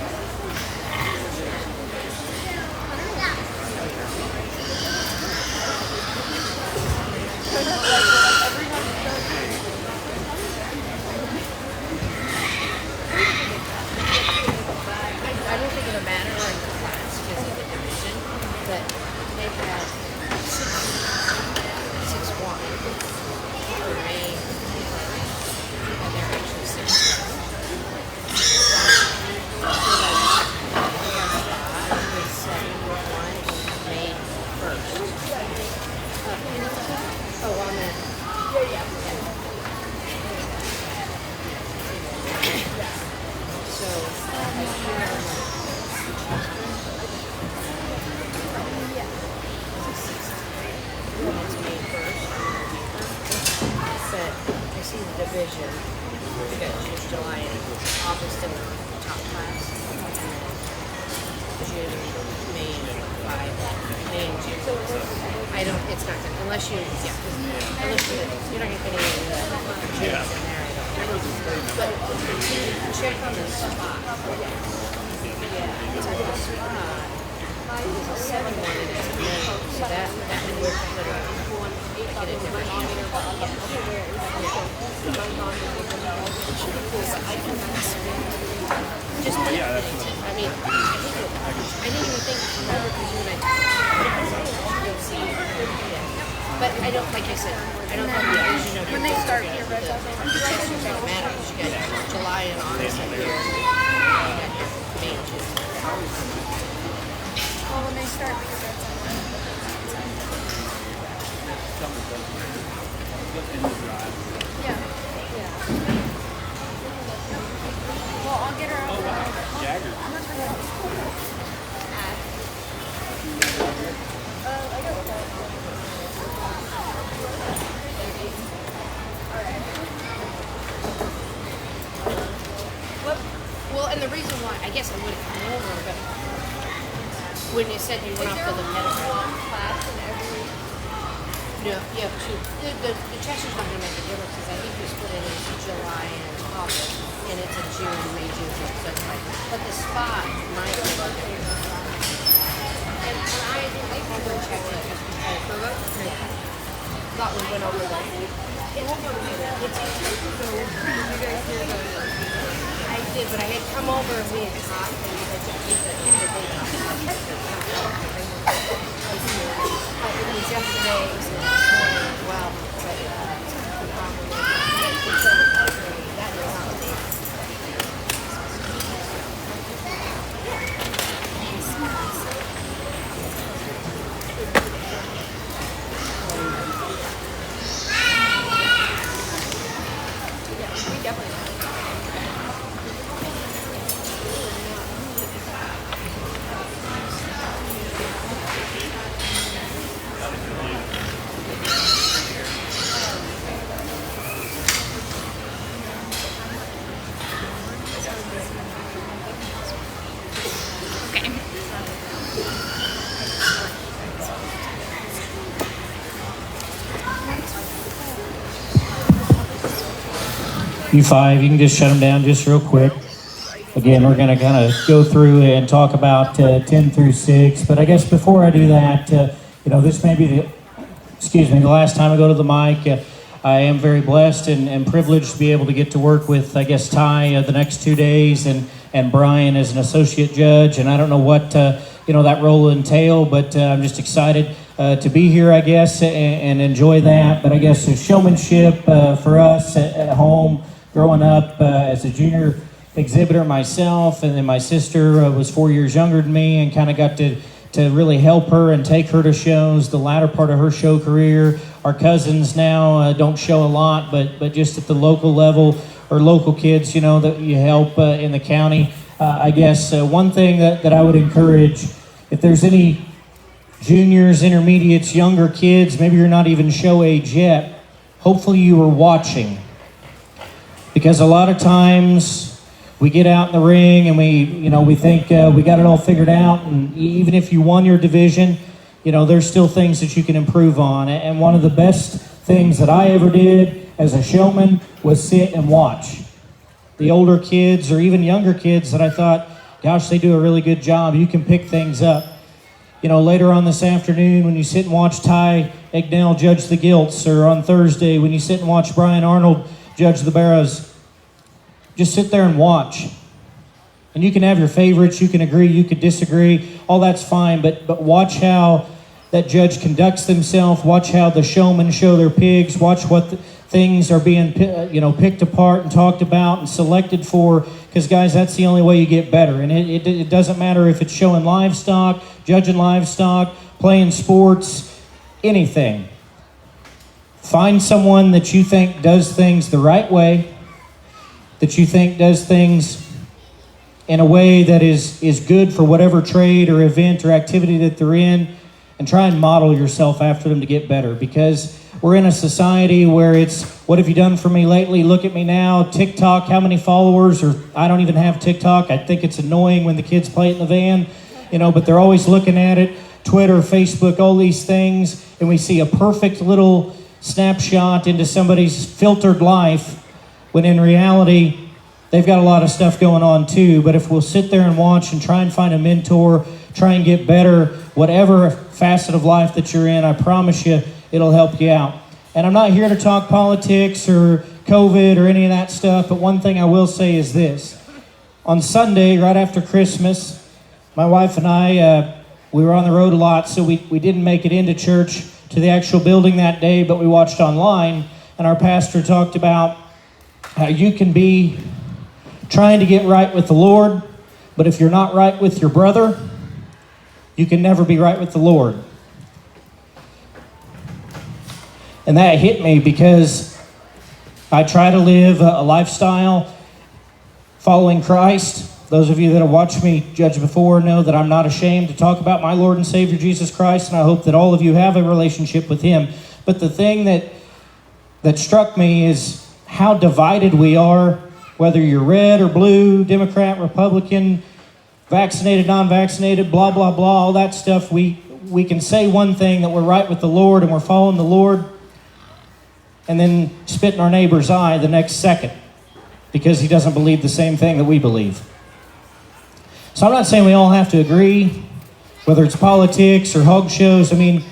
June. You got July and August in the top class. June, May, May and June. I don't. It's not gonna unless you. Yeah. Unless you're not gonna get any of the Junes in there. I don't think. But check on the spot. Yeah. It's on the spot. It's a 7-1 and it's a May. So that would put a get a different just I mean, I didn't even think remember because you and I you'll see. Yeah. But I don't, like I said, I don't know because you know when they start your red the testers don't matter because you got July and August up here. You got May and June. Well, when they start with your red yeah. Well, I'll get her over. Jagger. I'm not sure I got Well, and the reason why, I guess I would have come over, but when you said you went off to the medical class in every. no, you have two. The Chester's not going to make a difference because I think we split it into July and August, and it's a June, May, June, so it's like, but the spot might be a difference. And I didn't go check it just because I thought we went over that. I did, but I had come over and we had talked and I just did the it was yesterday, it was this morning as well, but that is not the We definitely. You five, you can just shut them down just real quick. Again, we're going to kind of go through and talk about 10 through 6. But I guess before I do that, this may be the last time I go to the mic. I am very blessed and privileged to be able to get to work with, I guess, Ty the next 2 days and Brian as an associate judge. And I don't know what, that role will entail, but I'm just excited to be here, I guess, and enjoy that. But I guess the showmanship for us at home, growing up as a junior exhibitor myself, and then my sister was 4 years younger than me and kind of got to really help her and take her to shows the latter part of her show career. Our cousins now don't show a lot, but just at the local level, or local kids, that you help in the county. I guess one thing that I would encourage, if there's any juniors, intermediates, younger kids, maybe you're not even show age yet, hopefully you were watching. Because a lot of times we get out in the ring and we think we got it all figured out, and even if you won your division, there's still things that you can improve on. And one of the best things that I ever did as a showman was sit and watch the older kids or even younger kids that I thought, gosh, they do a really good job. You can pick things up. Later on this afternoon when you sit and watch Ty Egnell judge the gilts, or on Thursday when you sit and watch Brian Arnold judge the barrows, just sit there and watch. And you can have your favorites, you can agree, you could disagree, all that's fine, but watch how that judge conducts themselves, watch how the showmen show their pigs, watch what things are being picked apart and talked about and selected for, because guys, that's the only way you get better. And it doesn't matter if it's showing livestock, judging livestock, playing sports, anything. Find someone that you think does things the right way, that you think does things in a way that is good for whatever trade or event or activity that they're in, and try and model yourself after them to get better. Because we're in a society where it's, what have you done for me lately? Look at me now. TikTok, how many followers? Or I don't even have TikTok. I think it's annoying when the kids play it in the van, but they're always looking at it. Twitter, Facebook, all these things, and we see a perfect little snapshot into somebody's filtered life, when in reality, they've got a lot of stuff going on too. But if we'll sit there and watch and try and find a mentor, try and get better, whatever facet of life that you're in, I promise you, it'll help you out. And I'm not here to talk politics or COVID or any of that stuff, but one thing I will say is this. On Sunday, right after Christmas, my wife and I, we were on the road a lot, so we didn't make it into church to the actual building that day, but we watched online, and our pastor talked about how you can be trying to get right with the Lord, but if you're not right with your brother, you can never be right with the Lord. And that hit me because I try to live a lifestyle following Christ. Those of you that have watched me judge before know that I'm not ashamed to talk about my Lord and Savior Jesus Christ, and I hope that all of you have a relationship with Him. But the thing that struck me is how divided we are, whether you're red or blue, Democrat, Republican, vaccinated, non-vaccinated, blah, blah, blah, all that stuff. We can say one thing, that we're right with the Lord and we're following the Lord, and then spit in our neighbor's eye the next second because he doesn't believe the same thing that we believe. So I'm not saying we all have to agree, whether it's politics or hog shows. I mean,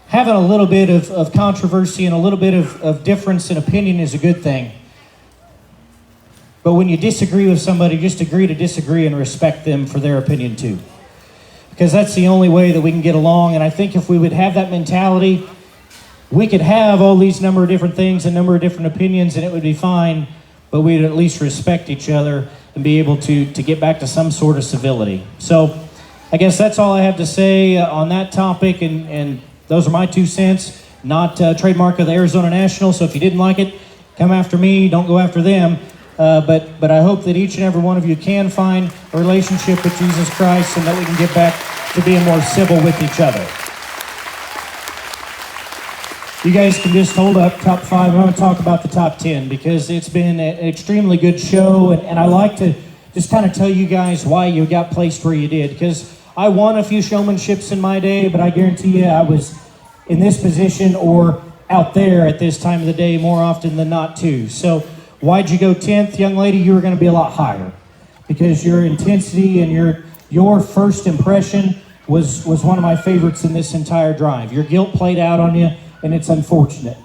having a little bit of controversy and a little bit of difference in opinion is a good thing. But when you disagree with somebody, just agree to disagree and respect them for their opinion too. Because that's the only way that we can get along. And I think if we would have that mentality, we could have all these number of different things and number of different opinions and it would be fine, but we'd at least respect each other and be able to get back to some sort of civility. So I guess that's all I have to say on that topic, and those are my 2 cents, not trademark of the Arizona National. So if you didn't like it, come after me, don't go after them. But I hope that each and every one of you can find a relationship with Jesus Christ and that we can get back to being more civil with each other. You guys can just hold up top 5. I'm going to talk about the top 10 because it's been an extremely good show, and I like to just kind of tell you guys why you got placed where you did, because I won a few showmanships in my day, but I guarantee you I was in this position or out there at this time of the day more often than not too. So why'd you go 10th? Young lady, you were going to be a lot higher because your intensity and your first impression was one of my favorites in this entire drive. Your guilt played out on you, and it's unfortunate.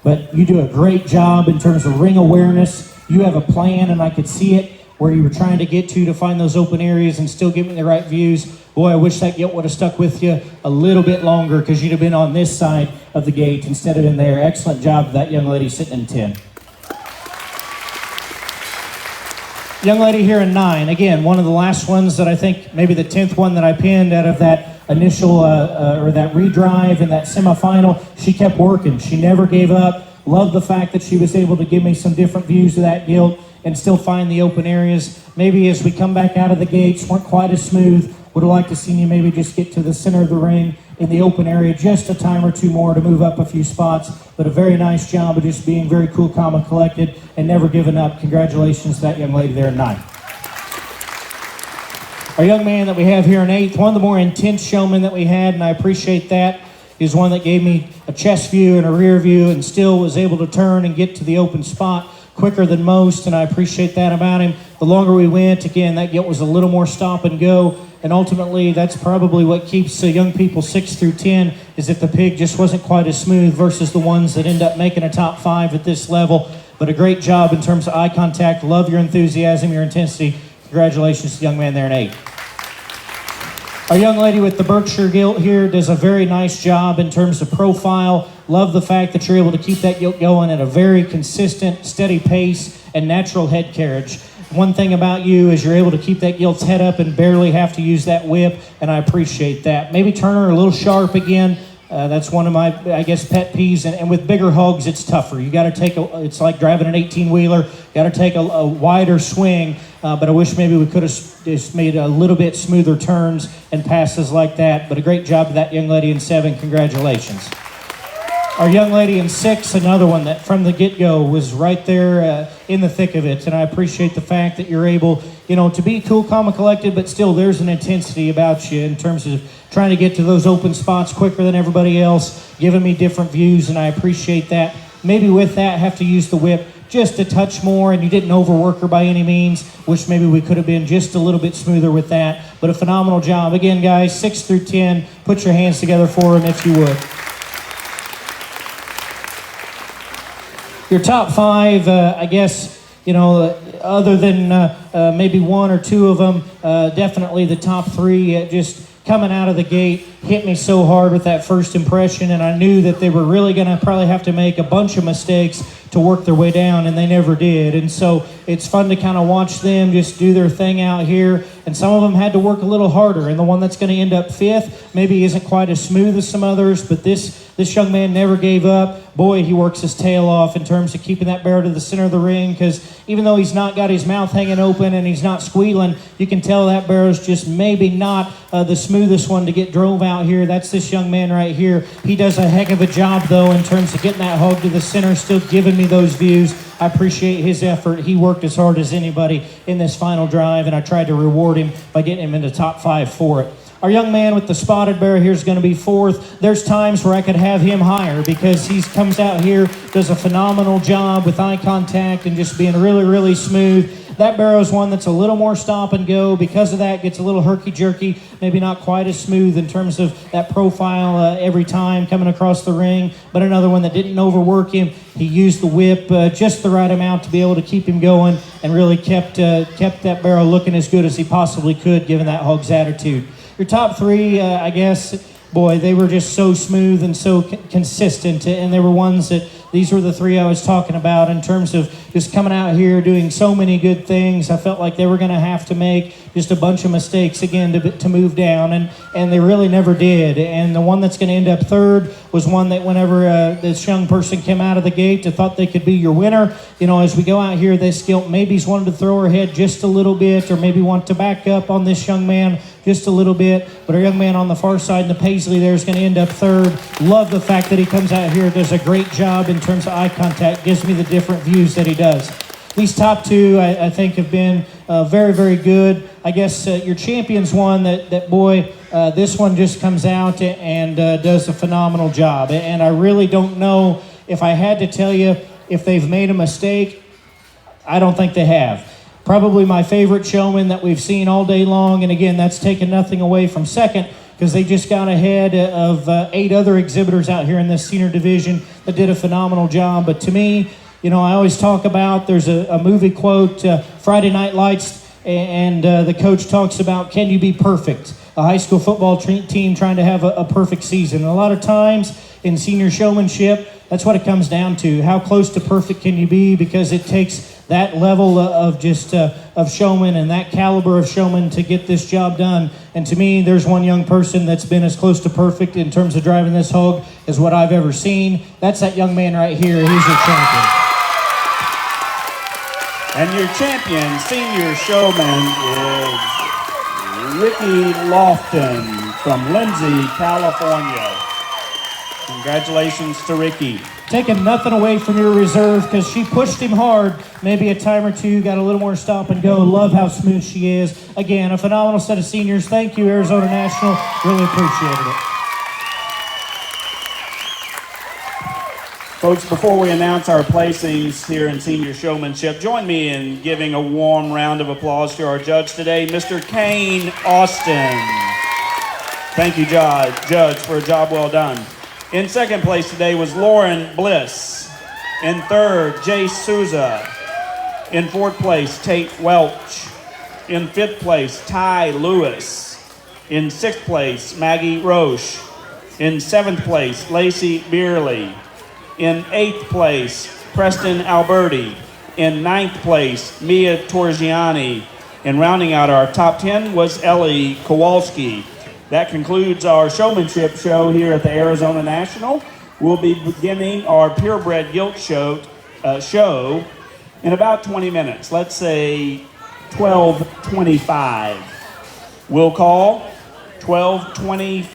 But you do a great job in terms of ring awareness. You have a plan, and I could see it where you were trying to get to find those open areas and still give me the right views. Boy, I wish that guilt would have stuck with you a little bit longer because you'd have been on this side of the gate instead of in there. Excellent job to that young lady sitting in 10. Young lady here in 9, again, one of the last ones that I think, maybe the 10th one that I pinned out of that initial, or that redrive and that semifinal. She kept working. She never gave up. Loved the fact that she was able to give me some different views of that guilt and still find the open areas. Maybe as we come back out of the gates, weren't quite as smooth. Would have liked to see you maybe just get to the center of the ring in the open area just a time or two more to move up a few spots. But a very nice job of just being very cool, calm, and collected and never giving up. Congratulations to that young lady there in 9. Our young man that we have here in 8th, one of the more intense showmen that we had, and I appreciate that. He's one that gave me a chest view and a rear view and still was able to turn and get to the open spot quicker than most, and I appreciate that about him. The longer we went, again, that guilt was a little more stop and go, and ultimately that's probably what keeps young people 6 through 10, is if the pig just wasn't quite as smooth versus the ones that end up making a top 5 at this level. But a great job in terms of eye contact. Love your enthusiasm, your intensity. Congratulations to the young man there in 8. Our young lady with the Berkshire gilt here does a very nice job in terms of profile. Love the fact that you're able to keep that gilt going at a very consistent, steady pace and natural head carriage. One thing about you is you're able to keep that gilt's head up and barely have to use that whip, and I appreciate that. Maybe turn her a little sharp again. That's one of my, I guess, pet peeves. And with bigger hogs, it's tougher. You got to take it's like driving an 18-wheeler. Got to take a wider swing. But I wish maybe we could have just made a little bit smoother turns and passes like that. But a great job to that young lady in 7. Congratulations. Our young lady in 6, another one that from the get-go was right there in the thick of it. And I appreciate the fact that you're able, to be cool, calm, and collected, but still there's an intensity about you in terms of trying to get to those open spots quicker than everybody else, giving me different views, and I appreciate that. Maybe with that, have to use the whip just a touch more, and you didn't overwork her by any means, which maybe we could have been just a little bit smoother with that. But a phenomenal job. Again, guys, 6 through 10, put your hands together for them if you would. Your top 5, I guess, other than maybe 1 or 2 of them, definitely the top 3 just coming out of the gate hit me so hard with that first impression, and I knew that they were really going to probably have to make a bunch of mistakes to work their way down, and they never did. And so it's fun to kind of watch them just do their thing out here, and some of them had to work a little harder, and the one that's going to end up 5th maybe isn't quite as smooth as some others, but this young man never gave up. Boy, he works his tail off in terms of keeping that barrel to the center of the ring, because even though he's not got his mouth hanging open and he's not squealing, you can tell that barrel's just maybe not the smoothest one to get drove out here. That's this young man right here. He does a heck of a job, though, in terms of getting that hog to the center, still giving me those views. I appreciate his effort. He worked as hard as anybody in this final drive, and I tried to reward him by getting him into top 5 for it. Our young man with the spotted barrel here is going to be 4th. There's times where I could have him higher because he comes out here, does a phenomenal job with eye contact and just being really, really smooth. That barrel is one that's a little more stop and go. Because of that, gets a little herky-jerky, maybe not quite as smooth in terms of that profile every time coming across the ring. But another one that didn't overwork him. He used the whip just the right amount to be able to keep him going and really kept that barrel looking as good as he possibly could given that hog's attitude. Your top 3, I guess, boy, they were just so smooth and so consistent, and they were ones that these were the 3 I was talking about in terms of just coming out here doing so many good things. I felt like they were going to have to make just a bunch of mistakes again to move down, and they really never did. And the one that's going to end up 3rd was one that whenever this young person came out of the gate, they thought they could be your winner. As we go out here, they still maybe's wanted to throw her head just a little bit, or maybe want to back up on this young man just a little bit. But our young man on the far side in the Paisley there is going to end up 3rd. Love the fact that he comes out here, does a great job in terms of eye contact, gives me the different views that he does. These top 2, I think, have been very, very good. I guess your champions one, that boy, this one just comes out and does a phenomenal job. And I really don't know if I had to tell you if they've made a mistake. I don't think they have. Probably my favorite showman that we've seen all day long. And again, that's taken nothing away from 2nd, because they just got ahead of 8 other exhibitors out here in this senior division that did a phenomenal job. But to me, I always talk about, there's a movie quote, Friday Night Lights, and the coach talks about, can you be perfect? A high school football team trying to have a perfect season. And a lot of times in senior showmanship, that's what it comes down to. How close to perfect can you be? Because it takes that level of just of showman and that caliber of showman to get this job done. And to me, there's one young person that's been as close to perfect in terms of driving this hog as what I've ever seen. That's that young man right here. He's your champion. And your champion, senior showman, is Ricky Lofton from Lindsay, California. Congratulations to Ricky. Taking nothing away from your reserve, because she pushed him hard, maybe a time or 2, got a little more stop and go. Love how smooth she is. Again, a phenomenal set of seniors. Thank you, Arizona National. Really appreciated it. Folks, before we announce our placings here in senior showmanship, join me in giving a warm round of applause to our judge today, Mr. Kane Austin. Thank you, Judge, for a job well done. In 2nd place today was Lauren Bliss. In 3rd, Jace Souza. In 4th place, Tate Welch. In 5th place, Ty Lewis. In 6th place, Maggie Roche. In 7th place, Lacey Beerley. In 8th place, Preston Alberti. In 9th place, Mia Torgiani. And rounding out our top 10 was Ellie Kowalski. That concludes our showmanship show here at the Arizona National. We'll be beginning our purebred gilt show in about 20 minutes. Let's say 12:25. We'll call 12:20.